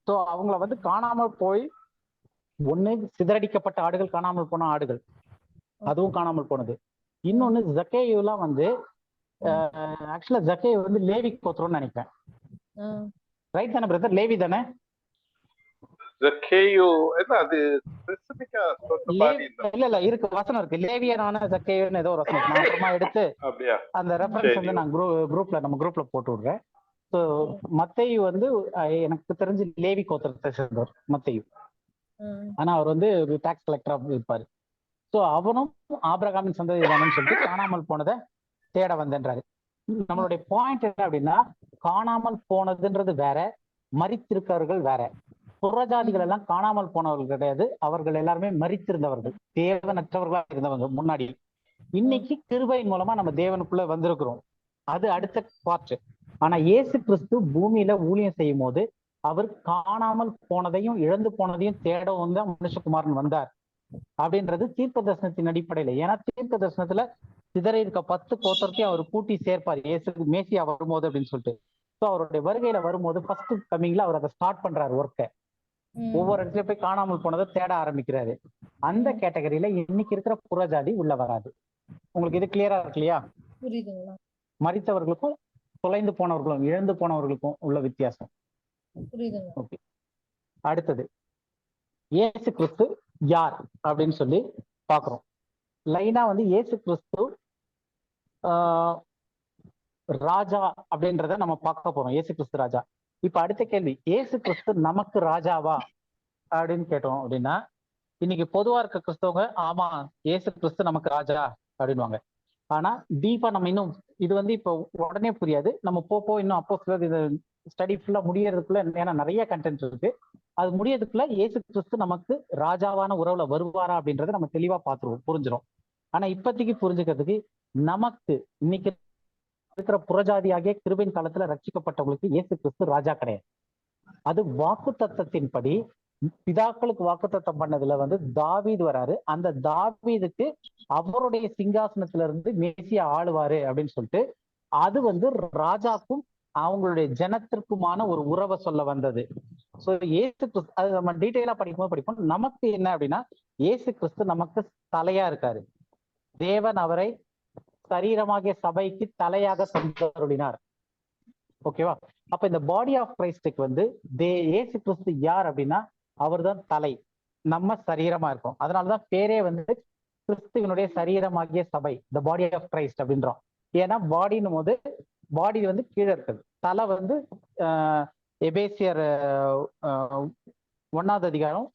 சோ அவங்கள வந்து காணாமல் போய், ஒண்ணு சிதறடிக்கப்பட்ட ஆடுகள், காணாமல் போன ஆடுகள், அதுவும் காணாமல் போனது. இன்னொன்னு ஜக்கேயு எல்லாம் வந்து ஆக்சுவலா ஜக்கேயு வந்து லேவி கோத்திரம்னு நினைக்கிறேன். ரைட் தானே பிரதர்? லேவி தானே? இல்ல இருக்கு, வசனம் இருக்கு, லேவியனான ஜக்கேயுன்னு ஏதோ ஒரு வசனம். நான் அப்புறமா எடுத்து அந்த ரெஃபரன்ஸ் வந்து நான் நம்ம குரூப்ல போட்டு விடுறேன். ஸோ மத்தேயு வந்து எனக்கு தெரிஞ்சு லேவி கோத்திரத்தை சேர்ந்தவர் மத்தேயு. ஆனா அவர் வந்து ஒரு டாக்ஸ் கலெக்டரா இருப்பாரு. ஸோ அவனும் ஆபிரகாமின் சந்ததி தானேன்னு சொல்லிட்டு காணாமல் போனதை தேட வந்தேன்றாரு. நம்மளுடைய பாயிண்ட் என்ன அப்படின்னா, காணாமல் போனதுன்றது வேற, மரித்திருக்கவர்கள் வேற. புறஜாதிகள் எல்லாம் காணாமல் போனவர்கள் கிடையாது, அவர்கள் எல்லாருமே மரித்திருந்தவர்கள், தேவனற்றவர்களா இருந்தவங்க முன்னாடி. இன்னைக்கு கிருபையின் மூலமா நம்ம தேவனுக்குள்ள வந்திருக்கிறோம், அது அடுத்த பார்ட். ஆனா இயேசு கிறிஸ்து பூமியில ஊழியம் செய்யும் போது அவர் காணாமல் போனதையும் இழந்து போனதையும் தேடவும் தான் மனுஷகுமாரன் வந்தார் அப்படின்றது தீர்க்க தரிசனத்தின் அடிப்படையில. ஏன்னா தீர்க்க தரிசனத்துல சிதற இருக்க 10 கோத்திரத்தையும் அவர் கூட்டி சேர்ப்பார் இயேசு மேசியா வரும்போது அப்படின்னு சொல்லிட்டு. ஸோ அவருடைய வருகையில வரும்போது ஃபர்ஸ்ட் கம்மிங்ல அவர் அதை ஸ்டார்ட் பண்றாரு ஒர்க்கை. ஒவ்வொரு இடத்துல போய் காணாமல் போனதை தேட ஆரம்பிக்கிறாரு. அந்த கேட்டகரியில இன்னைக்கு இருக்கிற புறஜாதி உள்ள வராது. உங்களுக்கு இது கிளியரா இருக்கு இல்லையா? மரித்தவர்களுக்கும் தொலைந்து போனவர்களும் இழந்து போனவர்களுக்கும் உள்ள வித்தியாசம். ஓகே, அடுத்தது இயேசு கிறிஸ்து யார் அப்படின்னு சொல்லி பாக்குறோம். லைனா வந்து இயேசு கிறிஸ்து ராஜா அப்படின்றத நம்ம பார்க்க போறோம். இயேசு கிறிஸ்து ராஜா. இப்ப அடுத்த கேள்வி, இயேசு கிறிஸ்து நமக்கு ராஜாவா அப்படின்னு கேட்டோம் அப்படின்னா, இன்னைக்கு பொதுவா இருக்க கிறிஸ்தவங்க ஆமா இயேசு கிறிஸ்து நமக்கு ராஜா அப்படின்வாங்க. ஆனா டீப்பா நம்ம இன்னும் இது வந்து இப்போ உடனே புரியாது, நம்ம போப்போ இன்னும் அப்போ இது ஸ்டடி ஃபுல்லா முடியறதுக்குள்ள, ஏன்னா நிறைய கண்டென்ட் இருக்கு, அது முடியறதுக்குள்ள இயேசு கிறிஸ்து நமக்கு ராஜாவான உறவுல வருவாரா அப்படின்றத நம்ம தெளிவா பார்த்துருவோம், புரிஞ்சிடும். ஆனா இப்போதைக்கு புரிஞ்சுக்கிறதுக்கு, நமக்கு இன்னைக்கு இருக்கிற புறஜாதியாகிய கிருபையின் காலத்துல ரட்சிக்கப்பட்டவங்களுக்கு இயேசு கிறிஸ்து ராஜா கிடையாது. அது வாக்கு தத்தத்தின்படி பிதாக்களுக்கு வாக்குத்தத்தம் பண்ணதுல வந்து தாவீது வராரு. அந்த தாவீதுக்கு அவருடைய சிங்காசனத்துல இருந்து மேசியா ஆளுவாரு அப்படின்னு சொல்லிட்டு, அது வந்து ராஜாக்கும் அவங்களுடைய ஜனத்திற்குமான ஒரு உறவை சொல்ல வந்தது. சோ இயேசு கிறிஸ்து, அது நம்ம டீட்டெயிலா படிப்போம். நமக்கு என்ன அப்படின்னா, இயேசு கிறிஸ்து நமக்கு தலையா இருக்காரு. தேவன் அவரை சரீரமாகிய சபைக்கு தலையாக தந்தருளினார். ஓகேவா? அப்ப இந்த பாடி ஆஃப் கிரைஸ்டுக்கு வந்து இயேசு கிறிஸ்து யார் அப்படின்னா அவர் தான் தலை, நம்ம சரீரமா இருக்கும். அதனாலதான் பேரே வந்து கிறிஸ்துவனுடைய சரீரமாகிய சபை, த பாடி ஆஃப் கிரைஸ்ட் அப்படின்றோம். ஏன்னா பாடினும் போது பாடி வந்து கீழே இருக்குது, தலை வந்து எபேசியர் 1வது அதிகாரம்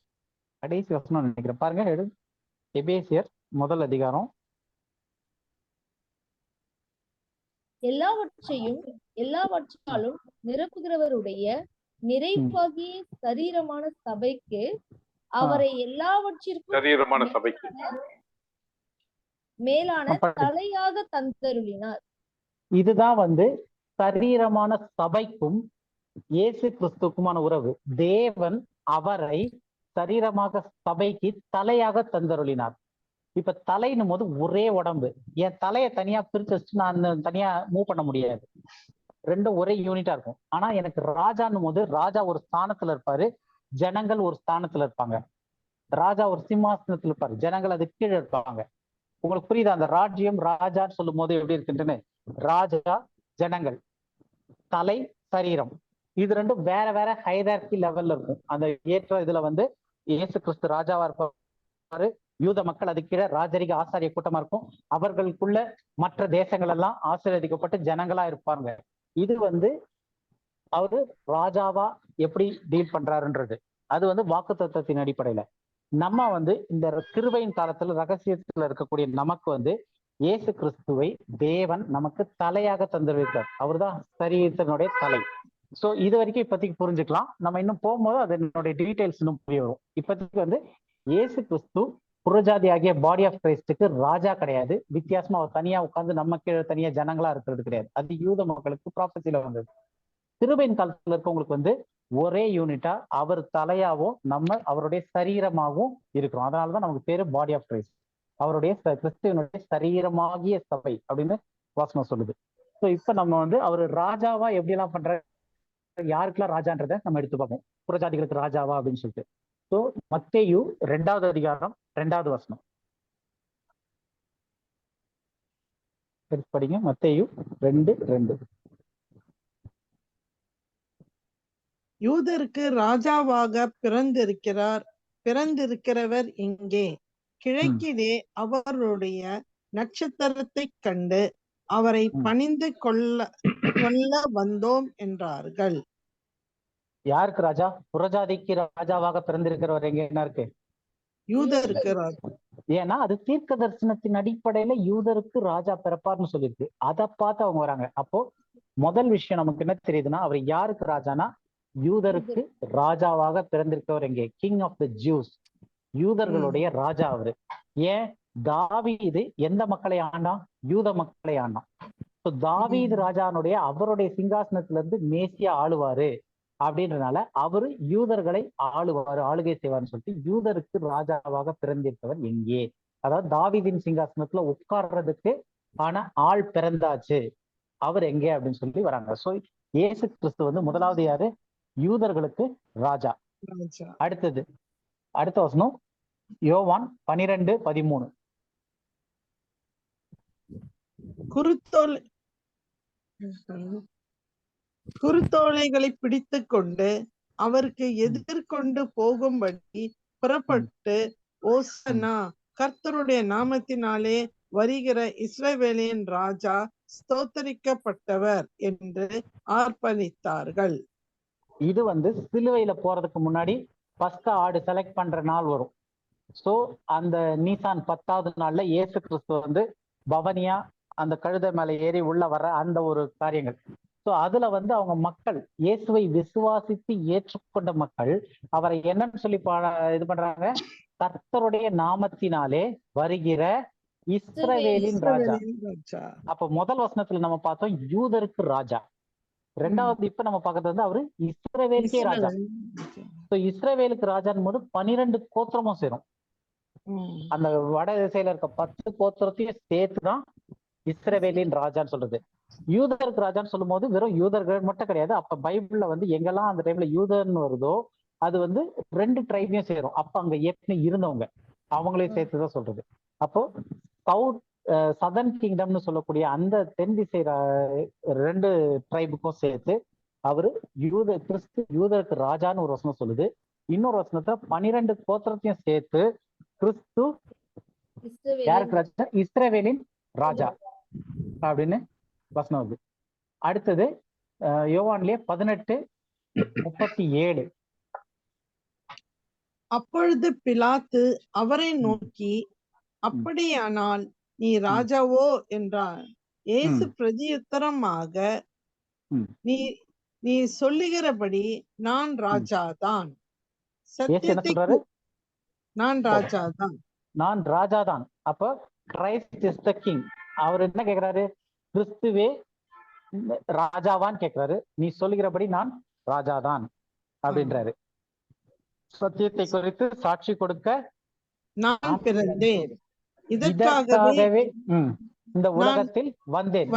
கடைசி வசனம் நினைக்கிறேன் பாருங்க, எபேசியர் 1 அதிகாரம். எல்லாவற்றையும் எல்லாவற்றாலும் நிரப்புகிறவருடைய நிறைவாகிய சரீரமான சபைக்கு அவரை எல்லாவற்றிற்கும் சரீரமான சபைக்கு மேலான தலையாக தந்தருளினார். இதுதான் வந்து சரீரமான சபைக்கும் இயேசு கிறிஸ்துக்குமான உறவு. தேவன் அவரை சரீரமாக சபைக்கு தலையாக தந்தருளினார். இப்ப தலைன்னும் போது ஒரே உடம்பு, என் தலையை தனியா பிரிச்சு வச்சு நான் தனியா மூவ் பண்ண முடியாது, ரெண்டும் ஒரே யூனிட்டா இருக்கும். ஆனா எனக்கு ராஜான்னும் போது ராஜா ஒரு ஸ்தானத்துல இருப்பாரு, ஜனங்கள் ஒரு ஸ்தானத்துல இருப்பாங்க. ராஜா ஒரு சிம்மாசனத்துல இருப்பாரு, ஜனங்கள் அது கீழே இருப்பாங்க. உங்களுக்கு புரியுதா? அந்த ராஜ்யம் ராஜான்னு சொல்லும் போது எப்படி இருக்குன்னு, ராஜா ஜனங்கள், தலை சரீரம், இது ரெண்டும் வேற வேற ஹைரார்கி லெவல்ல இருக்கும். அந்த ஏற்ற இதுல வந்து இயேசு கிறிஸ்து ராஜாவா இருப்பாரு, யூத மக்கள் அது கீழே ராஜரிக ஆசாரிய கூட்டமா இருக்கும், அவர்களுக்குள்ள மற்ற தேசங்கள் எல்லாம் ஆசீர்வதிக்கப்பட்டு ஜனங்களா இருப்பாங்க. இது வந்து அவரு ராஜாவா எப்படி டீல் பண்றாருன்றது அது வந்து வாக்குத்தத்தத்தின் அடிப்படையில. நம்ம வந்து இந்த கிருபையின் காலத்துல ரகசியத்துல இருக்கக்கூடிய நமக்கு வந்து இயேசு கிறிஸ்துவை தேவன் நமக்கு தலையாக தந்துருக்கார். அவர் தான் சரீரத்தினுடைய தலை. சோ இது வரைக்கும் இப்போதைக்கு புரிஞ்சுக்கலாம். நம்ம இன்னும் போகும்போது அதனுடைய டீடைல்ஸ் இன்னும் புரிய வரும். இப்போதைக்கு வந்து இயேசு கிறிஸ்து புறஜாதி ஆகிய பாடி ஆஃப் கிரைஸ்டுக்கு ராஜா கிடையாது. வித்தியாசமா அவர் தனியா உட்கார்ந்து நம்ம கீழே தனியா ஜனங்களா இருக்கிறது கிடையாது. அது யூத மக்களுக்கு ப்ராஃபஸில வந்தது. கிருபையின் காலத்துல இருக்கவங்களுக்கு வந்து ஒரே யூனிட்டா அவர் தலையாவும் நம்ம அவருடைய சரீரமாகவும் இருக்கிறோம். அதனாலதான் நமக்கு பேரு பாடி ஆஃப் கிரைஸ்ட், அவருடைய கிறிஸ்துவனுடைய சரீரமாகிய சபை அப்படின்னு வாசனம் சொல்லுது. ஸோ இப்ப நம்ம வந்து அவர் ராஜாவா எப்படி எல்லாம் பண்ற, யாருக்கெல்லாம் ராஜான்றதை நம்ம எடுத்து பார்ப்போம். புறஜாதிகளுக்கு ராஜாவா அப்படின்னு சொல்லிட்டு. ஸோ மத்தேயு 2வது அதிகாரம் 2வது வசனம் படிங்க. மத்தேயு 2:2. யூதருக்கு ராஜாவாக பிறந்திருக்கிறவர் எங்கே? கிழக்கிலே அவருடைய நட்சத்திரத்தை கண்டு அவரை பணிந்து கொள்ள வந்தோம் என்றார்கள். யாருக்கு ராஜா? புறஜாதிக்கு ராஜாவாக பிறந்திருக்கிறவர் எங்க என்ன இருக்கு? யூதருக்கு. ஏன்னா அது தீர்க்க தரிசனத்தின் அடிப்படையில யூதருக்கு ராஜா பிறப்பார்னு சொல்லியிருக்கு. அதை பார்த்து அவங்க வராங்க. அப்போ முதல் விஷயம் நமக்கு என்ன தெரியுதுன்னா, அவர் யாருக்கு ராஜானா யூதருக்கு ராஜாவாக பிறந்திருக்கவர் எங்கே? கிங் ஆஃப் த ஜூஸ், யூதர்களுடைய ராஜா அவரு. ஏன்? தாவீது எந்த மக்களை ஆண்டான்? யூத மக்களை ஆண்டான். தாவீது ராஜானுடைய அவருடைய சிங்காசனத்துல இருந்து மேசியா ஆளுவாரு அப்படின்றதுனால அவரு யூதர்களை ஆளுகை செய்வார்னு சொல்லிட்டு யூதருக்கு ராஜாவாக பிறந்திருக்கவர் எங்கே? அதாவது தாவீதின் சிங்காசனத்துல உட்கார்றதுக்கு ஆனா ஆள் பிறந்தாச்சு, அவர் எங்கே அப்படின்னு சொல்லி வராங்க. சோ இயேசு கிறிஸ்து வந்து முதலாவது யாரு? யூதர்களுக்கு ராஜா. அடுத்தது அடுத்த வசனம் யோவான் 12:13. குருத்தோலைகளை பிடித்து கொண்டு அவருக்கு எதிர்கொண்டு போகும்படி புறப்பட்டு, ஓசன்னா, கர்த்தருடைய நாமத்தினாலே வருகிற இஸ்ரவேலின் ராஜா ஸ்தோத்தரிக்கப்பட்டவர் என்று ஆர்ப்பரித்தார்கள். இது வந்து சிலுவையில போறதுக்கு முன்னாடி பஸ்கா ஆடு செலக்ட் பண்ற நாள் வரும். சோ அந்த நீசான் 10வது நாள்ல இயேசு கிறிஸ்து வந்து பவனியா அந்த கழுதை மேல ஏறி உள்ள வர அந்த ஒரு காரியங்கள். சோ அதுல வந்து அவங்க மக்கள் இயேசுவை விசுவாசித்து ஏற்றுக்கொண்ட மக்கள் அவரை என்னன்னு சொல்லி இது பண்றாங்க? கர்த்தருடைய நாமத்தினாலே வருகிற இஸ்ரவேலின் ராஜா. அப்ப முதல் வசனத்துல நம்ம பார்த்தோம் யூதருக்கு ராஜா. ரெண்டாவது இப்ப நம்ம பார்க்கறது வந்து அவரு இஸ்ரவேலுக்கே ராஜா. இஸ்ரவேலுக்கு ராஜான் போது 12 கோத்திரமும் சேரும். அந்த வட திசையில இருக்க 10 கோத்திரத்தையும் சேர்த்துதான் இஸ்ரவேலின் ராஜான்னு சொல்றது. யூதருக்கு ராஜான்னு சொல்லும் போது வெறும் யூதர்கள் மட்டும் கிடையாது. அப்ப பைபிள்ல வந்து எங்கெல்லாம் அந்த டைம்ல யூதர்னு வருதோ அது வந்து 2 ட்ரைபையும் சேரும். அப்ப அங்க ஏற்கனவே இருந்தவங்க அவங்களையும் சேர்த்துதான் சொல்றது. அப்போ சதர்ன் கிங்டம்னு சொல்லக்கூடிய அந்த தென் திசை 2 ட்ரைபுக்கும் சேர்த்து அவரு கிறிஸ்து யூதருக்கு ராஜான்னு ஒரு வசனம் சொல்லுது. இன்னொரு வசனத்துல 12 கோத்திரத்தையும் சேர்த்து கிறிஸ்து யாருக்கு ராஜா? இஸ்ரவேலின் ராஜா அப்படின்னு வசனம் வருது. அடுத்தது யோவான்லயே 18:37. அப்பொழுது பிலாத்து அவரை நோக்கி, அப்படியானால் நீ ராஜாவோ என்றார். இயேசு பிரதியுத்தரமாக, நீ சொல்லுகிறபடி நான் ராஜாதான். சத்தியத்தை நான் ராஜாதான், நான் ராஜாதான். அப்ப கிரைஸ்ட் இஸ் த கிங். அவர் என்ன கேக்குறாரு? கிறிஸ்துவே ராஜாவான்னு கேக்குறாரு. நீ சொல்லுகிறபடி நான் ராஜாதான் அப்படின்றாரு. சத்தியத்தை குறித்து சாட்சி கொடுக்க நான் பிறந்தேன், இதற்காகவே இந்த உலகத்தில் வந்தேன்.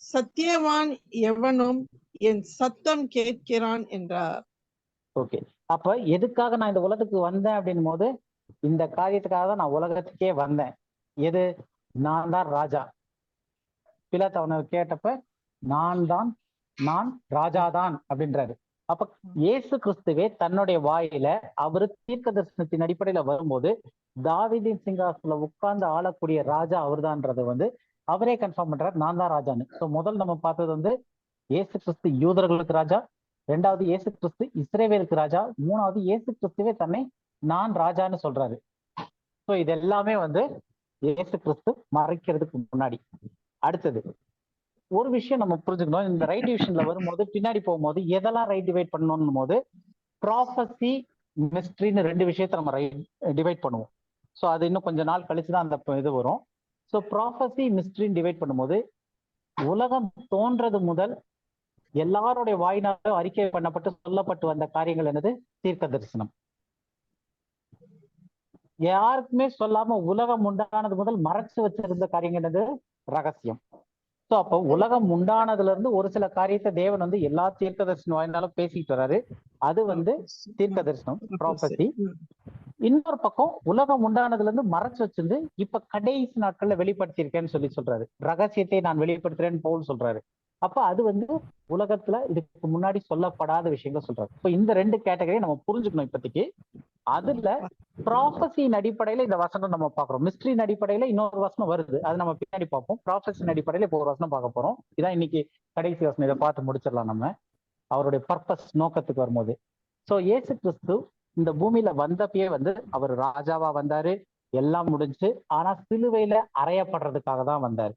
சத்தியவான் எவனும் என் சத்தம் கேட்கிறான் என்றார். ஓகே, அப்ப எதுக்காக நான் இந்த உலகத்துக்கு வந்தேன் அப்படின் போது இந்த காரியத்துக்காக தான் நான் உலகத்துக்கே வந்தேன். எது? நான் தான் ராஜா. பிலாத்து அவனை கேட்டப்ப நான் ராஜாதான் அப்படின்றாரு. அப்ப இயேசு கிறிஸ்துவே தன்னுடைய வாயில அவரு தீர்க்க தரிசனத்தின் அடிப்படையில வரும்போது தாவீதின் சிங்காசனத்துல உட்கார்ந்து ஆளக்கூடிய ராஜா அவர்தான்றதை அவரே கன்ஃபார்ம் பண்றாரு, நான் தான் ராஜான்னு. ஸோ முதல் நம்ம பார்த்தது இயேசு கிறிஸ்து யூதர்களுக்கு ராஜா, 2வது இயேசு கிறிஸ்து இஸ்ரவேலுக்கு ராஜா, 3வது இயேசு கிறிஸ்துவே தன்னை நான் ராஜான்னு சொல்றாரு. ஸோ இது எல்லாமே இயேசு கிறிஸ்து மறைக்கிறதுக்கு முன்னாடி. அடுத்தது ஒரு விஷயம் நம்ம புரிஞ்சுக்கணும். இந்த ரைட் டிவிஷன்ல வரும்போது பின்னாடி போகும்போது எதெல்லாம் ரைட் டிவைட் பண்ணணும் போது ப்ராஃபஸி மிஸ்ட்ரின்னு 2 விஷயத்த நம்ம டிவைட் பண்ணுவோம். ஸோ அது இன்னும் கொஞ்ச நாள் கழிச்சுதான் அந்த இது வரும். ஸோ ப்ராஃபஸி மிஸ்ட்ரின்னு டிவைட் பண்ணும்போது உலகம் தோன்றது முதல் எல்லாருடைய வாயினாலும் அறிக்கை பண்ணப்பட்டு சொல்லப்பட்டு வந்த காரியங்கள் என்னது? தீர்க்க தரிசனம். யாருக்குமே சொல்லாம உலகம் உண்டானது முதல் மறைச்சு வச்சிருந்த காரியங்கள் என்னது? ரகசியம். ஸோ அப்போ உலகம் உண்டானதுல இருந்து ஒரு சில காரியத்தை தேவன் எல்லா தீர்க்க தரிசனம் வாயினாலும் பேசிட்டு வர்றாரு. அது தீர்க்க தரிசனம், ப்ராஃபஸி. இன்னொரு பக்கம் உலகம் உண்டானதுல இருந்து மறைச்சு வச்சிருந்து இப்ப கடைசி நாட்கள்ல வெளிப்படுத்தியிருக்கேன்னு சொல்றாரு. ரகசியத்தை நான் வெளிப்படுத்துறேன்னு பவுல் சொல்றாரு. அப்ப அது உலகத்துல இதுக்கு முன்னாடி சொல்லப்படாத விஷயங்கள் சொல்றாரு. இப்போ இந்த 2 கேட்டகரியை நம்ம புரிஞ்சுக்கணும் இப்போதைக்கு. அதுல ப்ராஃபஸின் அடிப்படையில இந்த வசனம் நம்ம பாக்குறோம். மிஸ்ட்ரியின் அடிப்படையில இன்னொரு வசனம் வருது, அது நம்ம பின்னாடி பார்ப்போம். ப்ராஃபஸின் அடிப்படையில இப்போ ஒரு வசனம் பார்க்க போறோம். இதான் இன்னைக்கு கடைசி வசனம். இதை பார்த்து முடிச்சிடலாம் நம்ம அவருடைய பர்பஸ் நோக்கத்துக்கு வரும்போது. சோ இயேசு கிறிஸ்து இந்த பூமியில வந்தப்பயே அவர் ராஜாவா வந்தாரு, எல்லாம் முடிஞ்சு. ஆனா சிலுவையில அறையப்படுறதுக்காக தான் வந்தாரு.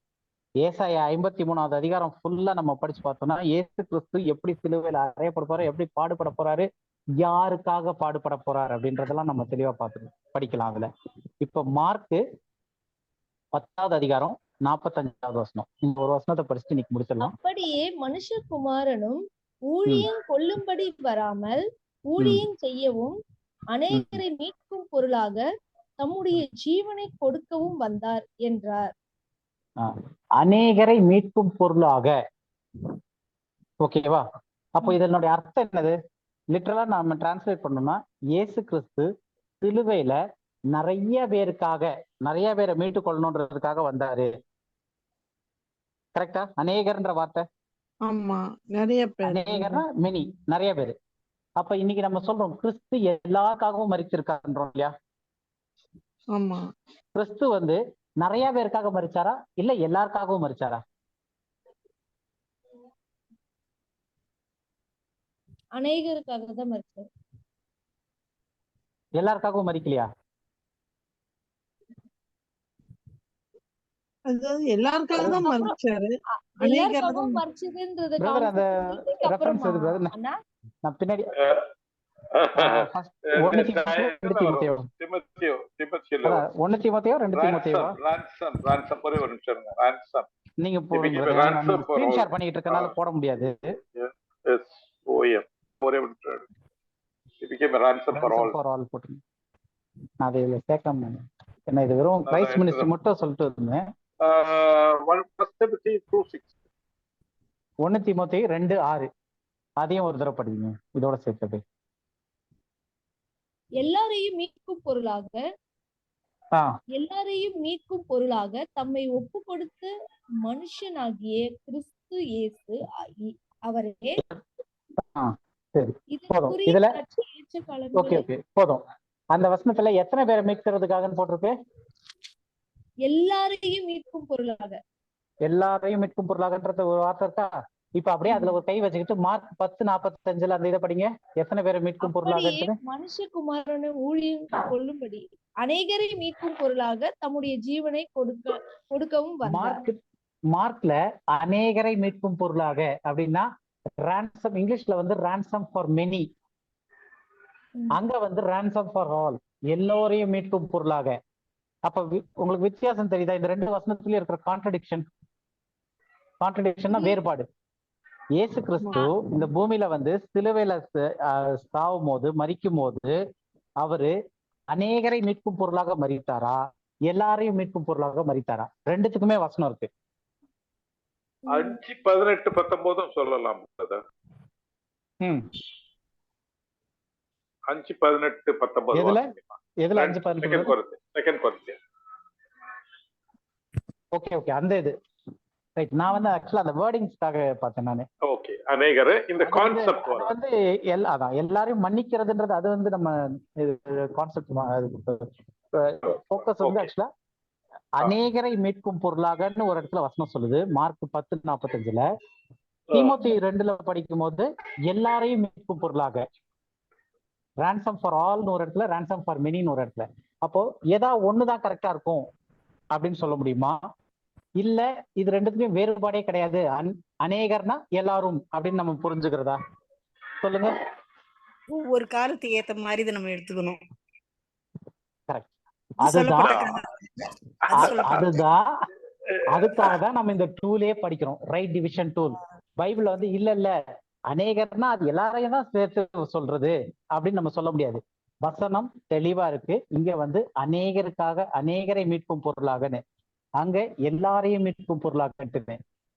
ஏசாயா 53வது அதிகாரம் ஃபுல்லா நம்ம படிச்சு பார்த்தோம்னா இயேசு கிறிஸ்து எப்படி சிலுவையில அறையப்பட போறாரு, எப்படி பாடுபட போறாரு, யாருக்காக பாடுபட போறாரு அப்படின்றதெல்லாம் நம்ம தெளிவா படிக்கலாம் அதுல. இப்ப மார்க்கு 10வது அதிகாரம் 45வது வசனம். இந்த ஒரு வசனத்தை படிச்சுட்டு இன்னைக்கு முடிச்சிடலாம். அப்படியே மனுஷகுமாரனும் ஊழியம் கொள்ளும்படி வராமல் ஊழியம் செய்யவும் அநேகரை மீட்கும் பொருளாக தம்முடைய ஜீவனை கொடுக்கவும் வந்தார் என்றார். அநேகரை மீட்கும் பொருளாக. ஓகேவா? அப்போ இதனுடைய அர்த்தம் என்னது? லிட்டரலா நாம டிரான்ஸ்லேட் பண்ணோம்னா இயேசு கிறிஸ்து சிலுவையில நிறைய பேரை மீட்டு கொள்ளணுன்றதுக்காக வந்தாரு. கரெக்டா? அநேகர்ன்ற வார்த்தை. ஆமா, நிறைய பேர். அநேகர்னா மெனி, நிறைய பேரு. அப்ப இன்னைக்கு நம்ம சொல்றோம் கிறிஸ்து எல்லாருக்காகவும் மரிச்சிருக்காருன்றோம் இல்லையா? ஆமா. கிறிஸ்து நிறைய பேருக்காக மரிச்சாரா இல்ல எல்லாருக்காகவும் மரிச்சாரா? அநேகருக்காக தான் மரிச்சார். எல்லாருக்காகவும் மரிக்கலையா? அதாவது எல்லாருக்காக தான் மரிச்சாரு. எல்லாருக்காகவும் மரிச்சதுன்றது நான் பின்னாடி நீங்க பண்ணிட்டு இருக்கனால போட முடியாது. அது இதுல சேர்க்காம என்ன, இது வெறும் கிரைஸ்ட் மினிஸ்ட்ரி மட்டும் சொல்லிட்டு இருந்தேன். 1 தீமோத்தேயு 2:6 அதையும் ஒரு தடவை படிங்க இதோட சேர்த்தது. எல்லாரையும் மீட்கும் பொருளாக எல்லாரையும் மீட்கும் பொருளாக தம்மை ஒப்பு கொடுத்த மனுஷனாகிய கிறிஸ்து இயேசு அவரே. சரி, போதும். இதுல ஓகே ஓகே போதும். அந்த வசனத்துல எத்தனை பேரை மீட்கிறதுக்காகன்னு போட்டிருக்கு? எல்லாரையும் மீட்கும் பொருளாக. எல்லாரையும் மீட்கும் பொருளாகன்றது ஒரு வார்த்தை இருக்கா? இப்ப அப்படியே அதுல ஒரு கை வச்சுக்கிட்டு மார்க் 10:45 அந்த இதை படிங்க. எத்தனை பேரை மீட்கும் பொருளாக? மனுஷகுமாரனை ஊழியம் கொள்ளும்படி அநேகரை மீட்கும் பொருளாக தம்முடைய ஜீவனை கொடுக்கவும் வந்தார். மார்க்ல அநேகரை மீட்கும் பொருளாக அப்படின்னா ransom, இங்கிலீஷ்ல வந்து ransom for many, அங்க வந்து ransom for all, எல்லோரையும் மீட்கும் பொருளாக. அப்ப உங்களுக்கு வித்தியாசம் தெரியுதா? இந்த ரெண்டு வசனத்திலயும் இருக்கிற கான்ட்ரடிக்ஷன்னா வேறுபாடு. இயேசு கிறிஸ்து இந்த பூமியில வந்து சிலுவையில சாவும் போது, மரிக்கும் போது அவரு அநேகரை மீட்கும் பொருளாக மரித்தாரா, எல்லாரையும் மீட்கும் பொருளாக மரித்தாரா? ரெண்டுத்துக்குமே வசனம் இருக்கு. 5:18-19 சொல்லலாம். 5:18-19 எதுல 5:18? ஓகே ஓகே, அந்த இது ரைட். நான் வந்து ஆக்சுவலா அந்த வேர்டிங்ஸ்க்காக பார்த்தேன் நானு. ஓகே, அநேகர் இந்த கான்செப்ட் வந்து அதான் எல்லாரையும் மன்னிக்கிறதுன்றது அது வந்து நம்ம கான்செப்ட் ஃபோக்கஸ் வந்து ஆக்சுவலா அநேகரை மீட்கும் பொருளாகன்னு ஒரு இடத்துல வசனம் சொல்லுது. மார்க் 10:45. தீமோத்தி 2 படிக்கும் போது எல்லாரையும் மீட்கும் பொருளாக, ransom for allன்னு ஒரு இடத்துல, ransom for manyன்னு ஒரு இடத்துல. அப்போ ஏதா ஒண்ணுதான் கரெக்டா இருக்கும் அப்படின்னு சொல்ல முடியுமா? இல்ல இது ரெண்டுத்துக்கும் வேறுபாடே கிடையாது, அநேகர்னா எல்லாரும் அப்படின்னு நம்ம புரிஞ்சுக்கிறதா? சொல்லுங்க. ஒவ்வொரு காலத்துக்கு ஏத்த மாதிரி இதை நம்ம எடுத்துக்கணும். கரெக்ட். அதுக்காக தான் நம்ம இந்த டூலே படிக்கிறோம், ரைட் டிவிஷன் டூல். பைபிள்ல வந்து இல்ல அநேகர்னா அது எல்லாரையும் தான் சேர்த்து சொல்றது அப்படின்னு நம்ம சொல்ல முடியாது. வசனம் தெளிவா இருக்கு. இங்க வந்து அநேகருக்காக, அநேகரை மீட்கும் பொருளாகன்னு, அங்க எல்லாரையும் மீட்கும் பொருளாக.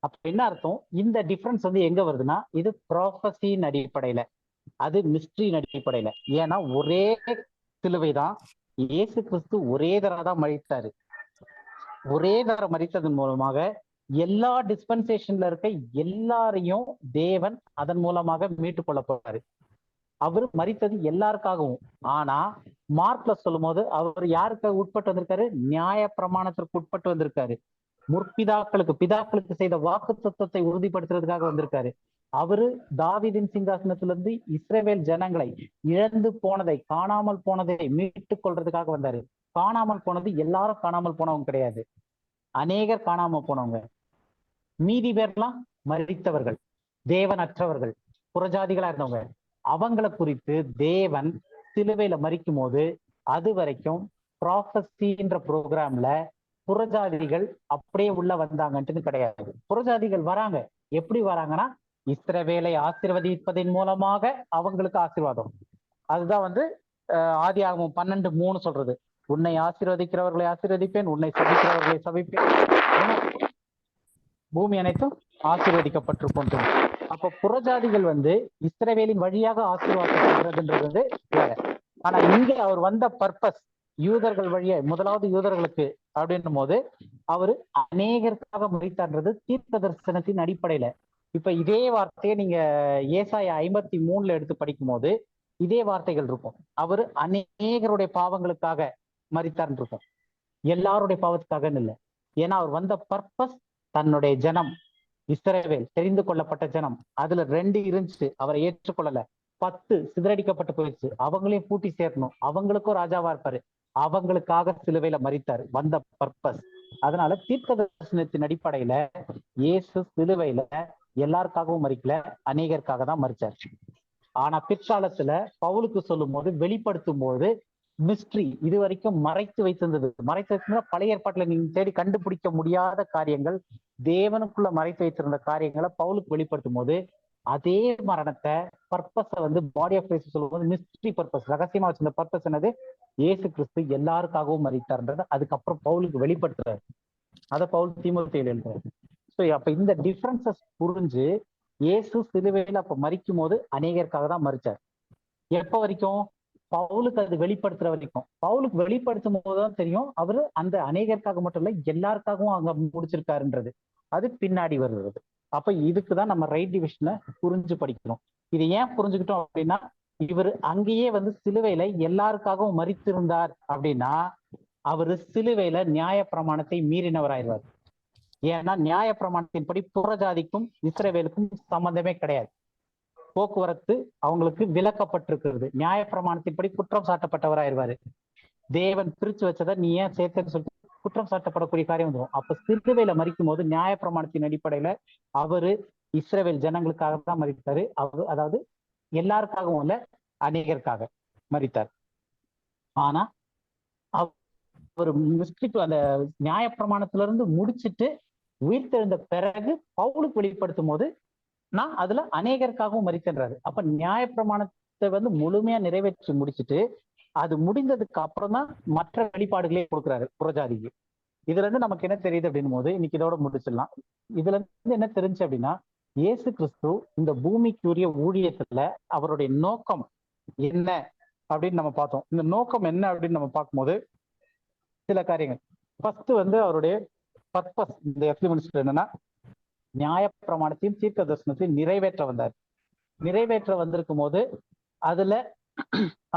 அப்ப என்ன அர்த்தம்? இந்த டிஃபரன்ஸ் வந்து எங்க வருதுன்னா, இது ப்ராஃபஸின் அடிப்படையில, அது மிஸ்ட்ரியின் அடிப்படையில. ஏன்னா ஒரே சிலுவை தான், இயேசு கிறிஸ்து ஒரே தடவை தான் மரித்தாரு. ஒரே தடவை மரித்ததன் மூலமாக எல்லா டிஸ்பென்சேஷன்ல இருக்க எல்லாரையும் தேவன் அதன் மூலமாக மீட்டுக் கொள்ள போறாரு. அவர் மரித்தது எல்லாருக்காகவும். ஆனா மார்க்ல சொல்லும் போது அவர் யாருக்கு உட்பட்டு வந்திருக்காரு? நியாய பிரமாணத்திற்கு உட்பட்டு வந்திருக்காரு. பிதாக்களுக்கு செய்த வாக்குத்தத்தத்தை உறுதிப்படுத்துறதுக்காக வந்திருக்காரு. அவரு தாவீதின் சிங்காசனத்திலிருந்து இஸ்ரவேல் ஜனங்களை இழந்து போனதை, காணாமல் போனதை மீட்டுக் கொள்றதுக்காக வந்தாரு. காணாமல் போனது எல்லாரும் காணாமல் போனவங்க கிடையாது, அநேகர் காணாம போனவங்க. மீதி பேர்லாம் மரித்தவர்கள், தேவனற்றவர்கள், புறஜாதிகளா இருந்தவங்க. அவங்களை குறித்து தேவன் சிலுவையில மரிக்கும் போது அது வரைக்கும் ப்ராஃபஸின்ற ப்ரோக்ராம்ல புறஜாதிகள் அப்படியே உள்ள வந்தாங்கன்ட்டு கிடையாது. புறஜாதிகள் வராங்க. எப்படி வராங்கன்னா, இஸ்ரவேலை ஆசீர்வதிப்பதன் மூலமாக அவங்களுக்கு ஆசீர்வாதம். அதுதான் வந்து ஆதியாகமம் 12:3 சொல்றது. உன்னை ஆசீர்வதிக்கிறவர்களை ஆசீர்வதிப்பேன், உன்னை சபிக்கிறவர்களை சபிப்பேன், பூமி அனைத்தும் ஆசீர்வதிக்கப்பட்டிருக்கும். அப்ப புறஜாதிகள் வந்து இஸ்ரவேலின் வழியாக ஆசீர்வாதப்படுறதுன்றது வேற. ஆனா இங்க அவர் வந்த பர்பஸ் யூதர்கள் வழியா, முதலாவது யூதர்களுக்கு அப்படின்னும் போது அவரு அநேகருக்காக மரித்தார்ன்றது தீர்க்க தரிசனத்தின் அடிப்படையில. இப்ப இதே வார்த்தையை நீங்க ஏசாயா 53 எடுத்து படிக்கும் போது இதே வார்த்தைகள் இருக்கும். அவரு அநேகருடைய பாவங்களுக்காக மரித்தார்ன்னு இருக்கும், எல்லாருடைய பாவத்துக்காகன்னு இல்லை. ஏன்னா அவர் வந்த பர்பஸ் தன்னுடைய ஜனம் இஸ்ரவேல், தெரிந்து கொள்ளப்பட்ட ஜனம். அதுல 2 இருந்துச்சு, அவரை ஏற்றுக்கொள்ளல. 10 சிதறடிக்கப்பட்டு போயிடுச்சு, அவங்களையும் கூட்டி சேர்க்கணும், அவங்களுக்கும் ராஜாவா இருப்பாரு. அவங்களுக்காக சிலுவையில மரித்தாரு, வந்த பர்பஸ். அதனால தீர்க்க தரிசனத்தின் அடிப்படையில இயேசு சிலுவையில எல்லாருக்காகவும் மரிக்கல, அநேகருக்காக தான் மரிச்சார். ஆனா பிற்காலத்துல பவுலுக்கு சொல்லும் போது, வெளிப்படுத்தும் போது மிஸ்ட்ரி, இது வரைக்கும் மறைத்து வைத்திருந்தது. மறைத்து வைத்திருந்தா பழைய ஏற்பாட்டுல நீங்க தேடி கண்டுபிடிக்க முடியாத காரியங்கள், தேவனுக்குள்ள மறைத்து வைத்திருந்த காரியங்களை பவுலுக்கு வெளிப்படுத்தும் போது அதே மரணத்தை, பர்பஸை வந்து பாடி ஆஃப் கிரைஸ்ட் சொல்லும் போது மிஸ்ட்ரி பர்பஸ், ரகசியமா வச்சிருந்த பர்பஸ் என்னது? இயேசு கிறிஸ்து எல்லாருக்காகவும் மரித்தார்ன்றது அதுக்கப்புறம் பவுலுக்கு வெளிப்படுத்துறாரு. அதை பவுல் தீமோத்தேயுல எழுதுறாரு. ஸோ அப்ப இந்த டிஃபரன்சஸ் புரிஞ்சு இயேசு சிலுவையில அப்ப மரிக்கும் போது அநேகருக்காக தான் மரிச்சார். எப்ப வரைக்கும்? பவுலுக்கு அது வெளிப்படுத்துற வரைக்கும். பவுலுக்கு வெளிப்படுத்தும் போதுதான் தெரியும் அவரு அந்த அநேகருக்காக மட்டும் இல்ல எல்லாருக்காகவும் அங்க முடிச்சிருக்காருன்றது. அது பின்னாடி வருகிறது. அப்ப இதுக்குதான் நம்ம ரைட் டிவிஷனை புரிஞ்சு படிக்கணும். இது ஏன் புரிஞ்சுக்கிட்டோம் அப்படின்னா, இவர் அங்கேயே சிலுவையில எல்லாருக்காகவும் மரித்திருந்தார் அப்படின்னா அவரு சிலுவையில நியாய பிரமாணத்தை மீறினவராயிருவார். ஏன்னா நியாய பிரமாணத்தின்படி புறஜாதிக்கும் இஸ்ரவேலுக்கும் சம்பந்தமே கிடையாது. போக்குவரத்து அவங்களுக்கு விலக்கப்பட்டிருக்கிறது. நியாய பிரமாணத்தின்படி குற்றம் சாட்டப்பட்டவராயிருவாரு. தேவன் பிரிச்சு வச்சதை நீ ஏன் சேர்த்தன்னு சொல்லிட்டு குற்றம் சாட்டப்படக்கூடிய காரியம் வந்துடும். அப்ப சிலுவையில மரிக்கும் போது நியாய பிரமாணத்தின் அடிப்படையில அவரு இஸ்ரவேல் ஜனங்களுக்காக தான் மரித்தாரு. அதாவது எல்லாருக்காகவும் இல்ல, அநேகருக்காக மரித்தார். ஆனா அவர் அந்த நியாய பிரமாணத்துல இருந்து முடிச்சுட்டு உயிர்த்தெழுந்த பிறகு பவுலுக்கு வெளிப்படுத்தும் போது நான் அதுல அநேகருக்காகவும் மரித்தன்றாரு. அப்ப நியாய பிரமாணத்தை முழுமையா நிறைவேற்றி முடிச்சுட்டு அது முடிந்ததுக்கு அப்புறம் தான் மற்ற வெளிப்பாடுகளே கொடுக்குறாரு புறஜாதிக்கு. இதுல இருந்து நமக்கு என்ன தெரியுது அப்படின்னும் போது இன்னைக்கு இதோட முடிச்சிடலாம். இதுல இருந்து என்ன தெரிஞ்சு அப்படின்னா, இயேசு கிறிஸ்து இந்த பூமிக்குரிய ஊழியத்துல அவருடைய நோக்கம் என்ன அப்படின்னு நம்ம பார்த்தோம். இந்த நோக்கம் என்ன அப்படின்னு நம்ம பார்க்கும்போது சில காரியங்கள். ஃபர்ஸ்ட் அவருடைய பர்பஸ் இந்த எர்த்லி மினிஸ்டர் என்னன்னா, நியாய பிரமாணத்தையும் தீர்க்க தரிசனத்தையும் நிறைவேற்ற வந்தார். நிறைவேற்ற வந்திருக்கும் போது அதுல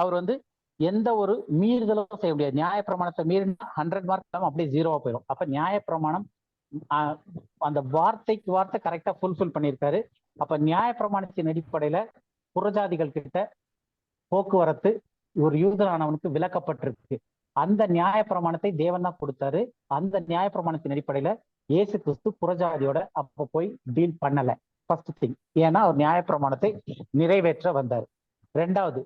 அவர் எந்த ஒரு மீறுதலும் செய்ய முடியாது. நியாய பிரமாணத்தை மீறினா 100 மார்க் இல்லாம அப்படியே 0வா போயிடும். அப்ப நியாய பிரமாணம் அந்த வார்த்தைக்கு வார்த்தை கரெக்டா ஃபுல்ஃபில் பண்ணியிருக்காரு. அப்ப நியாய பிரமாணத்தின் அடிப்படையில புறஜாதிகள் கிட்ட போக்குவரத்து ஒரு யூதனானவனுக்கு விலக்கப்பட்டிருக்கு. அந்த நியாய பிரமாணத்தை தேவன் தான் கொடுத்தாரு. அந்த நியாய பிரமாணத்தின் அடிப்படையில இயேசு கிறிஸ்து புறஜாதியோட அப்ப போய் டீல் பண்ணல. ஃபர்ஸ்ட் திங், ஏன்னா அவர் நியாய பிரமாணத்தை நிறைவேற்ற வந்தார். ரெண்டாவது,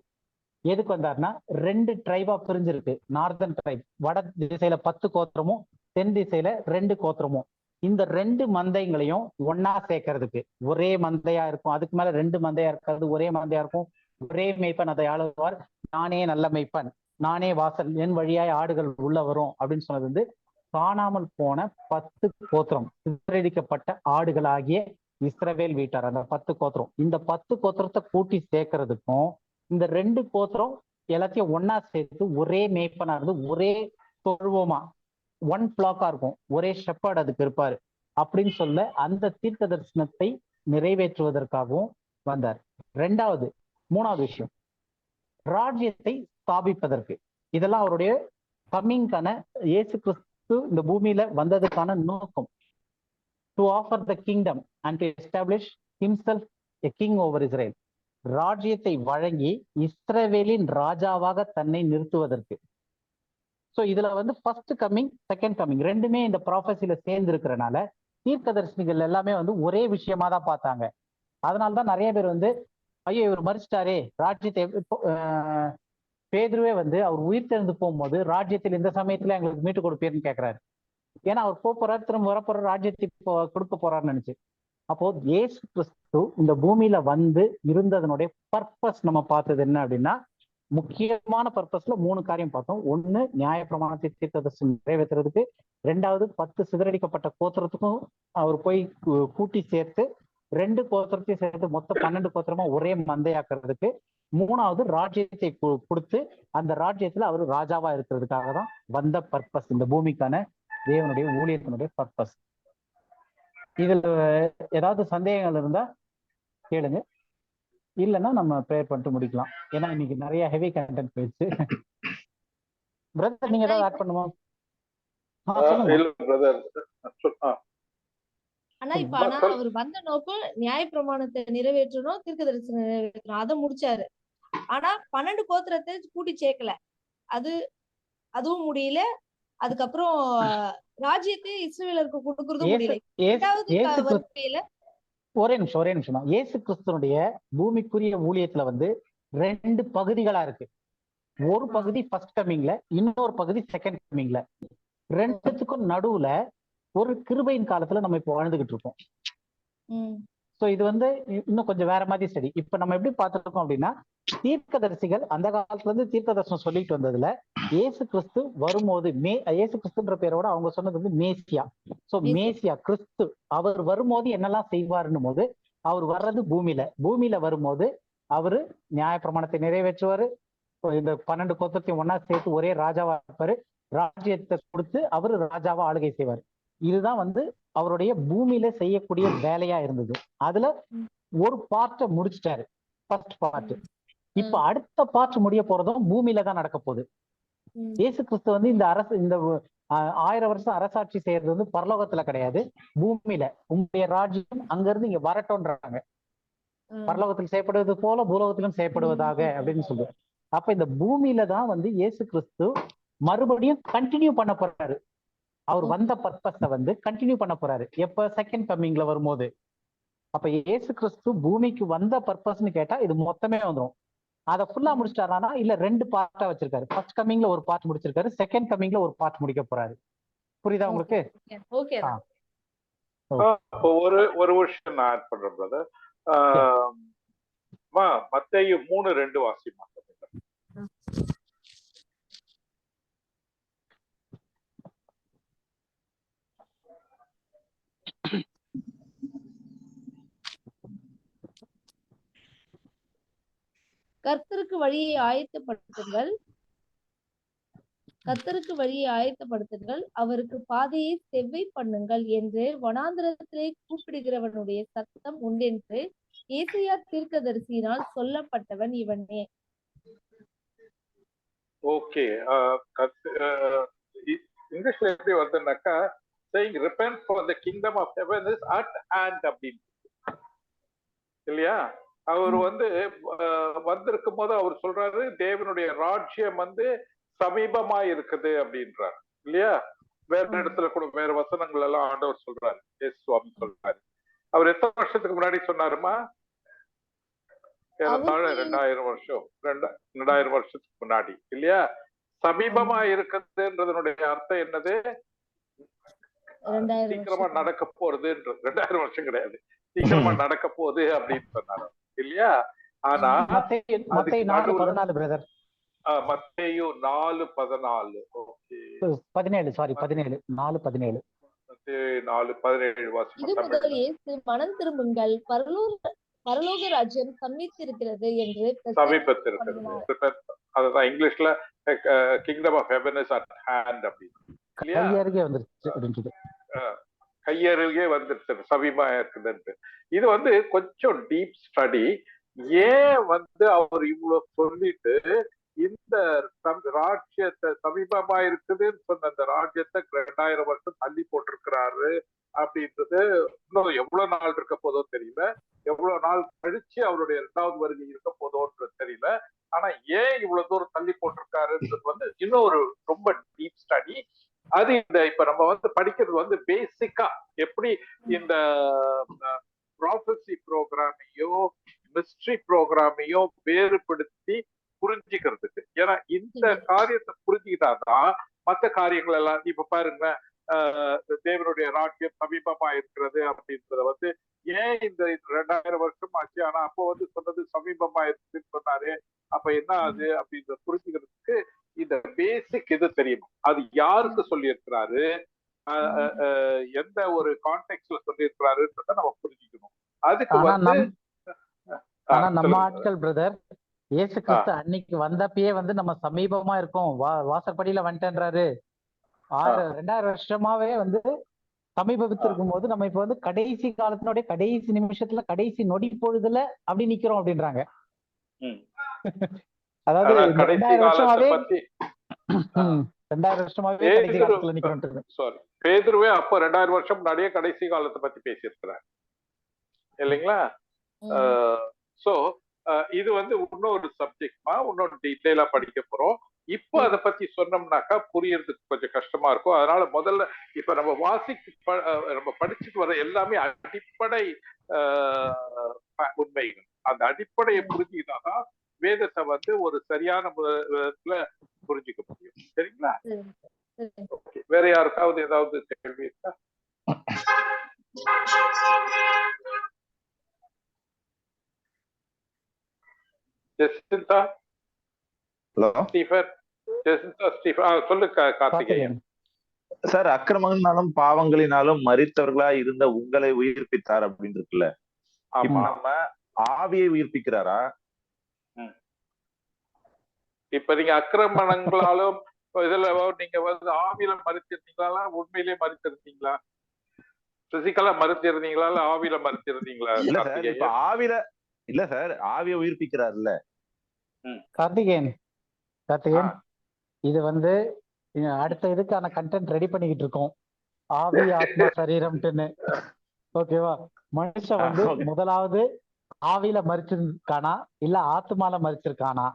எதுக்கு வந்தார்னா 2 ட்ரைபா பிரிஞ்சிருக்கு. நார்தன் ட்ரைப் வட திசையில 10 கோத்திரமும் தென் திசையில 2 கோத்திரமும். இந்த 2 மந்தைங்களையும் ஒன்னா சேர்க்கறதுக்கு ஒரே மந்தையா இருக்கும். அதுக்கு மேல 2 மந்தையா இருக்காது, ஒரே மந்தையா இருக்கும். ஒரே மேய்ப்பன் அதை ஆளுவார். நானே நல்ல மேய்ப்பன், நானே வாசல், என் வழியாய் ஆடுகள் உள்ள வரும் அப்படின்னு சொன்னது காணாமல் போன 10 கோத்திரம், சிதறடிக்கப்பட்ட ஆடுகளாகிய இஸ்ரவேல் வீட்டார். அந்த 10 கோத்திரம், இந்த 10 கோத்திரத்தை கூட்டி சேர்க்கறதுக்கும் இந்த 2 கோத்திரம் எல்லாத்தையும் ஒன்னா சேர்த்து ஒரே மேய்ப்பனா இருந்து ஒரே தொழுவமா ஒன் பிளாக்கா இருக்கும், ஒரே ஷெப்பர்ட் அதுக்கு இருப்பாரு அப்படின்னு சொல்ல அந்த தீர்க்க தரிசனத்தை நிறைவேற்றுவதற்காகவும் வந்தார். மூணாவது விஷயம், ராஜ்யத்தை ஸ்தாபிப்பதற்கு. இதெல்லாம் அவருடைய கம்மிங்கான, இயேசு கிறிஸ்து இந்த பூமியில வந்ததுக்கான நோக்கம். To offer the kingdom and to establish himself a king over Israel. ராஜ்யத்தை வழங்கி இஸ்ரவேலின் ராஜாவாக தன்னை நிறுத்துவதற்கு. ஸோ இதுல ஃபர்ஸ்ட் கம்மிங், செகண்ட் கம்மிங் ரெண்டுமே இந்த ப்ராஃபஸில சேர்ந்து இருக்கிறனால தீர்க்கதரிசிகள் எல்லாமே ஒரே விஷயமா தான் பார்த்தாங்க. அதனால்தான் நிறைய பேர் ஐயோ இவர் மறிச்சிட்டாரே ராஜ்யத்தை. பேதுருவே அவர் உயிர் தெரிந்து போகும்போது ராஜ்யத்தில் இந்த சமயத்துல எங்களுக்கு மீட்டு கொடுப்பீர்னு கேட்கிறாரு. ஏன்னா அவர் போறாரு, திரும்ப வரப்போற ராஜ்யத்தை கொடுக்க போறாருன்னு நினைச்சு. அப்போ இயேசு கிறிஸ்து இந்த பூமியில இருந்ததனுடைய பர்பஸ் நம்ம பார்த்தது என்ன அப்படின்னா, முக்கியமான பர்பஸ்ல 3 காரியம் பார்த்தோம். 1, நியாய பிரமாணத்தை தீர்க்கதரிசனம் நிறைவேற்றுறதுக்கு. 2வது, 10 சிதறடிக்கப்பட்ட கோத்திரத்துக்கும் அவர் போய் கூட்டி சேர்த்து 2 கோத்திரத்தையும் சேர்த்து மொத்தம் 12 கோத்திரமா ஒரே மந்தையாக்குறதுக்கு. 3வது, ராஜ்யத்தை கொடுத்து அந்த ராஜ்யத்துல அவர் ராஜாவா இருக்கிறதுக்காக தான் வந்த பர்பஸ், இந்த பூமிக்கான தேவனுடைய ஊழியத்தினுடைய பர்பஸ். இதுல ஏதாவது சந்தேகங்கள் இருந்தா கேளுங்க, இல்லைன்னா நம்ம ப்ரேயர் பண்ணிட்டு முடிக்கலாம். ஏன்னா இன்னைக்கு நிறைய ஹெவி கண்டென்ட் போயிடுச்சு. பிரதர் நீங்க ஏதாவது ஆட் பண்ணுமா? ஆனா அவர் வந்த நோக்கம் நியாய பிரமாணத்தை நிறைவேற்றணும், தீர்க்க தரிசனம் நிறைவேற்றணும், அதை முடிச்சாரு. ஆனா 12 கோத்திரத்தை கூட்டி சேர்க்கல, அதுவும் முடியல. அதுக்கப்புறம் ராஜ்யத்தை இஸ்ரவேலருக்கு கொடுக்கறதும் முடியல. ஒரே நிமிஷம் தான். இயேசு கிறிஸ்துனுடைய பூமிக்குரிய ஊழியத்துல 2 பகுதிகளா இருக்கு. ஒரு பகுதி ஃபர்ஸ்ட் கம்மிங்ல, இன்னொரு பகுதி செகண்ட் கம்மிங்ல. 2த்துக்கும் நடுவுல ஒரு கிருபையின் காலத்துல நம்ம இப்போ வாழ்ந்துகிட்டு இருக்கோம். சோ இது இன்னும் கொஞ்சம் வேற மாதிரி ஸ்டடி. இப்ப நம்ம எப்படி பார்த்துருக்கோம் அப்படின்னா, தீர்க்கதரிசிகள் அந்த காலத்துல இருந்து தீர்க்க தரிசனம் சொல்லிட்டு வந்ததுல இயேசு கிறிஸ்து வரும்போது, இயேசு கிறிஸ்துன்ற பேரோட அவங்க சொன்னது மேசியா. சோ மேசியா கிறிஸ்து அவர் வரும்போது என்னெல்லாம் செய்வாருன்னும் போது, அவர் வர்றது பூமியில வரும்போது அவரு நியாய பிரமாணத்தை நிறைவேற்றுவாரு, இந்த 12 கோத்திரத்தையும் ஒன்னா சேர்த்து ஒரே ராஜாவா இருப்பாரு. ராஜ்யத்தை கொடுத்து அவரு ராஜாவா ஆளுகை செய்வார். இதுதான் வந்து அவருடைய பூமியில செய்யக்கூடிய வேலையா இருந்தது. அதுல ஒரு பார்ட்டை முடிச்சிட்டாரு, ஃபர்ஸ்ட் பார்ட். இப்ப அடுத்த பார்ட் முடிய போறதும் பூமியில தான் நடக்க போகுது. இயேசு கிறிஸ்து வந்து இந்த 1000 வருஷம் அரசாட்சி செய்யறது வந்து பரலோகத்துல கிடையாது, பூமியில. உங்களுடைய ராஜ்யம் அங்க இருந்து இங்க வரட்டும்ன்றாங்க. பரலோகத்தில் செய்யப்படுவது போல பூலோகத்திலும் செய்யப்படுவதாக அப்படின்னு சொல்லுவாங்க. அப்ப இந்த பூமியில தான் வந்து இயேசு கிறிஸ்து மறுபடியும் கண்டினியூ பண்ண போறாரு. அவர் வந்த பர்பஸ வந்து கண்டினியூ பண்ண போறாரு. எப்ப? செகண்ட் கம்மிங்ல வரும்போது. அப்ப இயேசு கிறிஸ்து பூமிக்கு வந்த பர்பஸ்ன்னு கேட்டா இது மொத்தமே வந்துடும். அதை ஃபுல்லா முடிச்சிட்டாரானா இல்ல 2 பார்ட்டா வச்சிருக்காரு. ஃபர்ஸ்ட் கம்மிங்ல ஒரு பார்ட் முடிச்சிருக்காரு, செகண்ட் கம்மிங்ல ஒரு பார்ட் முடிக்க போறாரு. புரியுதா உங்களுக்கு? ஒரு வருஷம் நான் ஆட் பண்றேன் பிரதர். மத்தேயு 3:2 வாசிமா. கர்த்தருக்கு வழியை ஆயத்தப்படுத்துங்கள், அவருக்கு பாதையை செவ்வை பண்ணுங்கள் என்று வனாந்திரத்திலே கூப்பிடுகிறவனுடைய சத்தம் உண்டென்று ஏசாயா தீர்க்கதரிசியினால் சொல்லப்பட்டவன் இவனே. ஓகே, இங்கிலீஷ்ல எப்படி வருதுன்னாக்கா, saying repent for the kingdom of heaven is at hand அப்படின்னு இல்லையா? அவர் வந்து வந்திருக்கும் போது அவர் சொல்றாரு தேவனுடைய ராஜ்யம் வந்து சமீபமா இருக்குது அப்படின்றார் இல்லையா? வேற இடத்துல கூட வேற வசனங்கள் எல்லாம் ஆண்டவர் சொல்றாரு, இயேசு சுவாமி சொல்றாரு. அவர் எத்தனை வருஷத்துக்கு முன்னாடி சொன்னாருமா? 2000 வருஷத்துக்கு முன்னாடி இல்லையா? சமீபமா இருக்குதுன்றதனுடைய அர்த்தம் என்னது? சீக்கிரமா நடக்க போறதுன்றது. 2000 வருஷம் கிடையாது, சீக்கிரமா நடக்க போகுது அப்படின்னு சொன்னாரு இல்லையா? ஆனா மத்தேயு 4:14 மத்தேயு 4:14 ஓகே 17 சாரி 17 4:17 இது முதல் இயேசு மனம் திரும்புங்கள், பரலோக ராஜ்யம் சமீபித்திருக்கிறது என்று சமீபத்திருக்கிறது. அதுதான் இங்கிலீஷ்ல kingdom of heaven is at hand அப்படின்னு கையருகே வந்துருச்சு, கையருகே வந்துருச்சு, சமீபமா இருக்குதுன்ட்டு. இது வந்து கொஞ்சம் டீப் ஸ்டடி. ஏன் வந்து அவர் இவ்வளவு சொல்லிட்டு இந்த ராஜ்யத்தை சமீபமா இருக்குதுன்னு சொன்ன அந்த ராஜ்யத்தை 2000 வருஷம் தள்ளி போட்டிருக்கிறாரு அப்படின்றது இன்னும் எவ்வளவு நாள் இருக்க போதோ தெரியல, எவ்வளவு நாள் கழிச்சு அவருடைய 2வது வருகை இருக்க போதோன்றது தெரியல. ஆனா ஏன் இவ்வளவு தூரம் தள்ளி போட்டிருக்காருன்றது வந்து இன்னும் ஒரு ரொம்ப டீப் ஸ்டடி. அது இந்த இப்ப நம்ம வந்து படிக்கிறது வந்து பேசிக்கா எப்படி இந்த ப்ராஃபஸி ப்ரோக்ராமையோ மிஸ்ட்ரி ப்ரோக்ராமையோ வேறுபடுத்தி புரிஞ்சுக்கிறதுக்கு. ஏன்னா இந்த காரியத்தை புரிஞ்சுக்கிட்டாதான் மற்ற காரியங்கள் எல்லாம் இப்ப பாருங்க, தேவனுடைய ராஜ்யம் சமீபமா இருக்கிறது அப்படின்றத வந்து ஏன் இந்த 2000 வருஷம் ஆச்சு, ஆனா அப்போ வந்து சொன்னது சமீபமா இருக்குன்னு சொன்னாரு, அப்ப என்ன ஆகுது அப்படின்றத புரிஞ்சுக்கிறதுக்கு இந்த பேசிக் இது தெரியும். அது யாருக்கு சொல்லி இருக்கிறாரு, எந்த ஒரு கான்டெக்ட்ல சொல்லி இருக்கிறாருன்றத நம்ம புரிஞ்சுக்கணும். அதுக்கு வந்து ஆனா நம்ம ஆட்கள் பிரதர் இயேசு கிறிஸ்து அன்னைக்கு வந்தப்பயே வந்து நம்ம சமீபமா இருக்கோம், வாசற்படியில வந்துட்டேன்றாரு. 2000 வருஷமாவே வந்து சமீபத்து இருக்கும் போது நம்ம இப்ப வந்து கடைசி காலத்தினுடைய கடைசி நிமிஷத்துல கடைசி நொடி பொழுதுல அப்படி நிக்கிறோம் அப்படின்றாங்க. அதாவது 2000 வருஷமாவே 2000 வருஷமாவே கடைசி காலத்துல நிக்கிறோம். பேதுருவே அப்போ 2000 வருஷம் முன்னாடியே கடைசி காலத்தை பத்தி பேசியிருக்கிறார் இல்லைங்களா? சோ இது வந்து இன்னொரு சப்ஜெக்ட்மா, இன்னொரு டீட்டெயிலா படிக்க போறோம். இப்போ அதை பத்தி சொன்னோம்னாக்கா புரியறதுக்கு கொஞ்சம் கஷ்டமா இருக்கும். அதனால முதல்ல இப்ப நம்ம நம்ம படிச்சுட்டு வர எல்லாமே அடிப்படை உண்மைகள். அந்த அடிப்படையை புரிஞ்சுக்கிட்டாதான் வேதத்தை வந்து ஒரு சரியான விதத்துல புரிஞ்சுக்க முடியும். சரிங்களா? வேற யாருக்காவது ஏதாவது கேள்வி இருக்கா? ஜெசிந்தா, சொல்லு கார்த்திகேயன். சார், அக்கிரமங்களினாலும் பாவங்களினாலும் மரித்தவர்களா இருந்த உங்களை உயிர்ப்பித்தார் அப்படின்னு இருக்குல்ல, இப்ப நம்ம ஆவியை உயிர்ப்பிக்கிறாரா இப்ப நீங்க அக்கிரமணங்களாலும் இதுல நீங்க வந்து ஆவியில மறிச்சிருந்தீங்களா, உண்மையிலேயே மறிச்சிருந்தீங்களா? பிசிக்கலா மறிச்சிருந்தீங்களா இல்ல ஆவியில மறிச்சிருந்தீங்களா? இல்ல சார், இப்ப ஆவியில இல்ல சார், ஆவியை உயிர்ப்பிக்கிறார்ல கார்த்திகேயன். இது வந்து அடுத்த இதுக்கான கண்டென்ட் ரெடி பண்ணிக்கிட்டு இருக்கோம். ஆவி ஆத்மா சரீரம்ட்டுன்னு. ஓகேவா? மனுஷன் வந்து முதலாவது ஆவியில மறிச்சிருக்கானா இல்ல ஆத்மால மறிச்சிருக்கானா,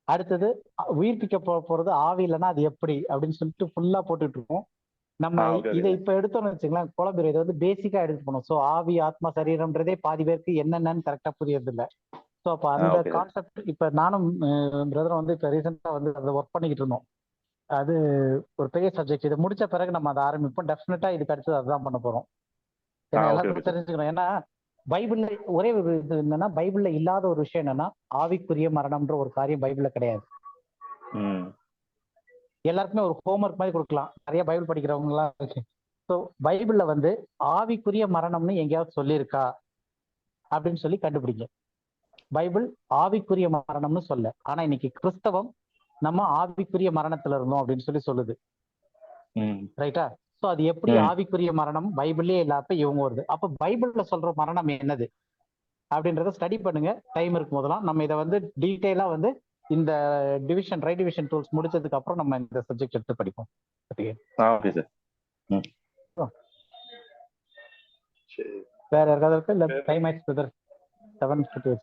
அடுத்தது உயிர்ப்பிக்க போறது ஆவியிலன்னா அது எப்படி அப்படின்னு சொல்லிட்டு ஃபுல்லா போட்டுட்டு இருக்கோம். நம்ம இதை இப்ப எடுத்தோம்னு வச்சுக்கலாம் குழம்பு. இதை வந்து பேசிக்கா எடுத்து போனோம். சோ ஆவி ஆத்மா சரீரம்ன்றதே பாதி பேருக்கு என்னென்னு கரெக்டா புரியறது இல்ல. சோ அப்ப அந்த கான்செப்ட் இப்ப நானும் பிரதரும் வந்து இப்ப ரீசெண்டா வந்து அதை ஒர்க் பண்ணிக்கிட்டு இருந்தோம். அது ஒரு பெரிய சப்ஜெக்ட். இதை முடிச்ச பிறகு நம்ம அதை ஆரம்பிப்போம். டெஃபினட்டா இதுக்கு அடுத்து அதுதான் பண்ண போறோம். ஏன்னா எல்லாருக்கும் தெரிஞ்சுக்கணும். ஏன்னா பைபிள்ல ஒரே ஒரு இது என்னன்னா, பைபிள்ல இல்லாத ஒரு விஷயம் என்னன்னா ஆவிக்குரிய மரணம்ன்ற ஒரு காரியம் பைபிள்ல கிடையாது. எல்லாருக்குமே ஒரு ஹோம்ஒர்க் மாதிரி கொடுக்கலாம். நிறைய பைபிள் படிக்கிறவங்க எல்லாம் இருக்கு. ஸோ பைபிள்ல வந்து ஆவிக்குரிய மரணம்னு எங்கேயாவது சொல்லியிருக்கா அப்படின்னு சொல்லி கண்டுபிடிங்க. பைபிள் ஆவிக்குரிய மரணம்னு சொல்ல. ஆனா இன்னைக்கு கிறிஸ்தவம் நம்ம ஆவிக்குரிய மரணத்துல இருந்தோம் அப்படின்னு சொல்லி சொல்லுது. ரைட்டா? சோ அது எப்படி ஆவிக்குரிய மரணம் பைபிள்லயே இல்லாம இவங்க வருது? அப்ப பைபிள்ல சொல்ற மரணம் என்னது அப்படின்றத ஸ்டடி பண்ணுங்க. டைம் இருக்கும் போதெல்லாம் நம்ம இதை வந்து டீட்டெயிலா வந்து இந்த டிவிஷன் ரைட் டிவிஷன் டூல்ஸ் முடிச்சதுக்கு அப்புறம் நம்ம இந்த சப்ஜெக்ட் எடுத்து படிப்போம். வேற யாராவது இருக்கு? இல்ல டைம் ஆயிடுச்சு பிரதர். 7:50.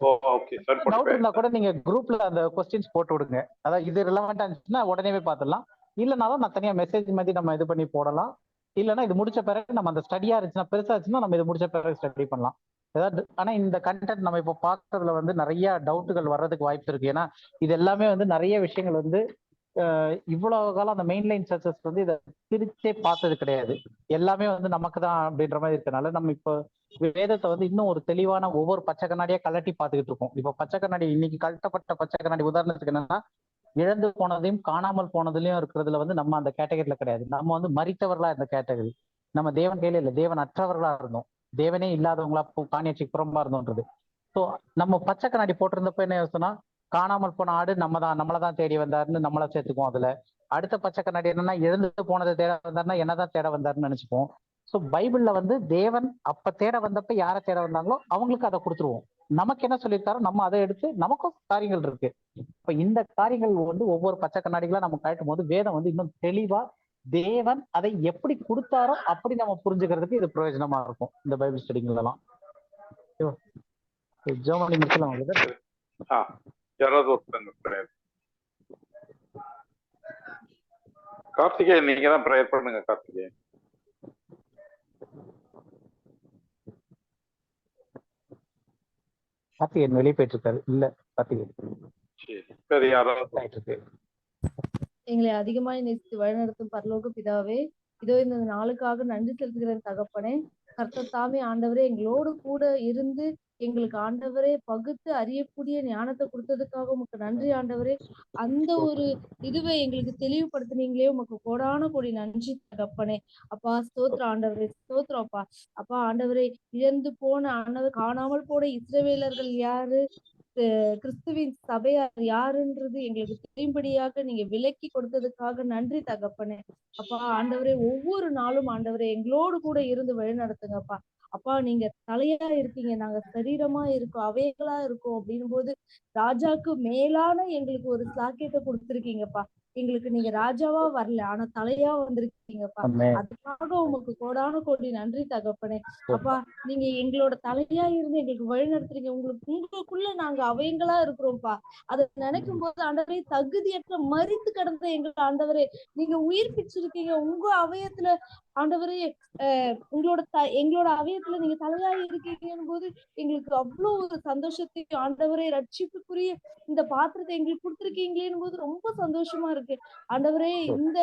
டவுட் இருந்தா கூட நீங்க குரூப்ல அந்த கொஸ்டின்ஸ் போட்டு விடுங்க. அதாவது இது ரிலவெண்டா இருந்துச்சுன்னா உடனே பார்த்துடலாம். இல்லைனாலும் நான் தனியா மெசேஜ் மாதிரி நம்ம இது பண்ணி போடலாம். இல்லைன்னா இது முடிச்ச பிறகு நம்ம அந்த ஸ்டடியா இருந்துச்சுன்னா பெருசா இருந்துச்சுன்னா நம்ம இது முடிச்ச பிறகு ஸ்டடி பண்ணலாம். ஏதாவது ஆனா இந்த கண்டென்ட் நம்ம இப்போ பார்த்ததுல வந்து நிறைய டவுட்டுகள் வர்றதுக்கு வாய்ப்பு இருக்கு. ஏன்னா இது எல்லாமே வந்து நிறைய விஷயங்கள் வந்து இவ்வளவு காலம் அந்த மெயின்லைன் சர்ச்சஸ் வந்து இதை பிரிச்சே பார்த்தது கிடையாது. எல்லாமே வந்து நமக்கு தான் அப்படின்ற மாதிரி இருக்கனால நம்ம இப்போ வேதத்தை வந்து இன்னும் ஒரு தெளிவான ஒவ்வொரு பச்சை கண்ணாடியா கலட்டி பார்த்துக்கிட்டு இருக்கோம். இப்போ பச்சை கண்ணாடி இன்னைக்கு கழட்டப்பட்ட பச்சை கண்ணாடி உதாரணத்துக்கு என்னன்னா, இழந்து போனதையும் காணாமல் போனதுலயும் இருக்கிறதுல வந்து நம்ம அந்த கேட்டகரியில கிடையாது. நம்ம வந்து மறித்தவர்களா இருந்த கேட்டகரி. நம்ம தேவன் கையில இல்லை, தேவன் அற்றவர்களா இருந்தோம். தேவனே இல்லாதவங்களா காணியாட்சிக்கு புறம்பா இருந்தோன்றது. ஸோ நம்ம பச்சை கண்ணாடி போட்டிருந்தப்ப என்ன யோசனா, காணாமல் போன ஆடு நம்மளதான் தேடி வந்தாருன்னு நம்மளை சேர்த்துக்குவோம். அதுல அடுத்த பச்சை கண்ணாடி என்னன்னா, எழுந்து போனதை தேட வந்தாருன்னா என்னதான் தேட வந்தாருன்னு நினைச்சுப்போம். ஸோ பைபிள்ல வந்து தேவன் அப்ப தேட வந்தப்ப யாரை தேட வந்தாங்களோ அவங்களுக்கு அதை கொடுத்துருவோம். நமக்கு என்ன சொல்லியிருக்காரோ நம்ம அதை எடுத்து நமக்கும் காரியங்கள் இருக்கு. இப்ப இந்த காரியங்கள் வந்து ஒவ்வொரு பச்சை கண்ணாடிகளா நம்ம கழட்டும் போது வேதம் வந்து இன்னும் தெளிவா தேவன் அதை எப்படி கொடுத்தாரோ அப்படி நம்ம புரிஞ்சுக்கிறதுக்கு இது பிரயோஜனமா இருக்கும் இந்த பைபிள் ஸ்டடிங்களெல்லாம். ஜெர்மனி முடிச்சலாம். கார்த்திகேயன் நீங்க தான் ப்ரேயர் பண்ணுங்க. கார்த்திகேயன் கார்த்திகேயன் வெளியே போயிட்டு இருக்காரு. இல்ல கார்த்திகேயன் யாராவது எங்களை அதிகமாய் நேசித்து வழிநடத்தும் பரலோக பிதாவே, இதோ இந்த நாளுக்காக நன்றி செலுத்துகிற தகப்பனே. கர்த்தர் தாமே ஆண்டவரே எங்களோடு கூட இருந்து எங்களுக்கு ஆண்டவரே பகுத்து அறியக்கூடிய ஞானத்தை கொடுத்ததுக்காக உமக்கு நன்றி ஆண்டவரே. அந்த ஒரு இதுவை எங்களுக்கு தெளிவுபடுத்தினீங்களே, உமக்கு கோடான கோடி நன்றி தகப்பனே. அப்பா ஸ்தோத்திரம் ஆண்டவரே, ஸ்தோத்திரம் அப்பா. அப்பா ஆண்டவரே, இழந்து போன ஆண்டவர் காணாமல் போன இஸ்ரவேலர்கள் யாரு, கிறிஸ்துவின் சபையார் யாருன்றது எங்களுக்கு தெரியும்படியாக நீங்க விலக்கி கொடுத்ததுக்காக நன்றி தகப்பனே. அப்பா ஆண்டவரே, ஒவ்வொரு நாளும் ஆண்டவரே எங்களோடு கூட இருந்து வழி நடத்துங்கப்பா. அப்பா நீங்க தலையா இருக்கீங்க, நாங்க சரீரமா இருக்கோம், அவைகளா இருக்கோம் அப்படின்னும் போது ராஜாக்கு மேலான எங்களுக்கு ஒரு சாக்கியத்தை கொடுத்துருக்கீங்கப்பா. எங்களுக்கு நீங்க ராஜாவா வரல, ஆனா தலையா வந்திருக்கீங்கப்பா. அதுக்காக உங்களுக்கு கோடான கோடி நன்றி தகப்பனே. அப்பா நீங்க எங்களோட தலையா இருந்து எங்களுக்கு வழி நடத்துறீங்க. உங்களுக்குள்ள நாங்க அவைங்களா இருக்கிறோம்ப்பா. அதை நினைக்கும் போது ஆண்டவரே, தகுதியற்ற மரித்து கிடந்த எங்களுக்கு ஆண்டவரே நீங்க உயிர்ப்பிச்சிருக்கீங்க உங்க அவயத்துல ஆண்டவரே. எங்களோட அவயத்துல நீங்க தலையா இருக்கீங்கன்னு போது எங்களுக்கு அவ்வளவு ஒரு சந்தோஷத்தையும் ஆண்டவரே, ரட்சிப்புக்குரிய இந்த பாத்திரத்தை எங்களுக்கு கொடுத்துருக்கீங்களேன்னு போது ரொம்ப சந்தோஷமா இருக்கு ஆண்டவரே. இந்த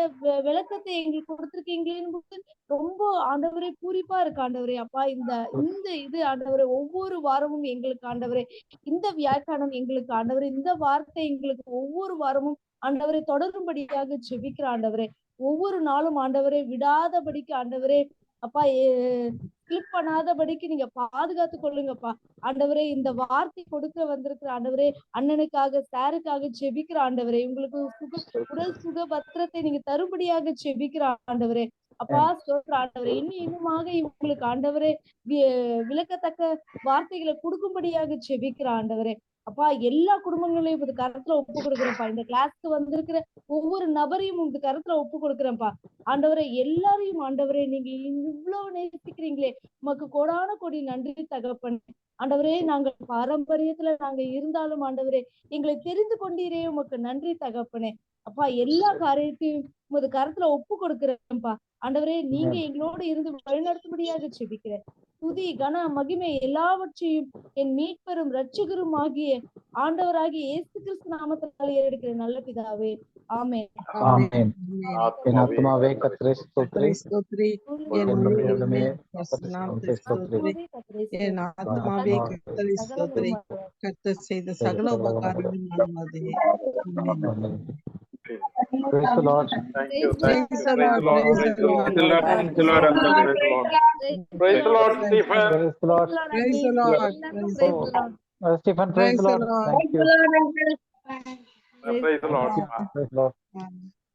விளக்கத்தை எங்களுக்கு கொடுத்துருக்கீங்களேன்னு போது ரொம்ப ஆண்டவரே பூரிப்பா இருக்கு ஆண்டவரே. அப்பா இந்த இது ஆண்டவரே ஒவ்வொரு வாரமும் எங்களுக்கு ஆண்டவரே, இந்த வியாக்கியானம் எங்களுக்கு ஆண்டவரே, இந்த வார்த்தை எங்களுக்கு ஒவ்வொரு வாரமும் ஆண்டவரே தொடரும்படியாக ஜெபிக்கிற ஆண்டவரே. ஒவ்வொரு நாளும் ஆண்டவரே விடாதபடிக்கு ஆண்டவரே அப்பா கிளிக் பண்ணாதபடிக்கு நீங்க பாதுகாத்து கொள்ளுங்கப்பா. ஆண்டவரே, இந்த வார்த்தை கொடுக்க வந்திருக்கிற ஆண்டவரே, அண்ணனுக்காக சாருக்காக ஜெபிக்கிற ஆண்டவரே, உங்களுக்கு உடல் சுக பத்திரத்தை நீங்க தரும்படியாக ஜெபிக்கிற ஆண்டவரே. அப்பா சொல்ற ஆண்டவரே, இன்னுமாக இவங்களுக்கு ஆண்டவரே விளக்கத்தக்க வார்த்தைகளை கொடுக்கும்படியாக ஜெபிக்கிற ஆண்டவரே. அப்பா, எல்லா குடும்பங்களையும் இது கருத்துல ஒப்பு கொடுக்குறேன்ப்பா. இந்த கிளாஸ்க்கு வந்திருக்கிற ஒவ்வொரு நபரையும் உங்க கருத்துல ஒப்பு கொடுக்குறேன்ப்பா. ஆண்டவரே, எல்லாரையும் ஆண்டவரே, நீங்க இவ்வளவு நேசிக்கிறீங்களே, உமக்கு கோடான கோடி நன்றி தகப்பன். ஆண்டவரே, நாங்கள் பாரம்பரியத்துல நாங்க இருந்தாலும் ஆண்டவரே, எங்களை தெரிந்து கொண்டீரே, உமக்கு நன்றி தகப்பனே. அப்பா, எல்லா காரியத்தையும் உமது கருத்துல ஒப்பு கொடுக்குறேன்ப்பா. ஆண்டவரே, நீங்க எங்களோடு இருந்து வழிநடத்தும்படியாக ஜெபிக்கிறேன். துதி கன மகிமை எல்லாவற்றையும் என் மீட்பெரும் இரட்சகரும் ஆகிய ஆண்டவராகிய இயேசு கிறிஸ்து நாமத்தால் ஏறெடுக்கிற நல்ல பிதாவே, ஆமென். ஆமென். என் ஆத்துமாவே கர்த்தரை ஸ்தோத்திரி, என் உள்ளமே நாமத்தை ஸ்தோத்திரி. என் ஆத்மாவே கர்த்தரை ஸ்தோத்திரி. கர்த்தர் செய்த சகல உபகாரங்களும் நன்மதே. ஆமென். Praise the Lord. Thank you. Praise the Lord. Praise the Lord. Thank you, Lord. Praise the Lord, Stephen. Praise the Lord. Praise the Lord. Stephen, praise the Lord. Thank you. Praise the Lord. Praise the Lord. Amen.